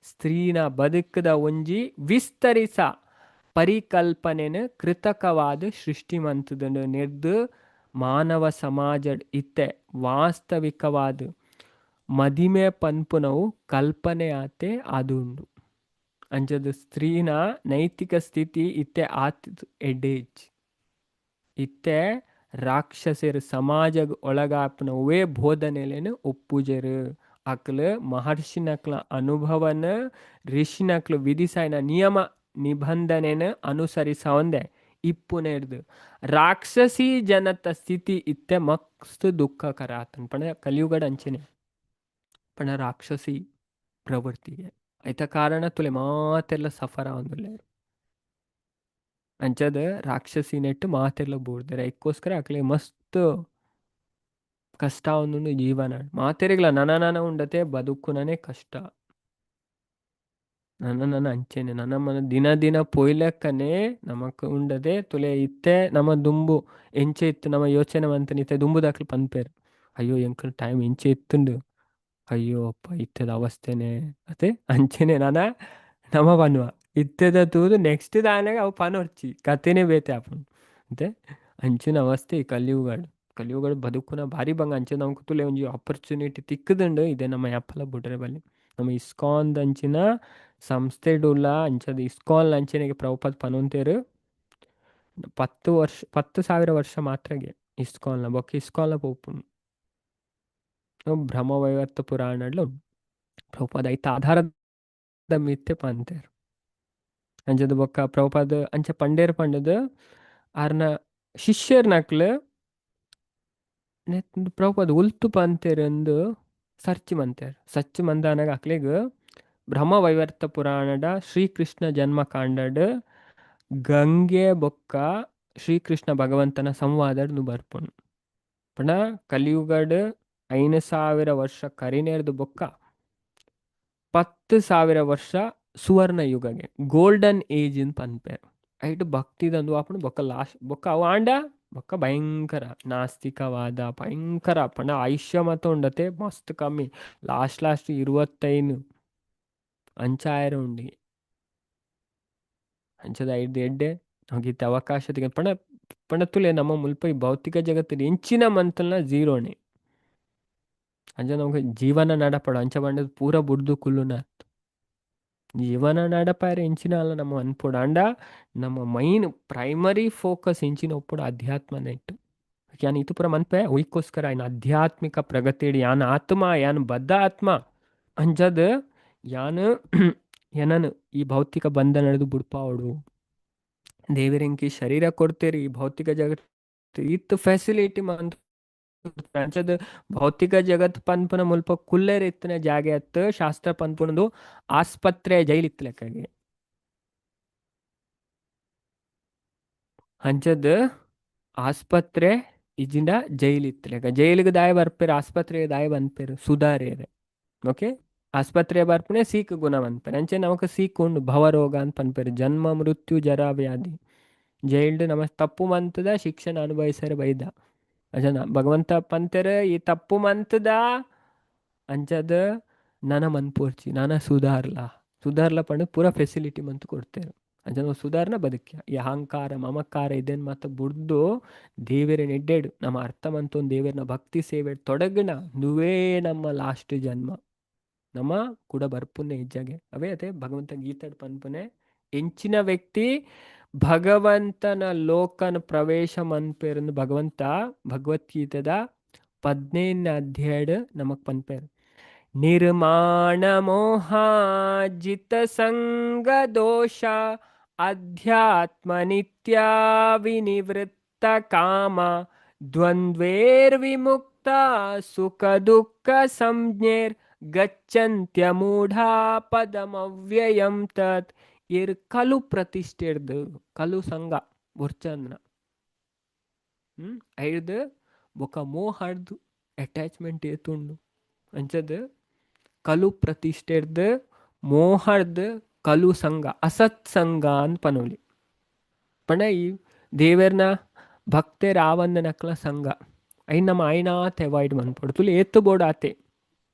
ಸ್ತ್ರೀನ ಬದುಕದ ಒಂಜಿ ವಿಸ್ತರಿಸ ಪರಿಕಲ್ಪನೆನ ಕೃತಕವಾದ ಸೃಷ್ಟಿಮಂತದನ್ನು ನಿರ್ದು ಮಾನವ ಸಮಾಜ ಇತ್ತೆ ವಾಸ್ತವಿಕವಾದ ಮದಿಮೆ ಪನ್ಪುನವು ಕಲ್ಪನೆ ಆತೆ ಆದುಂಡು ಅಂಚದ ಸ್ತ್ರೀನ ನೈತಿಕ ಸ್ಥಿತಿ ಇತ್ತೆ ಆತಿದು ಎಡೇಜ್ ಇತ್ತೆ ರಾಕ್ಷಸರು ಸಮಾಜ ಒಳಗಾಪನ ಒವೇ ಬೋಧನೆಲೇನು ಒಪ್ಪುಜರು ಅಕ್ಲು ಮಹರ್ಷಿ ನಕ್ಲ ಅನುಭವನ ಋಷಿ ನಕ್ಲು ವಿಧಿಸಾಯಿನ ನಿಯಮ ನಿಬಂಧನೆನ ಅನುಸರಿಸವಂದೆ ಇಪ್ಪುನೇರ್ದು ರಾಕ್ಷಸಿ ಜನತ ಸ್ಥಿತಿ ಇತ್ತೆ ಮಸ್ತ್ ದುಃಖಕರ ಆತನ್ ಪಣ ಕಲಿಯುಗಡ ಅಂಚೆನೆ ಪಣ ರಾಕ್ಷಸಿ ಪ್ರವೃತ್ತಿಗೆ ಐತ ಕಾರಣ ತುಲೆ ಮಾತೆಲ್ಲ ಸಫರ ಒಂದುಲ್ಲೆ ಅಂಚದ ರಾಕ್ಷಸಿ ನೆಟ್ಟು ಮಾತೆಲ್ಲ ಬೂರ್ದರೆ ಐಕ್ಕೋಸ್ಕರ ಅಕ್ಲೆ ಮಸ್ತ್ ಕಷ್ಟ ಒಂದು ಜೀವನ ಮಾತೆರೆಗ್ಲ ನನ ಉಂಡತೆ ಬದುಕುನನೆ ಕಷ್ಟ ನನ್ನ ಅಂಚೆನೆ ನನ್ನ ಮನ ದಿನ ಪೊಯ್ಲಕ್ಕನೆ ನಮಕ್ ಉಂಡದೆ ತುಲೆ ಇತ್ತೆ ನಮ್ಮ ದುಂಬು ಎಂಚೆ ಇತ್ತು ನಮ್ಮ ಯೋಚನೆ ಮಂತನಿತ್ತೆ ದುಂಬು ದಾಖಲು ಪನ್ಪೇರು ಅಯ್ಯೋ ಎಂಕಲ್ ಟೈಮ್ ಎಂಚೆ ಇತ್ತುಂಡು ಅಯ್ಯೋ ಅಪ್ಪ ಇತ್ತದ ಅವಸ್ಥೆನೆ ಅದೇ ಅಂಚನೆ ನಾನ ನಮ ಪನ್ನುವ ಇತ್ತದ ತೂದು ನೆಕ್ಸ್ಟ್ ದಾನೆಗೆ ಅವು ಪನೊರ್ಚಿ ಕತೆನೆ ಬೇತೆ ಆಪುಂಡು ಅಂತೆ ಅಂಚಿನ ಅವಸ್ಥೆ ಈ ಕಲಿಯುಗಡು ಬದುಕುನ ಭಾರಿ ಬಂಗ ಅಂಚೆ ನಮ್ಗೆ ತುಲೆ ಒಂಜಿ ಆಪರ್ಚುನಿಟಿ ತಿಕ್ಕದುಂಡು ಇದೆ ನಮ್ಮ ಯಾಪಲ ಬುಡ್ರೆ ಬಲ್ಲಿ ನಮ್ಮ ಇಸ್ಕಾನ್ ಅಂಚಿನ ಸಂಸ್ಥೆಡುಲ್ಲ ಅಂಚದ ಇಸ್ಕಾನ್ ಅಂಚನೆಗೆ ಪ್ರಭುಪಾದ್ ಪನೊಂತೇರು 10,000 ವರ್ಷ ಮಾತ್ರಗೆ ಇಸ್ಕಾನ್ಲ ಬೊಕ್ಕ ಇಸ್ಕಾನ್ಲ ಪೋಪುಂಡು ಬ್ರಹ್ಮವೈವರ್ತ ಪುರಾಣಡ್ಲು ಪ್ರಭುಪಾದ ಐತ ಆಧಾರದ ಮಿತ್ತೆ ಪಂತೇರು ಅಂಚದ ಬೊಕ್ಕ ಪ್ರಭುಪಾದ ಅಂಚ ಪಂಡೇರು ಪಂಡದು ಆರ್ನ ಶಿಷ್ಯರ್ ನಕ್ಲು ಪ್ರಭುಪಾದ ಉಲ್ತು ಪಂತೇರೆಂದು ಸರ್ಚ್ ಮಂದಾನಾಗ ಅಕ್ಲೆಗ್ ಬ್ರಹ್ಮವೈವರ್ತ ಪುರಾಣದ ಶ್ರೀಕೃಷ್ಣ ಜನ್ಮ ಕಾಂಡಡ್ ಗಂಗೆ ಬೊಕ್ಕ ಶ್ರೀಕೃಷ್ಣ ಭಗವಂತನ ಸಂವಾದಡ್ ಬರ್ಪುಂಡು ಪಂಡ ಕಲಿಯುಗಡ್ 5,000 ವರ್ಷ ಕರಿನೇರ್ದು ಬೊಕ್ಕ 10,000 ವರ್ಷ ಸುವರ್ಣ ಯುಗಗೆ ಗೋಲ್ಡನ್ ಏಜ್ ಇನ್ ಪನ್ಪೇರು ಐಟ್ ಭಕ್ತಿದಂದು ಆಪುಂಡು ಬೊಕ್ಕ ಬೊಕ್ಕ ಅವು ಆಂಡ ಬೊಕ್ಕ ಭಯಂಕರ ನಾಸ್ತಿಕವಾದ ಭಯಂಕರ ಪಂಡ ಆಯುಷ್ಯ ಮತ ಉಂಡತೆ ಮಸ್ತ್ ಕಮ್ಮಿ ಲಾಸ್ಟ್ 25 ಅಂಚಾಯರ ಉಂಡಿ ಅಂಚದ ಐದು ಎಡ್ಡೆ ಹೋಗಿತ್ತೆ ಅವಕಾಶ ತೆಗೆ ಪಂಡ ತುಲೆ ನಮ್ಮ ಮುಲ್ಪ ಈ ಭೌತಿಕ ಜಗತ್ತಿನ ಎಂಚಿನ ಮಂತಲ್ನ ಝೀರೋನೆ ಅಂಚ ನಮಗೆ ಜೀವನ ನಡಪಡ ಅಂಚ ಬಂಡದು ಪೂರ ಬುಡ್ದು ಕುಲ್ಲುನ ಜೀವನ ನಡಪಾರೆ ಎಂಚಿನ ಅಲ್ಲ ನಮ್ಮ ಅನ್ಪುಡ ಅಂಡ ನಮ್ಮ ಮೈನ್ ಪ್ರೈಮರಿ ಫೋಕಸ್ ಎಂಚಿನ ಒಪ್ಪುಡು ಅಧ್ಯಾತ್ಮನ ಇಟ್ಟು ಯಾನ್ ಇದು ಪೂರ ಮನ್ಪೆ ಒಯ್ಕೋಸ್ಕರ ಆಯ್ನ ಆಧ್ಯಾತ್ಮಿಕ ಪ್ರಗತಿಡಿ ಯಾನ್ ಆತ್ಮ ಯಾನ್ ಬದ್ಧ ಆತ್ಮ ಅಂಚದ ಯಾನ್ ಏನನು ಈ ಭೌತಿಕ ಬಂಧ ನಡೆದು ಬುಡ್ಪಾವಡು ದೇವರಿಂಕಿ ಶರೀರ ಕೊಡ್ತೇರಿ ಈ ಭೌತಿಕ ಜಗತ್ತು ಇತ್ತು ಫೆಸಿಲಿಟಿ ಮಂತ್ ಅಂಚದ ಭೌತಿಕ ಜಗತ್ ಪನ್ಪುನ ಮುಲ್ಪ ಕುಲ್ಲೇರ್ ಇತ್ತನ ಜಾಗೆ ಅತ್ತು ಶಾಸ್ತ್ರ ಪನ್ಪುನದು ಆಸ್ಪತ್ರೆ ಜೈಲ್ ಇತ್ತು ಲೆಕ್ಕಗೆ ಅಂಚದ ಆಸ್ಪತ್ರೆ ಇಜಿಂದ ಜೈಲ್ ಇತ್ತು ಲೆಕ್ಕ ಜೈಲಿಗೆ ದಾಯ ಬರ್ಪೇರು ಆಸ್ಪತ್ರೆಗೆ ದಾಯ ಬಂದ್ಪೇರು ಸುಧಾರೇರೆ ಓಕೆ ಆಸ್ಪತ್ರೆ ಬರ್ಪನೆ ಸೀಕ್ ಗುಣ ಬಂದ್ಪೇರು ಅಂಚೆ ನಮಕ್ ಸೀಕ್ ಉಂಡು ಭವರೋಗ ಅಂತ ಪನ್ಪೇರು ಜನ್ಮ ಮೃತ್ಯು ಜರ ವ್ಯಾಧಿ ಜೈಲ್ಡ್ ನಮ್ಮ ತಪ್ಪು ಮಂತದ ಶಿಕ್ಷಣ ಅನುಭವಿಸರೆ ಬೈದ ಅಜನ ಭಗವಂತ ಪಂತೆರ ಈ ತಪ್ಪು ಮಂತದ ಅಂಚದ ನನ ಮನ್ಪೋರ್ಚಿ ನಾನ ಸುಧಾರ್ಲ ಪಂಡ ಪೂರ ಫೆಸಿಲಿಟಿ ಮಂತ್ ಕೊಡ್ತೇರು ಅಂಚನ ಸುಧಾರ್ನ ಬದುಕ್ಯ ಈ ಅಹಂಕಾರ ಮಮಕಾರ ಇದನ್ ಮಾತ ಬುಡ್ದು ದೇವರ ನೆಡ್ಡೇಡು ನಮ್ಮ ಅರ್ಥ ಮಂತೊಂದು ದೇವರನ ಭಕ್ತಿ ಸೇವೆ ತೊಡಗಣ ನುವೇ ನಮ್ಮ ಲಾಸ್ಟ್ ಜನ್ಮ ನಮ್ಮ ಕೂಡ ಬರ್ಪುನ್ನೆ ಇಜ್ಜಾಗೆ ಅವೇ ಅದೇ ಭಗವಂತ ಗೀತಾಡ್ ಪನ್ಪನೆ ಎಂಚಿನ ವ್ಯಕ್ತಿ ಭಗವಂತನ ಲೋಕನ ಪ್ರವೇಶ ಮನ್ಪೇರನ್ನು ಭಗವಂತ ಭಗವದ್ಗೀತದ 15ನೇ ಅಧ್ಯಾಯ ನಮಕ್ ಪನ್ಪೇರು ನಿರ್ಮಾಣ ಮೋಹಾಜಿತ ಸಂಗ ದೋಷ ಅಧ್ಯಾತ್ಮ ನಿತ್ಯ ವಿನಿವೃತ್ತ ಕಾಮ ದ್ವಂದ್ವೇರ್ ವಿಮುಕ್ತ ಸುಖ ದುಃಖ ಸಂಜ್ಞೇರ್ ಗಚ್ಚಂತ್ಯ ಮೂಢಾ ಪದಮವ್ಯಯಂ ತತ್ ಇರ್ ಕಲು ಪ್ರತಿಷ್ಠೆರ್ದು ಕಲು ಸಂಘ ಬುರ್ಚಂದ್ರ ಐದು ಬೊಕ ಮೋಹಾಡ್ದು ಅಟ್ಯಾಚ್ಮೆಂಟ್ ಏತುಂಡು ಅಂಚದ ಕಲು ಪ್ರತಿಷ್ಠೆರ್ದು ಮೋಹಾಡ್ದು ಕಲು ಸಂಘ ಅಸತ್ ಸಂಘ ಅಂತ ಪನೋಲಿ ಪಂಡ ಈ ದೇವರ್ನ ಭಕ್ತೇರ ಆವಂದ ನಕ್ಲ ಸಂಘ ಐ ನಮ್ಮ ಆಯ್ನಾತ್ ಅವಾಯ್ಡ್ ಮನ್ಪಡು ತುಲಿ ಏತ್ತು ಬೋರ್ಡ್ ಆತೆ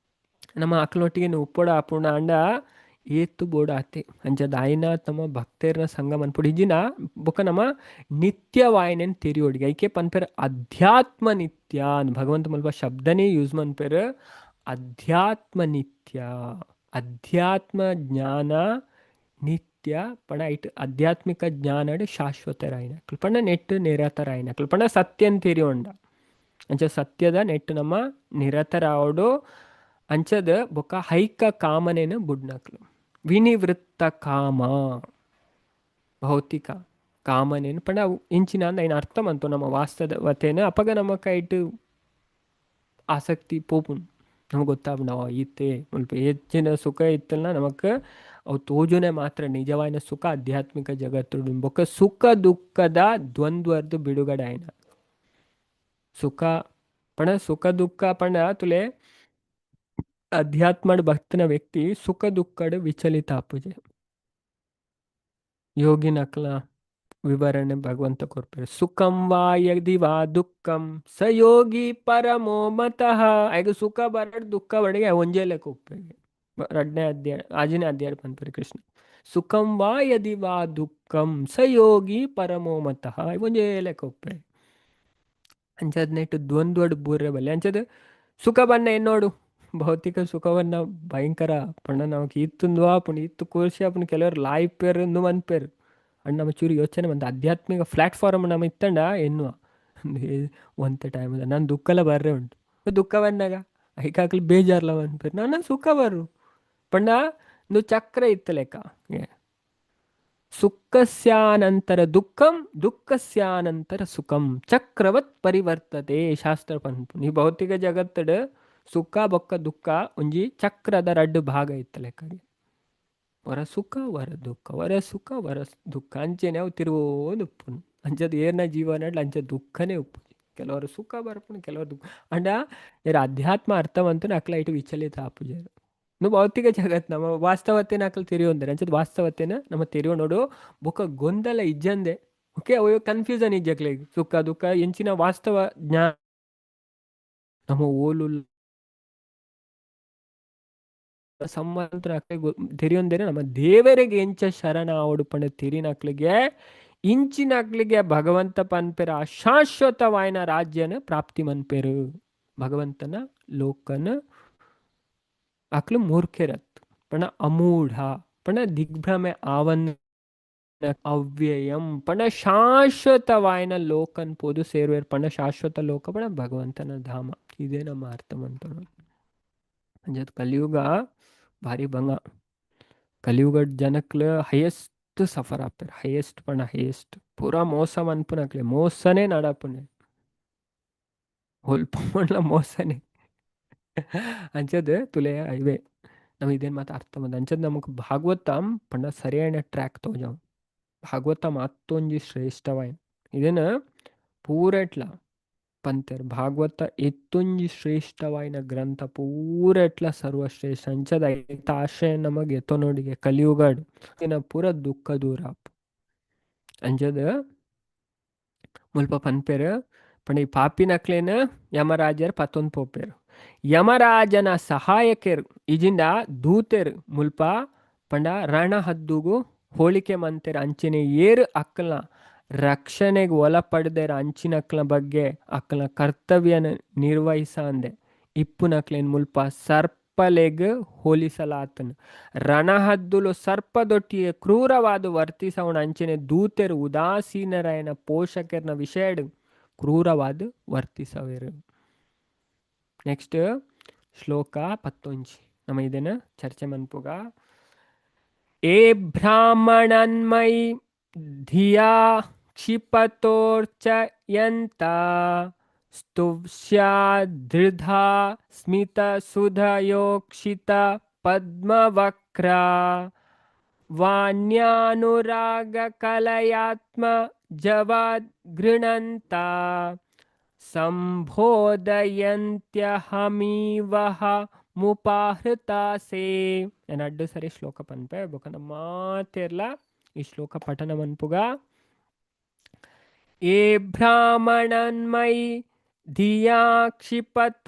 ನಮ್ಮ ಅಕ್ಲೊಟ್ಟಿಗೆ ಉಪ್ಪೊಡ ಆಪುಣ ಅಂಡ ಏತ್ತು ಬೋರ್ಡ್ ಆತೆ ಅಂಚದ ಆಯ್ನಾತ್ ನಮ್ಮ ಭಕ್ತೇರ್ನ ಸಂಘ ಮನ್ಪಡು ಇಜಿನ ಬೊಕ ನಮ್ಮ ನಿತ್ಯ ವಾಯನೆನ್ ತೆರಿಯೋಡಿಗೆ ಐಕೆ ಪನ್ಪೇರು ಅಧ್ಯಾತ್ಮ ನಿತ್ಯ ಅಂತ ಭಗವಂತ ಮಲ್ಪ ಶಬ್ದನೇ ಯೂಸ್ ಮನ್ಪೇರು ಅಧ್ಯಾತ್ಮ ನಿತ್ಯ ಅಧ್ಯಾತ್ಮ ಜ್ಞಾನ ನಿತ್ಯ ಪಂಡ ಐಟ್ ಆಧ್ಯಾತ್ಮಿಕ ಜ್ಞಾನ ಶಾಶ್ವತ ರಾಯನಕ್ಲು ಪಂಡ ನೆಟ್ ನಿರತರ ರಾಯನಕ್ಲು ಪಂಡ ಸತ್ಯನ್ ತೆರಿಯೋಂಡ ಅಂಚ ಸತ್ಯದ ನೆಟ್ ನಮ್ಮ ನಿರತರ ಆವಡು ಅಂಚದ ಬೊಕ ಹೈಕ ಕಾಮನೇನು ಬುಡ್ನಕ್ಲು ವಿನಿವೃತ್ತ ಕಾಮ ಭೌತಿಕ ಕಾಮನೇನು ಪಂಡ ಇಂಚಿನ ಅಂದ ಐನ ಅರ್ಥ ಮಂತು ನಮ್ಮ ವಾಸ್ತವತೇನು ಅಪಗ ನಮ್ಮ ಕೈಟ್ ಆಸಕ್ತಿ ಪೋಪುನ್ ನಮಗೆ ಗೊತ್ತಾಗ ನಾವು ಈತೆ ಸ್ವಲ್ಪ ಹೆಚ್ಚಿನ ಸುಖ ಇತ್ತಲ್ಲ ನಮಕ್ ಅವು ತೋಜುನೆ ಮಾತ್ರ ನಿಜವಾದ ಸುಖ ಆಧ್ಯಾತ್ಮಿಕ ಜಗತ್ತು ಬೊಕ್ಕ ಸುಖ ದುಃಖದ ದ್ವಂದ್ವರ್ದು ಬಿಡುಗಡೆ ಆಯ್ನ ಸುಖ ಪಣ ಸುಖ ದುಃಖ ಪಣ ತುಲೆ ಅಧ್ಯಾತ್ಮಡ್ ಭಕ್ತನ ವ್ಯಕ್ತಿ ಸುಖ ದುಃಖಡ್ ವಿಚಲಿತ ಆಪುಜೆ ಯೋಗಿ ನಕ್ಲ ವಿವರಣೆ ಭಗವಂತ ಕೊರ್ಪೇರು. ಸುಖಂ ವಾ ಯದಿ ವಾ ದುಃಖಂ ಸ ಯೋಗಿ ಪರಮೋ ಮತಃ. ಐದು ಸುಖ ಬರಡ್ ದುಃಖ ಬಡಿಗೆ ಒಂಜೇಲೆ ಕೊಪ್ಪೆಗೆ ಎರಡನೇ ಅಧ್ಯಾಯ ಆಜನೇ ಅಧ್ಯಾಯ ಪಂಪರಿ ಕೃಷ್ಣ. ಸುಖಂ ವಾ ಯದಿ ವಾ ದುಃಖಂ ಸ ಯೋಗಿ ಪರಮೋ ಮತಃ ಒಂಜೇಲೆ ಕೊಪ್ಪೆ. ಅಂಚದ್ ನೆಟ್ಟು ದ್ವಂದ್ವಡ್ ಬೂರ್ರೆ ಬಲ್ಲೆ ಅಂಚದ್ ಸುಖ ಬನ್ನ ಎನ್ನೋಡು ಭೌತಿಕ ಸುಖವನ್ನ ಭಯಂಕರ ಪಂಡ ನಮಕ್ ಇತ್ತುಂದ್ವಾ ಪುಣ್ ಇತ್ತು ಕೋರ್ಸಿ ಅಪ್ಪನ ಕೆಲವರು ಲಾಯ್ಪೇರು ಮನ್ಪೇರು ಅಂಡ್ ನಮ್ಮ ಚೂರು ಯೋಚನೆ ಬಂದ ಆಧ್ಯಾತ್ಮಿಕ ಪ್ಲಾಟ್ಫಾರ್ಮ್ ನಮ್ಮ ಇತ್ತಂಡ ಎನ್ನುವ ಒಂತೆ ಟೈಮ್ ನಾನು ದುಃಖಲ ಬರ್ರೆ ಉಂಟು ದುಃಖ ಬಂದಾಗ ಐಕಾಕ್ಲಿ ಬೇಜಾರ್ಲ ಅನ್ಪೇರು ನಾನು ಸುಖ ಬರು ಪಂಡ ಒಂದು ಚಕ್ರ ಇತ್ತು ಲೆಕ್ಕ ಸುಖಸ್ಯಾನಂತರ ದುಃಖಂ ದುಃಖಸ್ಯಾನಂತರ ಸುಖಂ ಚಕ್ರವತ್ ಪರಿವರ್ತತೆ ಶಾಸ್ತ್ರ ಪನ್ಪು. ಈ ಭೌತಿಕ ಜಗತ್ತಡ ಸುಖ ಬೊಕ್ಕ ದುಃಖ ಒಂಜಿ ಚಕ್ರದ ರಡ್ಡು ಭಾಗ ಇತ್ತು ಲೆಕ್ಕಗೆ. ವರ ಸುಖ ವರ ದುಃಖ ವರ ಸುಖ ವರ ದುಃಖ ಅಂಚೆನೆ ಅವು ತಿರುವೋದು ಉಪ್ಪುನು. ಅಂಚದು ಏರ್ನ ಜೀವನ ಅಂಚೆ ದುಃಖನೇ ಉಪ್ಪು. ಕೆಲವರು ಸುಖ ಬರ್ಪುನು ಕೆಲವರು ದುಃಖ ಅಂಡ ಯಾರು ಅಧ್ಯಾತ್ಮ ಅರ್ಥವಂತೂ ಅಕ್ಲ ಇಟ್ಟು ವಿಚಲಿತ ಆಪುಜರು. ನಾವು ಭೌತಿಕ ಜಗತ್ ನಮ್ಮ ವಾಸ್ತವತೆನ ಅಕ್ಲು ತಿರಿಯೊಂದರೆ ಅಂಚದ ವಾಸ್ತವತೆನ ನಮ್ಮ ತಿರಿಯೋ ನೋಡು ಬೊಕ್ಕ ಗೊಂದಲ ಇಜ್ಜಂದೆ ಓಕೆ ಅವು ಕನ್ಫ್ಯೂಸನ್ ಇಜ್ಜಕ್ಲೆ ಸುಖ ದುಃಖ ಎಂಚಿನ ವಾಸ್ತವ ಜ್ಞಾನ ನಮ್ಮ ಓಲು ಸಂಬಂಧ ತೆರಿಯೊಂದೇನೆ ನಮ್ಮ ದೇವರಿಗೆ ಎಂಚ ಶರಣ ಆವಡುಪಂಡ ತಿರಿನಕ್ಲಿಗೆ ಇಂಚಿನಕ್ಲಿಗೆ ಭಗವಂತ ಪನ್ಪೆರ ಅಶಾಶ್ವತವಾಯಿನ ರಾಜ್ಯನ ಪ್ರಾಪ್ತಿ ಮನ್ಪೆರು. ಭಗವಂತನ ಲೋಕನ ಅಕ್ಲು ಮೂರ್ಖೆರತ್ ಪಣ ಅಮೂಢ ಪಣ ದಿಗ್ಭ್ರಮೆ ಆವನ್ ಅವ್ಯಯಂ ಪಣ ಶಾಶ್ವತವಾಯಿನ ಲೋಕನ್ ಪೋದು ಸೇರುವೇರು. ಪಣ ಶಾಶ್ವತ ಲೋಕ ಪಣ ಭಗವಂತನ ಧಾಮ. ಇದೇ ನಮ್ಮ ಅರ್ಥ ಮಂತನು. ಅಂಜದ್ ಕಲಿಯುಗ ಭಾರಿ ಭಂಗ. ಕಲಿಯುಗ ಜನಕ್ಲ ಹೈಯೆಸ್ಟ್ ಸಫರ್ ಆಗ್ತಾರೆ. ಹೈಯೆಸ್ಟ್ ಪಣ ಹೈಯೆಸ್ಟ್ ಪೂರಾ ಮೋಸ ಅನ್ಪುನಕ್ಲೆ ಮೋಸನೇ ನಡಪುನೆ ಹೊಲ್ಪಲ್ಲ ಮೋಸನೇ ಅಂಚದ್ ತುಲೆ ಇವೇ ನಾವು ಇದೇನು ಮಾತು ಅರ್ಥ ಬಂದ ಅಂಚದ್ ನಮಗೆ ಭಾಗವತಂ ಪಂಡ ಸರಿಯಾದ ಟ್ರ್ಯಾಕ್ ತೋಜಾವ್. ಭಾಗವತ ಮತ್ತೊಂಜಿ ಶ್ರೇಷ್ಠವಾಯ್ ಇದನ್ನು ಪೂರೆಟ್ಲ ಪಂತೇರ್ ಭಾಗವತ ಎತ್ತೊಂಜಿ ಶ್ರೇಷ್ಠವಾಯಿನ ಗ್ರಂಥ ಪೂರೆಟ್ಲ ಸರ್ವಶ್ರೇಷ್ಠ ಅಂಚದ ಐತ ಆಶಯ ನಮಗೆ ಎತ್ತೋ ನೋಡಿಗೆ ಕಲಿಯುಗಾಡು ಇನ್ನ ಪೂರ ದುಃಖ ದೂರ ಅಂಚದ ಮುಲ್ಪ ಪನ್ಪೇರು ಪಂಡ ಈ ಪಾಪಿನಕ್ಲೇನ ಯಮರಾಜರ್ ಪತ್ತೊಂದು ಪೋಪೇರು. ಯಮರಾಜನ ಸಹಾಯಕರು ಇಜಿಂದ ದೂತೆರು ಮುಲ್ಪ ಪಂಡ ರಣ ಹದ್ದುಗು ಹೋಳಿಕೆ ಮಂತೆರು ಅಂಚನೆ ಏರು ಅಕ್ಕಲ ರಕ್ಷಣೆಗೆ ಒಳಪಡೆದರ ಅಂಚಿನಕ್ಲ ಬಗ್ಗೆ ಅಕ್ಕಲ ಕರ್ತವ್ಯನ ನಿರ್ವಹಿಸ ಅಂದೆ ಇಪ್ಪುನಕ್ಲೇನ್ ಮುಲ್ಪ ಸರ್ಪಲೆಗ್ ಹೋಲಿಸಲಾತನು. ರಣಹದ್ದುಲು ಸರ್ಪದೊಟ್ಟಿಗೆ ಕ್ರೂರವಾದ ವರ್ತಿಸವಣ ಅಂಚನೆ ದೂತೆರು ಉದಾಸೀನರಾಯನ ಪೋಷಕರನ ವಿಷಯ ಕ್ರೂರವಾದ ವರ್ತಿಸವೇರು. ನೆಕ್ಸ್ಟ್ ಶ್ಲೋಕ 11 ನಮ್ಮ ಇದನ್ನ ಚರ್ಚೆ ಮನ್ಪುಗ. ಏ ಬ್ರಾಹ್ಮಣನ್ಮೈ ಧಿಯಾ ಕ್ಷಿಪತೋರ್ಚಯಂತ ಸ್ತುಷ್ಯಾಧೃಧಾ ಸ್ಮಿತ ಸುಧಯೋಕ್ಷಿತ ಪದ್ಮವಕ್ರ ವಾಣ್ಯಾನುರಾಗ ಕಲಯಾತ್ಮ ಜವಾದ್ಗೃಣಂತ ಸಂಬೋಧಯಂತ್ಯಹಮೀವಹ ಮುಪಾಹೃತಾಸೆ. ನಾನು ಅಡ್ಡು ಸರಿ ಶ್ಲೋಕ ಪನ್ಪೆ ಬೊಕನ ಮಾತೆರ್ಲ ಈ ಶ್ಲೋಕ ಪಠನ ಮನ್ಪುಗ. ಏ ಬ್ರಾಹ್ಮಣನ್ಮೈ ಧಿಯಾ ಕ್ಷಿಪತೋರ್ಚರ್ಯಂತ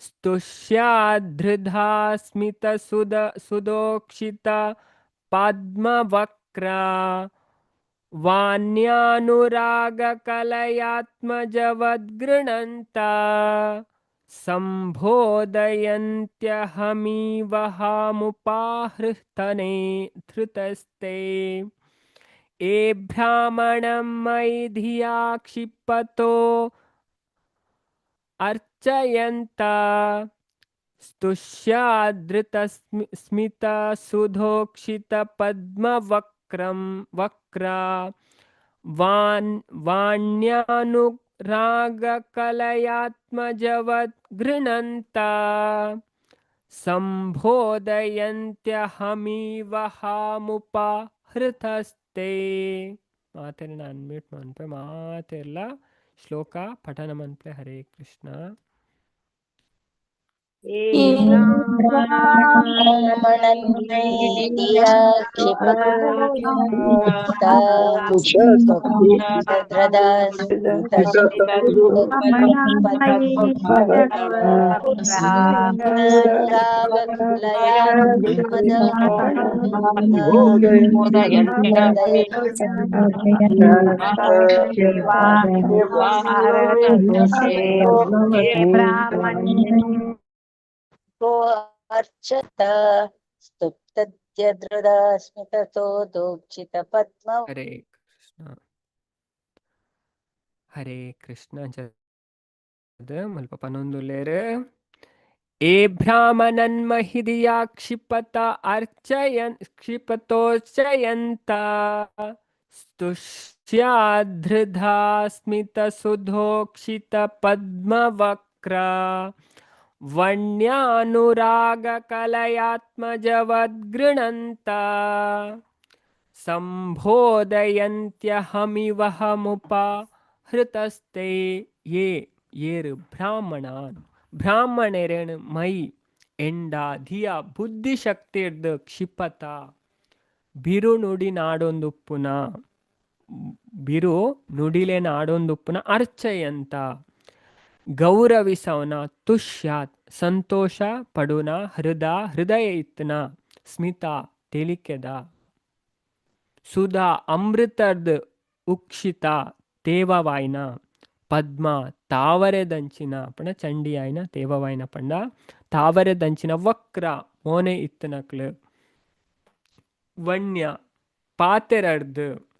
ಸ್ತುಷ್ಯಾಧೃಧಾ ಸ್ಮಿತ ಸುದೋಕ್ಷಿತ ಪದ್ಮವಕ್ರ ವಾಣ್ಯಾನುರಾಗ ಕಲಯಾತ್ಮಜವದ್ಗೃಣಂತ ಸಂಬೋಧಯಂತ್ಯಹಮೀವಹ ಮುಪಾಹೃತನೆ ಧೃತಸ್ತೆ. ಏ ಬ್ರಾಹ್ಮಣಂ ಮೈ ಧಿಯಾ ಕ್ಷಿಪತೋ ಅರ್ಚಯಂತ ಸ್ತುಷ್ಯಾಧೃತ ಸ್ಮಿತ ಸುಧೋಕ್ಷಿತ ಪದ್ಮವಕ್ರಂ ವಕ್ರ ವಾಣ್ಯಾನುರಾಗ ಕಲಯಾತ್ಮಜವದ್ ಗೃಣಂತ ಸಂಬೋಧಯಂತ್ಯಹಮೀವಹ ಮುಪಾಹೃತಸ್ತೆ. ಮಾತೇನ ಅನ್ಮ್ಯೂಟ್ ಮನ್ಪೆ ಮಾತೆಲ್ಲ ಶ್ಲೋಕ ಪಠನ ಮನ್ಪೆ. ಹರೇ ಕೃಷ್ಣ. हे ब्राह्मणन्मैदिया क्षिपता को अर्चत स्तुप्तद्यद्रदास्मिततो दोक्षितपद्म हरे कृष्ण हरे कृष्ण ಅದು ಸ್ವಲ್ಪ ಪನ್ನೊಂದು ಲೇರು ಏ ಬ್ರಾಹ್ಮಣನ್ಮಹಿದಿಯಾ ಕ್ಷಿಪತ ಅರ್ಚಯನ್ ಕ್ಷಿಪತೋರ್ಚಯಂತ ಸ್ತುಷ್ಯಾಧೃಧಾ ಸ್ಮಿತ ಸುಧೋಕ್ಷಿತ ಪದ್ಮವಕ್ರ ವನ್ಯಾನುರಾಗ ಕಲಯಾತ್ಮಜವದ್ಗೃಣಂತ ಸಂಬೋಧಯಂತ್ಯಹಮಿವಹಮುಪಹೃತಸ್ತೆ ಯೇ ಏರು ಬ್ರಾಹ್ಮಣಾನ್ ಬ್ರಾಹ್ಮಣರೇನು ಮೈ ಎಂಡ ಧಿಯ ಬುದ್ಧಿಶಕ್ತಿರ್ದು ಕ್ಷಿಪತ ಬಿರು ನುಡಿ ನಾಡೊಂದುಪ್ಪುನ ಬಿರು ನುಡಿಲೆ ನಾಡೊಂದುಪ್ಪುನ ಅರ್ಚಯಂತ ಗೌರವಿಸವನ ತುಷ್ಯಾತ್ ಸಂತೋಷ ಪಡುನ ಹೃದಯ ಇತ್ತನ ಸ್ಮಿತ ತೆಲಿಕೆದ ಸುಧಾ ಅಮೃತರ್ದ ಉಕ್ಷಿತ ತೇವವಾಯ್ನ ಪದ್ಮ ತಾವರೆದಂಚಿನ ಪಂಡ ಚಂಡಿ ಆಯ್ನ ತೇವವಾಯ್ನ ಪಂಡ ತಾವರೆದಂಚಿನ ವಕ್ರ ಮೋನೆ ಇತ್ತನಕ್ಲು ವನ್ಯ ಪಾತೆರಡ್ದು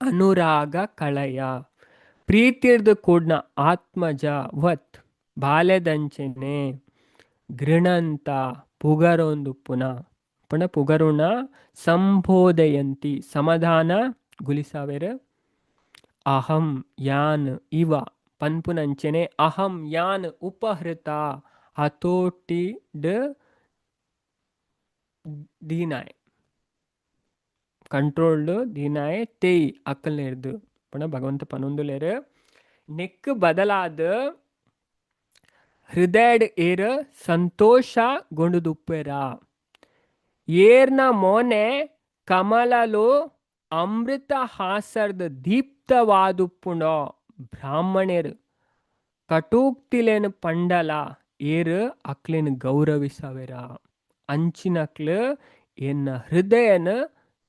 ಅನುರಾಗ ಕಳಯ ಪ್ರೀತಿರ್ದು ಕೂಡ್ನ ಆತ್ಮಜ ವತ್ ಬಾಲೆದಂಚಿನೆ ಗೃಣಂತ ಪುಗರೊಂದು ಪುನಃ ಪುಗರುಣ ಸಂಬೋಧಯಂತಿ ಸಮಾಧಾನ ಗುಲಿಸಾವೆರು ಅಹಂ ಯಾನ್ ಇವ ಪನ್ಪುನಂಚನೆ ಅಹಂ ಯಾನ್ ಉಪಹೃತ ಹತೋಟಿಡ್ ದೀನಾಯ್ ಕಂಟ್ರೋಲ್ಡ್ ದೀನಾಯ್ ತೇಯ್ ಅಕ್ಕಲ್ನೇರ್ದು ಪಣ ಭಗವಂತ ಪನೊಂದುಲೇರು ನೆಕ್ ಬದಲಾದ ಹೃದಯಡ್ ಏರು ಸಂತೋಷ ಗೊಂಡುದುಪ್ಪೆರ ಏರ್ನ ಮೋನೆ ಕಮಲಲು ಅಮೃತ ಹಾಸರ್ದ ದೀಪ್ತವಾದುಪ್ಪುಂಡೋ ಬ್ರಾಹ್ಮಣರು ಕಟೂಕ್ತಿಲೇನು ಪಂಡಲ ಏರು ಅಕ್ಲೇನು ಗೌರವಿಸವೆರ ಅಂಚಿನಕ್ಲು ಎನ್ನ ಹೃದಯನ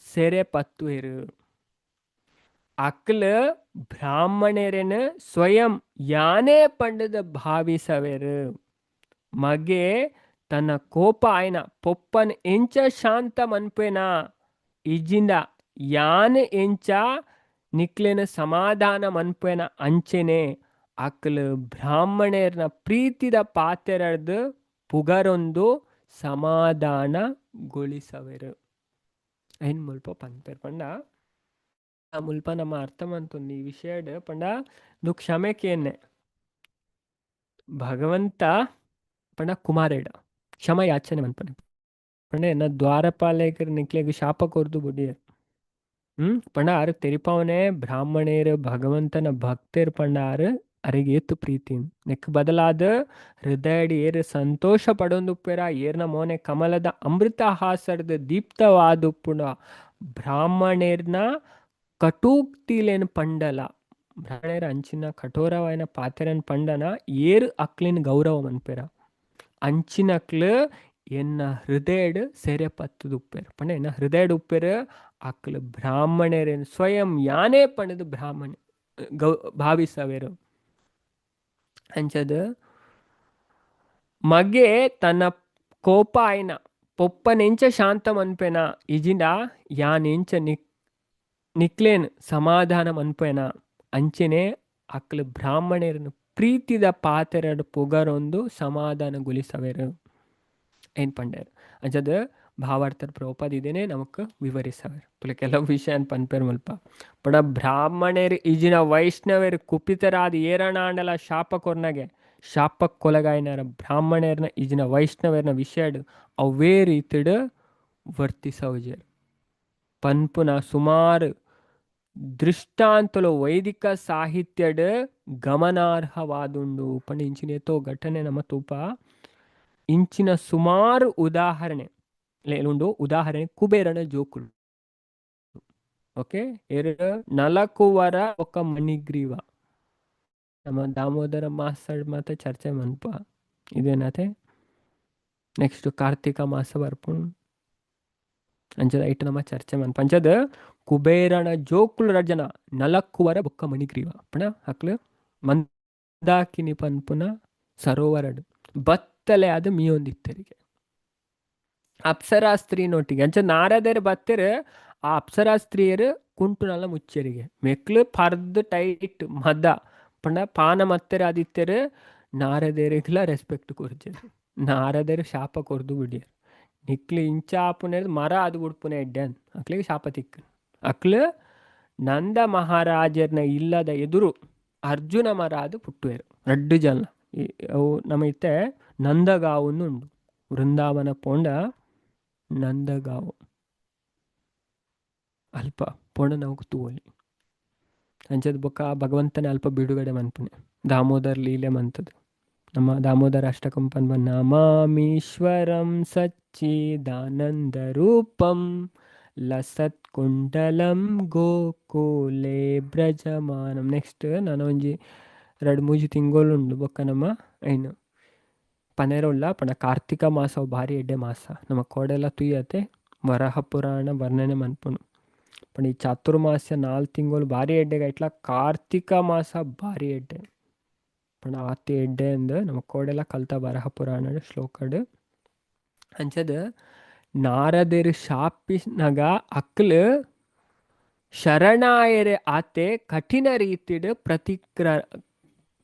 ಸೆರೆ ಪತ್ತುವೆರು ಅಕ್ಲು ಬ್ರಾಹ್ಮಣರೇನು ಸ್ವಯಂ ಯಾನೇ ಪಂಡದ ಭಾವಿಸವೆರು ಮಗೆ ತನ್ನ ಕೋಪ ಆಯ್ನ ಪೊಪ್ಪನ್ ಎಂಚ ಶಾಂತ ಮನ್ಪೇನ ಇಜಿಂದ ಯಾನ್ ಎಂಚ ನಿಕ್ಲೇನ ಸಮಾಧಾನ ಮನ್ಪೇನ ಅಂಚೆನೆ ಅಕ್ಲು ಬ್ರಾಹ್ಮಣರ್ನ ಪ್ರೀತಿದ ಪಾತೆರಡ್ದು ಪುಗರೊಂದು ಸಮಾಧಾನಗೊಳಿಸವೆರು ಐನ್ ಮುಲ್ಪ ಪಂಪೇರ್ ಪಂಡ ಮುಲ್ಪ ನಮ್ಮ ಅರ್ಥ ಮಂತೊಂದು ಈ ವಿಷಯಡ್ ಪಂಡ ದು ಕ್ಷಮೆಕೇನೆ ಭಗವಂತ ಪಂಡ ಕುಮಾರೇಡ ಕ್ಷಮ ಯಾಚನೆ ಮನ್ಪನೆ ಪಂಡ ಎನ್ನ ದ್ವಾರಪಾಲಕರು ನಿಕ್ಲೆಗ್ ಶಾಪ ಕೊರ್ದು ಬುಡಿಯರ್ ಪಂಡ ಆರು ತೆರಿಪಾವನೆ ಬ್ರಾಹ್ಮಣೇರು ಭಗವಂತನ ಭಕ್ತೇರ್ ಪಂಡ ಆರು ಅರಿಗೇತು ಪ್ರೀತಿ ನೆಕ್ ಬದಲಾದ ಹೃದಯಡಿ ಏರು ಸಂತೋಷ ಪಡೊಂದುಪ್ಪೆರ ಏರ್ನ ಮೋನೆ ಕಮಲದ ಅಮೃತ ಹಾಸರ್ದ ದೀಪ್ತವಾದುಪ್ಪುಣ ಬ್ರಾಹ್ಮಣೇರ್ನ ಕಟೂಕ್ತಿಲೇನು ಪಂಡಲ ಬ್ರಾಹ್ಮಣೇರ ಅಂಚಿನ ಕಠೋರವಾಯಿನ ಪಾತೆರನ್ ಪಂಡನ ಏರು ಅಕ್ಲಿನ ಗೌರವ ಮನ್ಪೆರ ಅಂಚಿನಕ್ಲು ಎನ್ನ ಹೃದಯಡ್ ಸೆರೆ ಪತ್ತುದುಪ್ಪೆರು ಪಂಡ ಎನ್ನ ಹೃದಯಡ್ ಉಪ್ಪೆರು ಅಕ್ಲು ಬ್ರಾಹ್ಮಣರೇನು ಸ್ವಯಂ ಯಾನೇ ಪಂಡದು ಬ್ರಾಹ್ಮಣ ಭಾವಿಸವೆರು ಅಂಚದು ಮಗೆ ತನ್ನ ಕೋಪ ಆಯ್ನ ಪೊಪ್ಪನೆಂಚ ಶಾಂತ ಮನ್ಪೆನ ಇಜಿಂಡ ಯಾನೆಂಚ ನಿಕ್ಲೇನ್ ಸಮಾಧಾನ ಮನ್ಪೆನ ಅಂಚೆನೆ ಅಕ್ಲು ಬ್ರಾಹ್ಮಣರನ್ನು ಪ್ರೀತಿದ ಪಾತೆರಡು ಪುಗರೊಂದು ಸಮಾಧಾನಗೊಳಿಸವೆರು ಏನ್ ಪಂಡೇರು ಅಂಚದು ಭಾವಾರ್ಥದ ಪ್ರಭುಪಾದ ಇದೇನೆ ನಮಕ್ ವಿವರಿಸವೆರು ತುಲೆ ಕೆಲವು ವಿಷಯ ಪನ್ಪೇರು ಮಲ್ಪ ಪಡ ಬ್ರಾಹ್ಮಣರು ಇಜಿನ ವೈಷ್ಣವರು ಕುಪಿತರಾದ ಏರಣಾಂಡಲ ಶಾಪ ಕೊರ್ನಗೆ ಶಾಪಕ್ಕೊಲಗಾಯಿನಾರ ಬ್ರಾಹ್ಮಣರ್ನ ಇಜಿನ ವೈಷ್ಣವರ್ನ ವಿಷಯಡ್ ಅವೇ ರೀತಿಡ್ ವರ್ತಿಸವುಜರು ಪನ್ಪುನ ಸುಮಾರು ದೃಷ್ಟಾಂತಲು ವೈದಿಕ ಸಾಹಿತ್ಯಡ್ ಗಮನಾರ್ಹವಾದುಂಡು ಪಂಡ ಇಂಚಿನೇತೋ ಘಟನೆ ನಮ್ಮ ತೂಪ ಇಂಚಿನ ಸುಮಾರು ಉದಾಹರಣೆ లేలుండు ఉదాహరణ కుబేరన జోకులు ఓకే ನಲಕುವರ ఒక ಮಣಿಗ್ರೀವ ನಮ್ಮ ದಾಮೋದರ ಮಾಸ ಮತ್ತೆ ಚರ್ಚೆ ಮನ್ಪ ಇದೇನತೆ ನೆಕ್ಸ್ಟ್ ಕಾರ್ತಿಕ ಮಾಸ ಬರ್ಪುಣ್ ಅಂಚದ ಐಟ್ ನಮ್ಮ ಚರ್ಚೆ ಮನ್ಪ ಅಂಚದ ಕುಬೇರನ ಜೋಕುಲು ರಜನ ನಲಕುವರ ಬೊಕ್ಕ ಮಣಿಗ್ರೀವ ಪಣ ಹಕ್ಲು ಮಂದಾಕಿನಿ ಪನ್ಪುನ ಸರೋವರಡು ಬತ್ತಲೆ ಅದು ಮೀಯೊಂದಿತ್ತರಿಗೆ ಅಪ್ಸರಾ ಸ್ತ್ರೀನೊಟ್ಟಿಗೆ ಅಂಚ ನಾರದರು ಬತ್ತಿರ ಆ ಅಪ್ಸರಾ ಸ್ತ್ರೀಯರು ಕುಂಟುನಲ್ಲ ಮುಚ್ಚರಿಗೆ ಮೆಕ್ಲು ಪರ್ದು ಟೈಟ್ ಮದ ಪಂಡ ಪಾನ ಮತ್ತರ ಆದಿತ್ಯರು ನಾರದೇರಿಗ್ಲ ರೆಸ್ಪೆಕ್ಟ್ ಕೊರ್ಜರು ನಾರದರು ಶಾಪ ಕೊರ್ದು ಬಿಡ್ಯರು ನಿಕ್ಲು ಇಂಚ ಆಪುನೇದು ಮರ ಅದು ಉಡ್ಪುನೆ ಎಡ್ಡನ್ ಅಕ್ಲಿಗೆ ಶಾಪ ತಿಕ್ಕ ಅಕ್ಲು ನಂದ ಮಹಾರಾಜರ್ನ ಇಲ್ಲದ ಎದುರು ಅರ್ಜುನ ಮರ ಅದು ಪುಟ್ಟುವೆರು 2 ಜನ ಅವು ನಮ್ಮ ಇತ್ತೆ ನಂದಗಾವನ್ನು ಉಂಡು ವೃಂದಾವನ ಪೋಂಡ ನಂದಗಾವು ಅಲ್ಪ ಪೋಣ ನಾವು ತೂವಲಿ ಅಂಚದ ಬೊಕ್ಕ ಭಗವಂತನ ಅಲ್ಪ ಬಿಡುಗಡೆ ಮನ್ಪುನೆ ದಾಮೋದರ್ ಲೀಲೆ ಮಂತದು ನಮ್ಮ ದಾಮೋದರ ಅಷ್ಟಕಂ ಪನ್ಪ ನಮಾಮೀಶ್ವರಂ ಸಚ್ಚಿದಾನಂದ ರೂಪಂ ಲಸತ್ ಕುಂಡಲಂ ಗೋಕುಲೆ ಬ್ರಜಮಾನಂ ನೆಕ್ಸ್ಟ್ ನಾನು ಒಂಜಿ 2-3 ತಿಂಗಳು ಉಂಡು ಬೊಕ್ಕ ನಮ್ಮ ಏನು ಪನೇರೊಲ್ಲ ಪಣ ಕಾರ್ತಿಕ ಮಾಸ ಭಾರಿ ಎಡ್ಡೆ ಮಾಸ ನಮ್ಮ ಕೋಡೆಲ್ಲ ತುಯ್ಯತೆ ವರಹ ಪುರಾಣ ವರ್ಣನೆ ಮನ್ಪುಣು ಪಣ ಈ ಚಾತುರ್ಮಾಸ್ಯ 4 ತಿಂಗಳು ಭಾರಿ ಎಡ್ಡೆಗ ಇಟ್ಲ ಕಾರ್ತಿಕ ಮಾಸ ಭಾರಿ ಎಡ್ಡೆ ಪಣ ಆತಿ ಎಡ್ಡೆ ಅಂದು ನಮ್ಮ ಕೋಡೆಲ್ಲ ಕಲ್ತ ವರಹ ಪುರಾಣ ಶ್ಲೋಕಡು ಅಂಚದ ನಾರದರು ಶಾಪಿನಗ ಅಕ್ಲು ಶರಣಾಯರೆ ಆತೆ ಕಠಿಣ ರೀತಿಡ್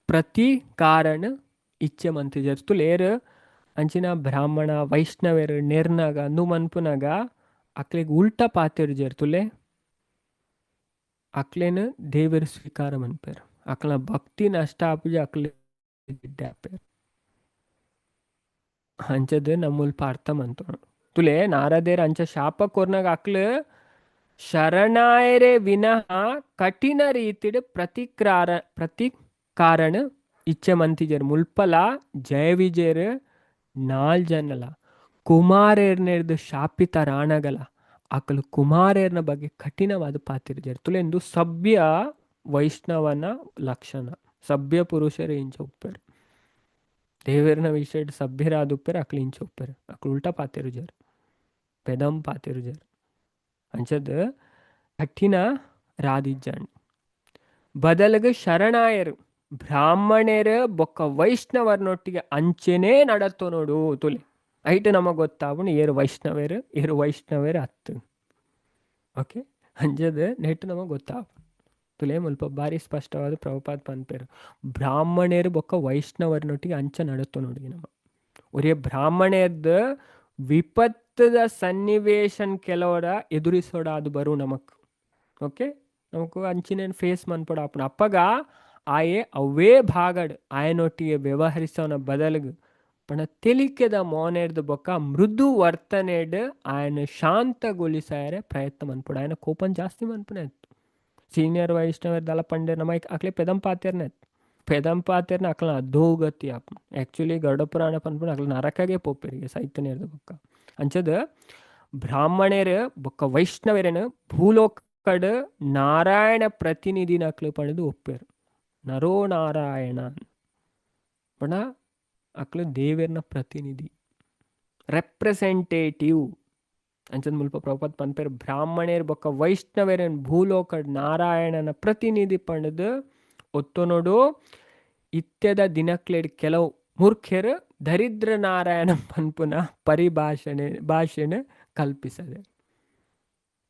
ಪ್ರತಿಕಾರಣ ಇಚ್ಛೆ ಮಂತಿಜರ್ ತುಲೇರು ಅಂಚಿನ ಬ್ರಾಹ್ಮಣ ವೈಷ್ಣವರು ನೇರ್ನಾಗ ಅಂದು ಮನ್ಪುನಾಗ ಅಕ್ಲಿಗೆ ಉಲ್ಟ ಪಾತಿರ್ಜರ್ ತುಲೆ ಅಕ್ಲೇನು ದೇವರು ಸ್ವೀಕಾರ ಮನ್ಪೇರು ಅಕ್ಲ ಭಕ್ತಿ ನಷ್ಟ ಆಪುಜ ಅಕ್ಲೆ ಆಪೇರು ಅಂಚದ ನಮ್ಮಲ್ಪ ಅರ್ಥ ಮಂತೋಣ ತುಲೆ ನಾರದೇರ್ ಅಂಚ ಶಾಪ ಕೊರ್ನಾಗ ಅಕ್ಲು ಶರಣಾಯರೆ ವಿನಃ ಕಠಿಣ ರೀತಿಡ್ ಪ್ರತಿಕಾರಣ ಇಚ್ಛೆ ಮಂತಿಜರ್ ಮುಲ್ಪಲ ಜಯ ವಿಜಯರ್ 4 ಜನಲ ಕುಮಾರೇರ್ನೇರ್ದು ಶಾಪಿತ ರಾಣಗಲ ಅಕಲು ಕುಮಾರೇರ್ನ ಬಗ್ಗೆ ಕಠಿಣವಾದ ಪಾತಿರ್ಜರ್ ತುಲೆಂದು ಸಭ್ಯ ವೈಷ್ಣವನ ಲಕ್ಷಣ ಸಭ್ಯ ಪುರುಷರು ಇಂಚ ಉಪ್ಪೇರು ದೇವರನ ವಿಷಯ ಸಭ್ಯರಾದ ಉಪ್ಪೇರು ಅಕ್ಲು ಇಂಚ ಉಪ್ಪೇರು ಅಕ್ಲು ಉಲ್ಟಾ ಪಾತಿರ್ಜರ್ ಪೆದಂ ಪಾತಿರ್ಜರ್ ಅಂಚದ ಕಠಿಣ ರಾದಿಜ್ಜಾಣಿ ಬದಲಿಗೆ ಶರಣಾಯರು ಬ್ರಾಹ್ಮಣರ ಬೊಕ್ಕ ವೈಷ್ಣವರ್ನೊಟ್ಟಿಗೆ ಅಂಚೆನೇ ನಡತ್ತೋ ನೋಡು ತುಲೆ ಐಟು ನಮಗೆ ಗೊತ್ತಾವಣ ಏರು ವೈಷ್ಣವೇರು ಹತ್ತು ಓಕೆ ಅಂಜದ ನೆಟ್ಟು ನಮಗೆ ಗೊತ್ತಾವ ತುಲೆ ಮುಲ್ಪ ಭಾರಿ ಸ್ಪಷ್ಟವಾದ ಪ್ರಭುಪಾದ ಪನ್ಪೇರು ಬ್ರಾಹ್ಮಣರು ಬೊಕ್ಕ ವೈಷ್ಣವರ್ನೊಟ್ಟಿಗೆ ಅಂಚೆ ನಡತ್ತೋ ನೋಡಿ ನಮ್ಮ ಒರೇ ಬ್ರಾಹ್ಮಣದ ವಿಪತ್ತದ ಸನ್ನಿವೇಶನ್ ಕೆಲವರ ಎದುರಿಸೋಡ ಅದು ಬರು ನಮಕ್ ಓಕೆ ನಮಕು ಅಂಚಿನೇನು ಫೇಸ್ ಮನ್ಪಡ ಅಪ್ಪನ ಅಪ್ಪಗ ಆಯೆ ಅವೇ ಭಾಗಡ್ ಆಯನೊಟ್ಟಿಗೆ ವ್ಯವಹರಿಸೋನ ಬದಲಿಗೆ ಪಣ ತೆಲಿಕೆದ ಮೋನೆಡ್ದು ಬೊಕ್ಕ ಮೃದು ವರ್ತನೆಡ್ ಆಯನ ಶಾಂತಗೊಳಿಸಾಯರೆ ಪ್ರಯತ್ನ ಮನ್ಪುಡ ಆಯನ ಕೋಪನ್ ಜಾಸ್ತಿ ಮನ್ಪುನೆ ಇತ್ತು ಸೀನಿಯರ್ ವೈಷ್ಣವರ್ ದಲ ಪಂಡೆ ನಮ್ಮ ಅಕ್ಲೆ ಪೆದಂಪಾತ್ಯರ್ನೆ ಪೆದಂಪಾತ್ಯರ್ನ ಅಕ್ಲ ಅಧೋಗತಿ ಆಪ್ ಆ್ಯಕ್ಚುಲಿ ಗರುಡ ಪುರಾಣ ಪನ್ಪುಣ ಅಕ್ಲ ನರಕಗೆ ಪೋಪೆರಿಗೆ ಸೈತನ್ಯರ್ದು ಬೊಕ್ಕ ಅಂಚದ ಬ್ರಾಹ್ಮಣರು ಬೊಕ್ಕ ವೈಷ್ಣವರೇನು ಭೂಲೋಕಡ್ ನಾರಾಯಣ ಪ್ರತಿನಿಧಿನ ಅಕ್ಲು ಪಡೆದು ಒಪ್ಪೇರು ನರೋ ನಾರಾಯಣ ಪಣ ಅಕ್ಲು ದೇವರನ ಪ್ರತಿನಿಧಿ ರೆಪ್ರೆಸೆಂಟೇಟಿವ್ ಅಂಚದ ಮುಲ್ಪ ಪ್ರಭುಪಾದ ಪನ್ಪೇರು ಬ್ರಾಹ್ಮಣೇರ್ ಬೊಕ್ಕ ವೈಷ್ಣವರೇನು ಭೂಲೋಕ ನಾರಾಯಣನ ಪ್ರತಿನಿಧಿ ಪಣದು ಒತ್ತು ನೋಡು ಇತ್ಯದ ದಿನಕ್ಲೆಡ್ ಕೆಲವು ಮೂರ್ಖರು ದರಿದ್ರ ನಾರಾಯಣ ಪನ್ಪುನ ಭಾಷೆನ ಕಲ್ಪಿಸದೆ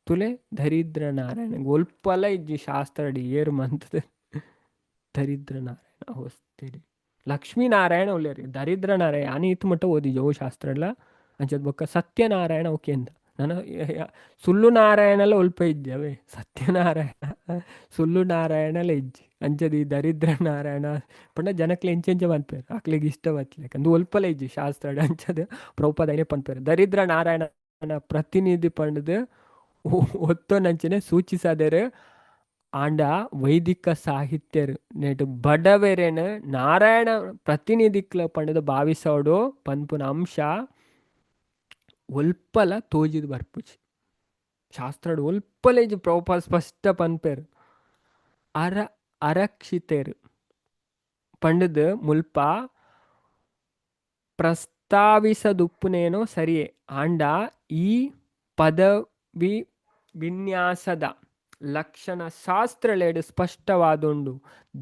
ತುಲೆ ದರಿದ್ರ ನಾರಾಯಣ ಒಲ್ಪಲ ಇಜ್ಜಿ ಶಾಸ್ತ್ರಡಿ ಏರು ಮಂತದ ದರಿದ್ರ ನಾರಾಯಣ ಅವಸ್ಥೆಡಿ ಲಕ್ಷ್ಮೀನಾರಾಯಣ ಒಳ್ಳೆಯರಿ ದರಿದ್ರ ನಾರಾಯಣ ಆನಿ ಇತ್ತು ಮಟ್ಟ ಓದಿಜೋ ಶಾಸ್ತ್ರ ಎಲ್ಲ ಅಂಚದ ಬೊಕ್ಕ ಸತ್ಯನಾರಾಯಣ ಓಕೆ ಅಂತ ನಾನು ಸುಳ್ಳು ನಾರಾಯಣಲ್ಲ ಒಲ್ಪ ಇದ್ದೇವೆ ಸತ್ಯನಾರಾಯಣ ಸುಳ್ಳು ನಾರಾಯಣಲ್ಲ ಇಜ್ಜಿ ಅಂಚದಿ ದರಿದ್ರ ನಾರಾಯಣ ಪಂಡ ಜನಕ್ಲೆ ಎಂಚೆಂಚ ಪನ್ಪೇರು ಅಕ್ಲಿಗೆ ಇಷ್ಟ ಬತ್ಲೆ ಅಂದು ಒಲ್ಪಲ ಇಜ್ಜಿ ಶಾಸ್ತ್ರ ಅಂಚದ ಪ್ರಭುಪಾದ ಐನೇ ಪನ್ಪೇರು ದರಿದ್ರ ನಾರಾಯಣನ ಪ್ರತಿನಿಧಿ ಪಂಡದು ಒತ್ತೋ ನಂಚನೆ ಸೂಚಿಸದೇರು ಆಂಡ ವೈದಿಕ ಸಾಹಿತ್ಯರು ನೆಟ್ ಬಡವೆರೆನ ನಾರಾಯಣ ಪ್ರತಿನಿಧಿಕ್ಲ ಪಂಡದ ಭಾವಿಸೋಡು ಪನ್ಪುನ ಅಂಶ ಒಲ್ಪಲ ತೋಜಿದು ಬರ್ಪುಜಿ ಶಾಸ್ತ್ರಡು ಒಲ್ಪಲೇಜಿ ಪ್ರಭುಪಾದ ಸ್ಪಷ್ಟ ಪನ್ಪೇರು ಅರಕ್ಷಿತೇರು ಪಂಡದ ಮುಲ್ಪ ಪ್ರಸ್ತಾವಿಸದುಪ್ಪುನೇನೋ ಸರಿಯೇ ಆಂಡ ಈ ಪದವಿ ವಿನ್ಯಾಸದ ಲಕ್ಷಣ ಶಾಸ್ತ್ರಲೇಡು ಸ್ಪಷ್ಟವಾದುಂಡು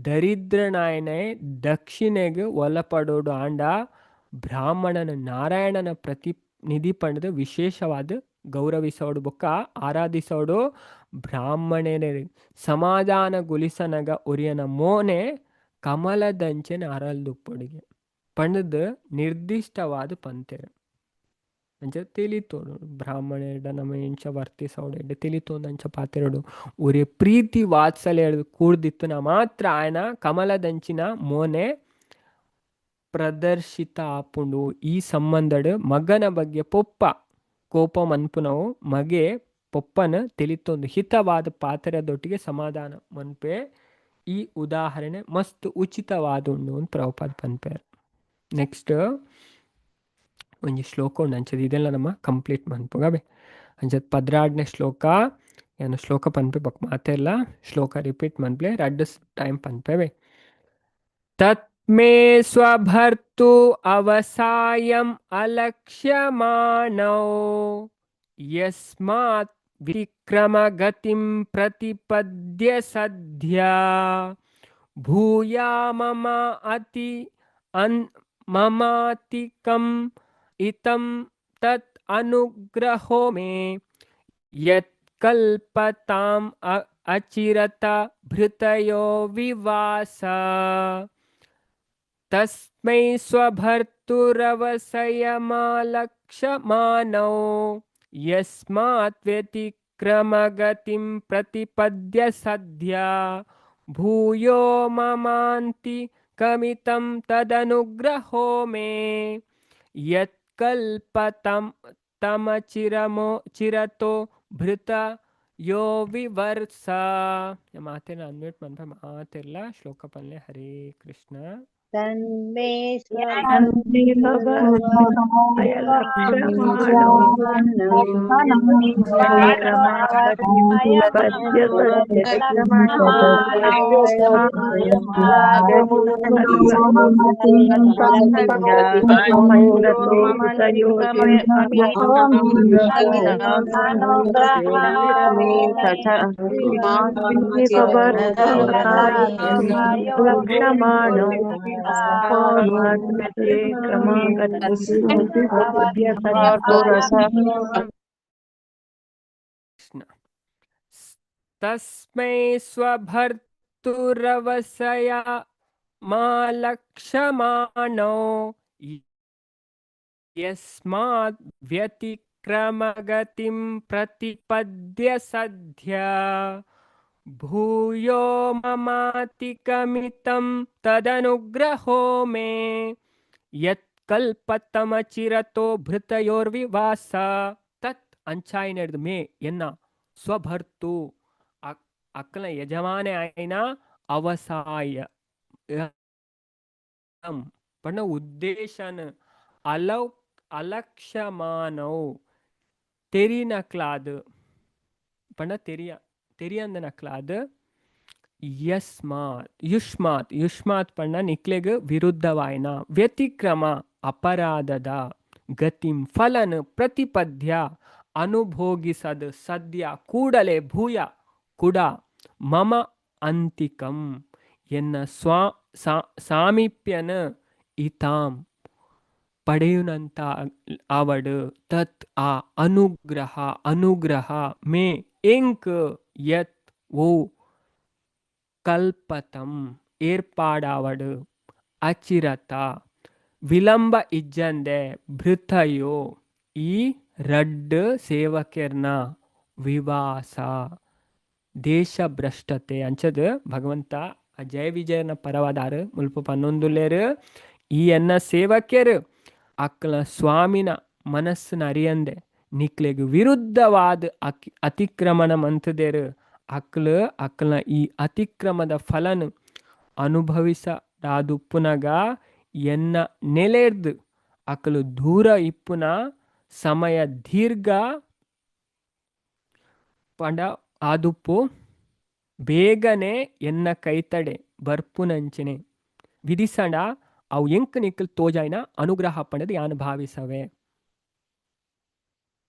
ದರಿದ್ರನಾಯನೆ ದಕ್ಷಿಣೆಗೆ ಒಲಪಡೋಡು ಆಂಡ ಬ್ರಾಹ್ಮಣನ ನಾರಾಯಣನ ಪ್ರತಿನಿಧಿ ಪಂಡದ ವಿಶೇಷವಾದ ಗೌರವಿಸೋಡು ಬೊಕ್ಕ ಆರಾಧಿಸೋಡು ಬ್ರಾಹ್ಮಣನೇ ಸಮಾಧಾನಗೊಳಿಸನಗ ಒರಿಯನ ಮೋನೆ ಕಮಲದಂಚೆನ ಅರಲ್ದುಪ್ಪೊಡಿಗೆ ಪಂಡದ ನಿರ್ದಿಷ್ಟವಾದ ಪಂತೆರು ಅಂಚ ತಿಳಿತೋಡು ಬ್ರಾಹ್ಮಣೆಡ ನಮ್ಮ ಎಂಚ ವರ್ತಿಸೋಡು ಎಡ್ಡೆ ತಿಳಿತೋಂದು ಅಂಚ ಪಾತೆರಡು ಒರೇ ಪ್ರೀತಿ ವಾತ್ಸಲ್ಯ ಕೂಡ್ದಿತ್ತುನ ಮಾತ್ರ ಆಯನ ಕಮಲದಂಚಿನ ಮೋನೆ ಪ್ರದರ್ಶಿತ ಆಪುಂಡು. ಈ ಸಂಬಂಧಡ್ ಮಗನ ಬಗ್ಗೆ ಪೊಪ್ಪ ಕೋಪ ಮನ್ಪುನವು ಮಗೆ ಪೊಪ್ಪನ ತಿಳಿತೊಂದು ಹಿತವಾದ ಪಾತ್ರದೊಟ್ಟಿಗೆ ಸಮಾಧಾನ ಮನ್ಪೆ ಈ ಉದಾಹರಣೆ ಮಸ್ತ್ ಉಚಿತವಾದುಂಡು ಅಂತ ಪ್ರಭುಪಾದ ಪನ್ಪೇರ್. ನೆಕ್ಸ್ಟ್ ಒಂಜಿ ಶ್ಲೋಕ ಉಂಡು ಅಂಚದ ಇದೆಲ್ಲ ನಮ್ಮ ಕಂಪ್ಲೀಟ್ ಮನ್ಪುಗಬೆ ಅಂಚದ 16ನೇ ಶ್ಲೋಕ ಏನು ಶ್ಲೋಕ ಪನ್ಪೆ ಬಕ್ ಮಾತೆಲ್ಲ ಶ್ಲೋಕ ರಿಪೀಟ್ ಮನ್ಪ್ಲೆ 2 ಟೈಮ್ ಪನ್ಪೆವೆ. ತತ್ಮೇ ಸ್ವಭರ್ತು ಅವಸಾಯಂ ಅಲಕ್ಷ್ಯಮಾಣೋ ಯಸ್ಮಾತ್ ವಿಕ್ರಮ ಗತಿಂ ಪ್ರತಿಪದ್ಯ ಸದ್ಯ ಭೂಯಾ ಮಮ ಅತಿ ಮಮಾತಿಕಂ ಇತಂ ತತ್ ಅನುಗ್ರಹೋ ಮೇ ಯತ್ ಕಲ್ಪತಾಂ ಅಚಿರತ ಭೃತಯೋ ವಿವಾಸ ತಸ್ಮೈ ಸ್ವಭರ್ತುರವಸಯಮಾಲಕ್ಷ್ಯಮಾನೋ ಯಸ್ಮಾತ್ ವ್ಯತಿಕ್ರಮಗತಿಂ ಪ್ರತಿಪದ್ಯ ಸದ್ಯ ಭೂಯೋ ಮಮಾಂತಿ ಕಮಿತಂ ತದನುಗ್ರಹೋ ಮೇ ಯತ್ ಕಲ್ಪತಂ ಚಿರತೋ ಭೃತ ಯೋ ವಿವರ್ಸ. ಮಾತೇನ ಅನ್ಮ್ಯೂಟ್ ಮಾಡ್ತಾ ಮಾತೆಲ್ಲ ಶ್ಲೋಕ ಪಲ್ಲೆ. ಹರೇ ಕೃಷ್ಣ. ತನ್ಮೇ ತಸ್ಮೈ ಸ್ವಭರ್ತುರವಸಯಮಾಲಕ್ಷ್ಯಮಾಣೋ ಯಸ್ಮಾತ್ ವ್ಯತಿಕ್ರಮಗತಿಂ ಪ್ರತಿಪದ್ಯ ಸದ್ಯ ಭೂಯೋ ಮಮಾತಿಕಮಿತಂ ತದನುಗ್ರಹೋ ಮೇ ಯತ್ ಕಲ್ಪತಮಚಿರತೋ ಭೃತಯೋರ್ವಿವಾಸ. ತತ್ ಅಂಚಾಯಿನರ್ದು ಮೇ ಎನ್ನ ಸ್ವಭರ್ತು ಅಕ್ಕಲ ಯಜಮಾನೆ ಆಯ್ನ ಅವಸಾಯ ಪಣ್ಣ ಉದ್ದೇಶನ ಅಲಕ್ಷ್ಯಮಾನೌ ತೆರಿನಕ್ಲಾದ ಪಣ್ಣ ತೆರಿಯಂದ ನಕ್ಲಾದ ಯುಷ್ಮಾತ್ ಪಣ್ಣ ನಿಕ್ಲೆಗ್ ವಿರುದ್ಧವಾಯ್ನ ವ್ಯತಿಕ್ರಮ ಅಪರಾಧದ ಗತಿಂ ಫಲನ್ ಪ್ರತಿಪದ್ಯ ಅನುಭೋಗಿಸದ ಸದ್ಯ ಕೂಡಲೇ ಭೂಯ ಕುಡ ಮಮ ಅಂತಿಕಂ ಎನ್ನ ಸಾಮೀಪ್ಯನ ಇತಾಂ ಪಡೆಯುನಂತ ಅವಡು ತತ್ ಆ ಅನುಗ್ರಹ ಮೇ ಎಂಕ್ ಯತ್ ಓ ಕಲ್ಪತಂ ಏರ್ಪಾಡಾವಡು ಅಚಿರತ ವಿಳಂಬ ಇಜ್ಜಂದೆ ಭೃತಯೋ ಈ ರಡ್ ಸೇವಕರ್ನ ವಿವಾಸ ದೇಶಭ್ರಷ್ಟತೆ ಅಂಚದು ಭಗವಂತ ಜಯ ವಿಜಯನ ಪರವಾದಾರು ಮುಲ್ಪ ಪನ್ನೊಂದುಲ್ಲೇರು ಈ ಎನ್ನ ಸೇವಕರು ಅಕ್ಕಲ ಸ್ವಾಮಿನ ಮನಸ್ಸನ್ನ ಅರಿಯಂದೆ ನಿಕ್ಲೆಗ್ ವಿರುದ್ಧವಾದ ಅತಿಕ್ರಮಣ ಮಂತದೇರು ಅಕ್ಲು ಅಕ್ಲನ ಈ ಅತಿಕ್ರಮದ ಫಲನು ಅನುಭವಿಸದಾದುಪ್ಪುನಗ ಎನ್ನ ನೆಲೆರ್ದು ಅಕ್ಲು ದೂರ ಇಪ್ಪುನ ಸಮಯ ದೀರ್ಘ ಪಂಡ ಆದುಪ್ಪು ಬೇಗನೆ ಎನ್ನ ಕೈತಡೆ ಬರ್ಪುನಂಚಿನೆ ವಿಧಿಸಂಡ ಅವು ಎಂಕ್ ನಿಕ್ಕಲ್ ತೋಜಾಯ್ನ ಅನುಗ್ರಹ ಪಂಡದು ಯಾನು ಭಾವಿಸವೆ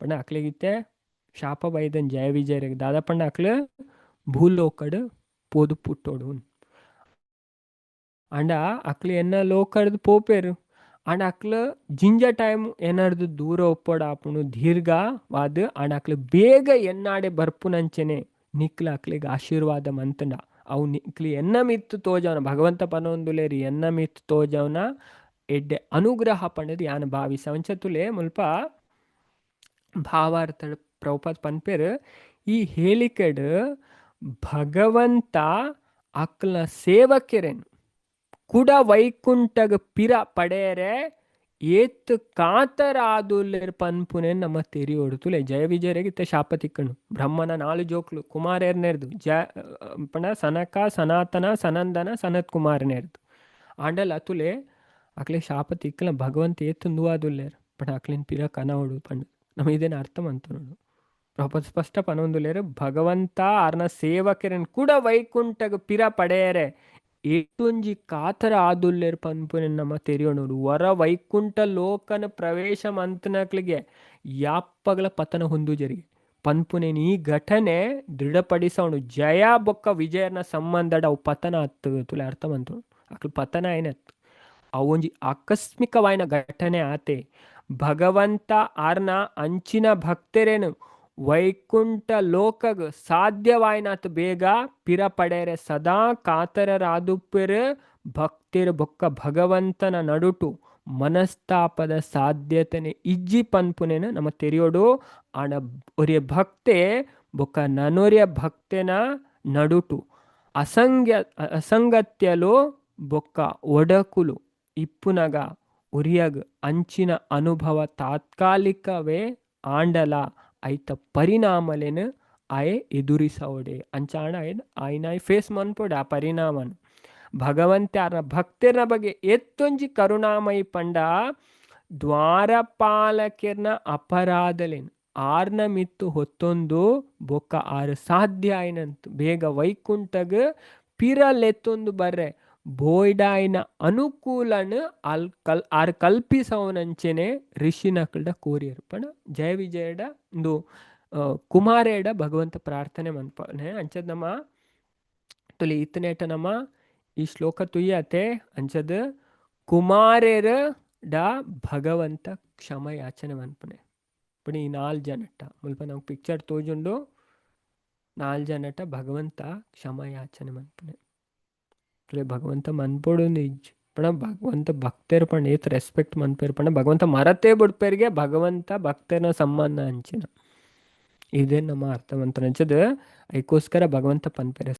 ಪಂಡ ಅಕ್ಲಿಗಿತ್ತೆ ಶಾಪ ಬೈದನ್ ಜಯ ವಿಜಯರಿಗೆ ದಾದ ಪಂಡ ಅಕ್ಲು ಭೂಲೋಕಡ್ ಪೋದು ಪುಟ್ಟೋಡು ಅಂಡ ಅಕ್ಲು ಎನ್ನ ಲೋಕಡ್ದು ಪೋಪೇರು ಅಂಡ ಅಕ್ಲು ಜಿಂಜ ಟೈಮ್ ಏನಾರ್ದು ದೂರ ಒಪ್ಪೋಡ ಆಪುಣು ದೀರ್ಘವಾದ ಅಂಡ ಅಕ್ಲು ಬೇಗ ಎನ್ನಾಡೆ ಬರ್ಪುನಂಚೆನೆ ನಿಕ್ಲ ಅಕ್ಲಿಗೆ ಆಶೀರ್ವಾದ ಮಂತಂಡ ಅವು ನಿಕ್ಲಿ ಎನ್ನ ಮಿತ್ತು ತೋಜವನ ಭಗವಂತ ಪನೊಂದುಲೇರಿ ಎನ್ನ ಮಿತ್ತು ತೋಜವನ ಎಡ್ಡೆ ಅನುಗ್ರಹ ಪಂಡದು ಯಾನು ಭಾವಿಸ ಅಂಚತುಲೆ ಮುಲ್ಪ ಭಾವಾರ್ಥ ಪ್ರಭುಪಾದ್ ಪನ್ಪೇರು ಈ ಹೇಳಿಕೆಡ್ ಭಗವಂತ ಅಕ್ಲ ಸೇವಕರೇನು ಕುಡ ವೈಕುಂಠಗ ಪಿರ ಪಡೆಯರೆ ಏತ್ ಕಾತರಾದುಲ್ಲೇರ್ ಪನ್ಪುನೆ ನಮ್ಮ ತೆರಿ ಹೊಡ್ತುಲೆ ಜಯ ವಿಜಯರಿಗೆ ಶಾಪ ತಿಕ್ಕಣು ಬ್ರಹ್ಮನ 4 ಜೋಕ್ಲು ಕುಮಾರರ್ನೇರ್ದು ಪಣ ಸನಕ ಸನಾತನ ಸನಂದನ ಸನತ್ ಕುಮಾರನೇರ್ದು ಆಂಡಲ್ ಅತುಲೆ ಅಕ್ಲೆ ಶಾಪ ತಿಕ್ಕಲ ಭಗವಂತ ಏತ್ ನುವಾದುಲ್ಲೇರ್ ಪಣ ಅಕ್ಲಿನ್ ಪಿರ ಕನ ಹೊಡು ಪಂಡು ನಮ್ಮ ಇದೇನು ಅರ್ಥ ಮಂತು ನೋಡು ಪ್ರೊಪತ್ ಸ್ಪಷ್ಟ ಪನೊಂದುಲೇರು ಭಗವಂತ ಅರ್ನ ಸೇವಕರನ್ ಕೂಡ ವೈಕುಂಠಗ ಪಿರ ಪಡೆಯರೆ ಏಟೊಂಜಿ ಕಾತರ ಆದುಲ್ಲೇರ್ ಪನ್ಪುನೆ ನಮ್ಮ ತೆರಿಯೋಣೋಡು ವರ ವೈಕುಂಠ ಲೋಕನ ಪ್ರವೇಶ ಮಂತನಕ್ಲಿಗೆ ಯಾಪ್ಪಗಳ ಪತನ ಹೊಂದು ಜರಿಗೆ ಪನ್ಪುನೇನು ಈ ಘಟನೆ ದೃಢಪಡಿಸವನು ಜಯ ಬೊಕ್ಕ ವಿಜಯನ ಸಂಬಂಧಡ ಅವು ಪತನ ಹತ್ತು ತುಲೆ ಅರ್ಥ ಮಂತು ಅಕ್ಲು ಪತನ ಏನತ್ತು ಅವೊಂಜಿ ಆಕಸ್ಮಿಕವಾಯಿನ ಘಟನೆ ಆತೆ ಭಗವಂತ ಆರ್ನ ಅಂಚಿನ ಭಕ್ತರೇನು ವೈಕುಂಠ ಲೋಕಗ್ ಸಾಧ್ಯವಾಯಿನಾತ್ ಬೇಗ ಪಿರ ಪಡೆಯರೆ ಸದಾ ಕಾತರರಾದುಪ್ಪೆರು ಭಕ್ತಿರು ಬೊಕ್ಕ ಭಗವಂತನ ನಡುಟು ಮನಸ್ತಾಪದ ಸಾಧ್ಯತೆನೆ ಇಜ್ಜಿ ಪನ್ಪುನೇನು ನಮ್ಮ ತೆರಿಯೋಡು ಆಣ ಒರಿಯ ಭಕ್ತೆ ಬೊಕ್ಕ ನನೊರಿಯ ಭಕ್ತೆನ ನಡುಟು ಅಸಂಗತ್ಯಲು ಬೊಕ್ಕ ಒಡಕುಲು ಇಪ್ಪುನಗ ಉರಿಯಗ್ ಅಂಚಿನ ಅನುಭವ ತಾತ್ಕಾಲಿಕವೇ ಆಂಡಲ ಐತ ಪರಿಣಾಮಲೇನು ಆಯೆ ಎದುರಿಸೋಡೆ ಅಂಚಾಣ ಆಯ್ನಾಯ್ ಫೇಸ್ ಮನ್ಪೋಡೆ ಆ ಪರಿಣಾಮನು ಭಗವಂತ ಭಕ್ತರ್ನ ಬಗ್ಗೆ ಎತ್ತೊಂಜಿ ಕರುಣಾಮಯಿ ಪಂಡ ದ್ವಾರಪಾಲಕರ್ನ ಅಪರಾಧಲೇನು ಆರ್ನ ಮಿತ್ತು ಹೊತ್ತೊಂದು ಬೊಕ್ಕ ಆರು ಸಾಧ್ಯ ಆಯ್ನಂತ ಬೇಗ ವೈಕುಂಠಗ್ ಪಿರಲೆತ್ತೊಂದು ಬರ್ರೆ ಬೋಯ್ಡಾಯ್ನ ಅನುಕೂಲನು ಆರ್ ಕಲ್ಪಿಸವನಂಚೆನೆ ಋಷಿನಕಲ್ಡ ಕೋರಿಯರು ಪಣ ಜಯ ವಿಜಯಡ ಒಂದು ಕುಮಾರೇಡ ಭಗವಂತ ಪ್ರಾರ್ಥನೆ ಮನ್ಪನೆ ಅಂಚದ್ ನಮ್ಮ ತುಲಿ ಇತ್ತನೇಟ ನಮ್ಮ ಈ ಶ್ಲೋಕ ತುಯ್ಯತೆ ಅಂಚದ್ ಕುಮಾರೇರ ಡ ಭಗವಂತ ಕ್ಷಮ ಯಾಚನೆ ಮನ್ಪನೆ ಪಣ ಈ 4 ಜನಟ ಮುಲ್ಪ ನಮ್ಗೆ ಪಿಕ್ಚರ್ ತೋಜುಂಡು 4 ಜನಟ ಭಗವಂತ ಕ್ಷಮ ಯಾಚನೆ ಮನ್ಪನೆ ಭಗವಂತ ಮನ್ಪೋಡು ನಿಜ್ ಪಣ ಭಗವಂತ ಭಕ್ತರು ಪಣ ಏತ್ ರೆಸ್ಪೆಕ್ಟ್ ಮನ್ಪೇರು ಪಣ ಭಗವಂತ ಮರತೇ ಬಿಡ್ಪೇರಿಗೆ ಭಗವಂತ ಭಕ್ತನ ಸಂಬಂಧ ಹಂಚಿನ ಇದೇ ನಮ್ಮ ಅರ್ಥವಂತ ಅಂಚದ ಐಕೋಸ್ಕರ ಭಗವಂತ ಪನ್ಪೇರೆ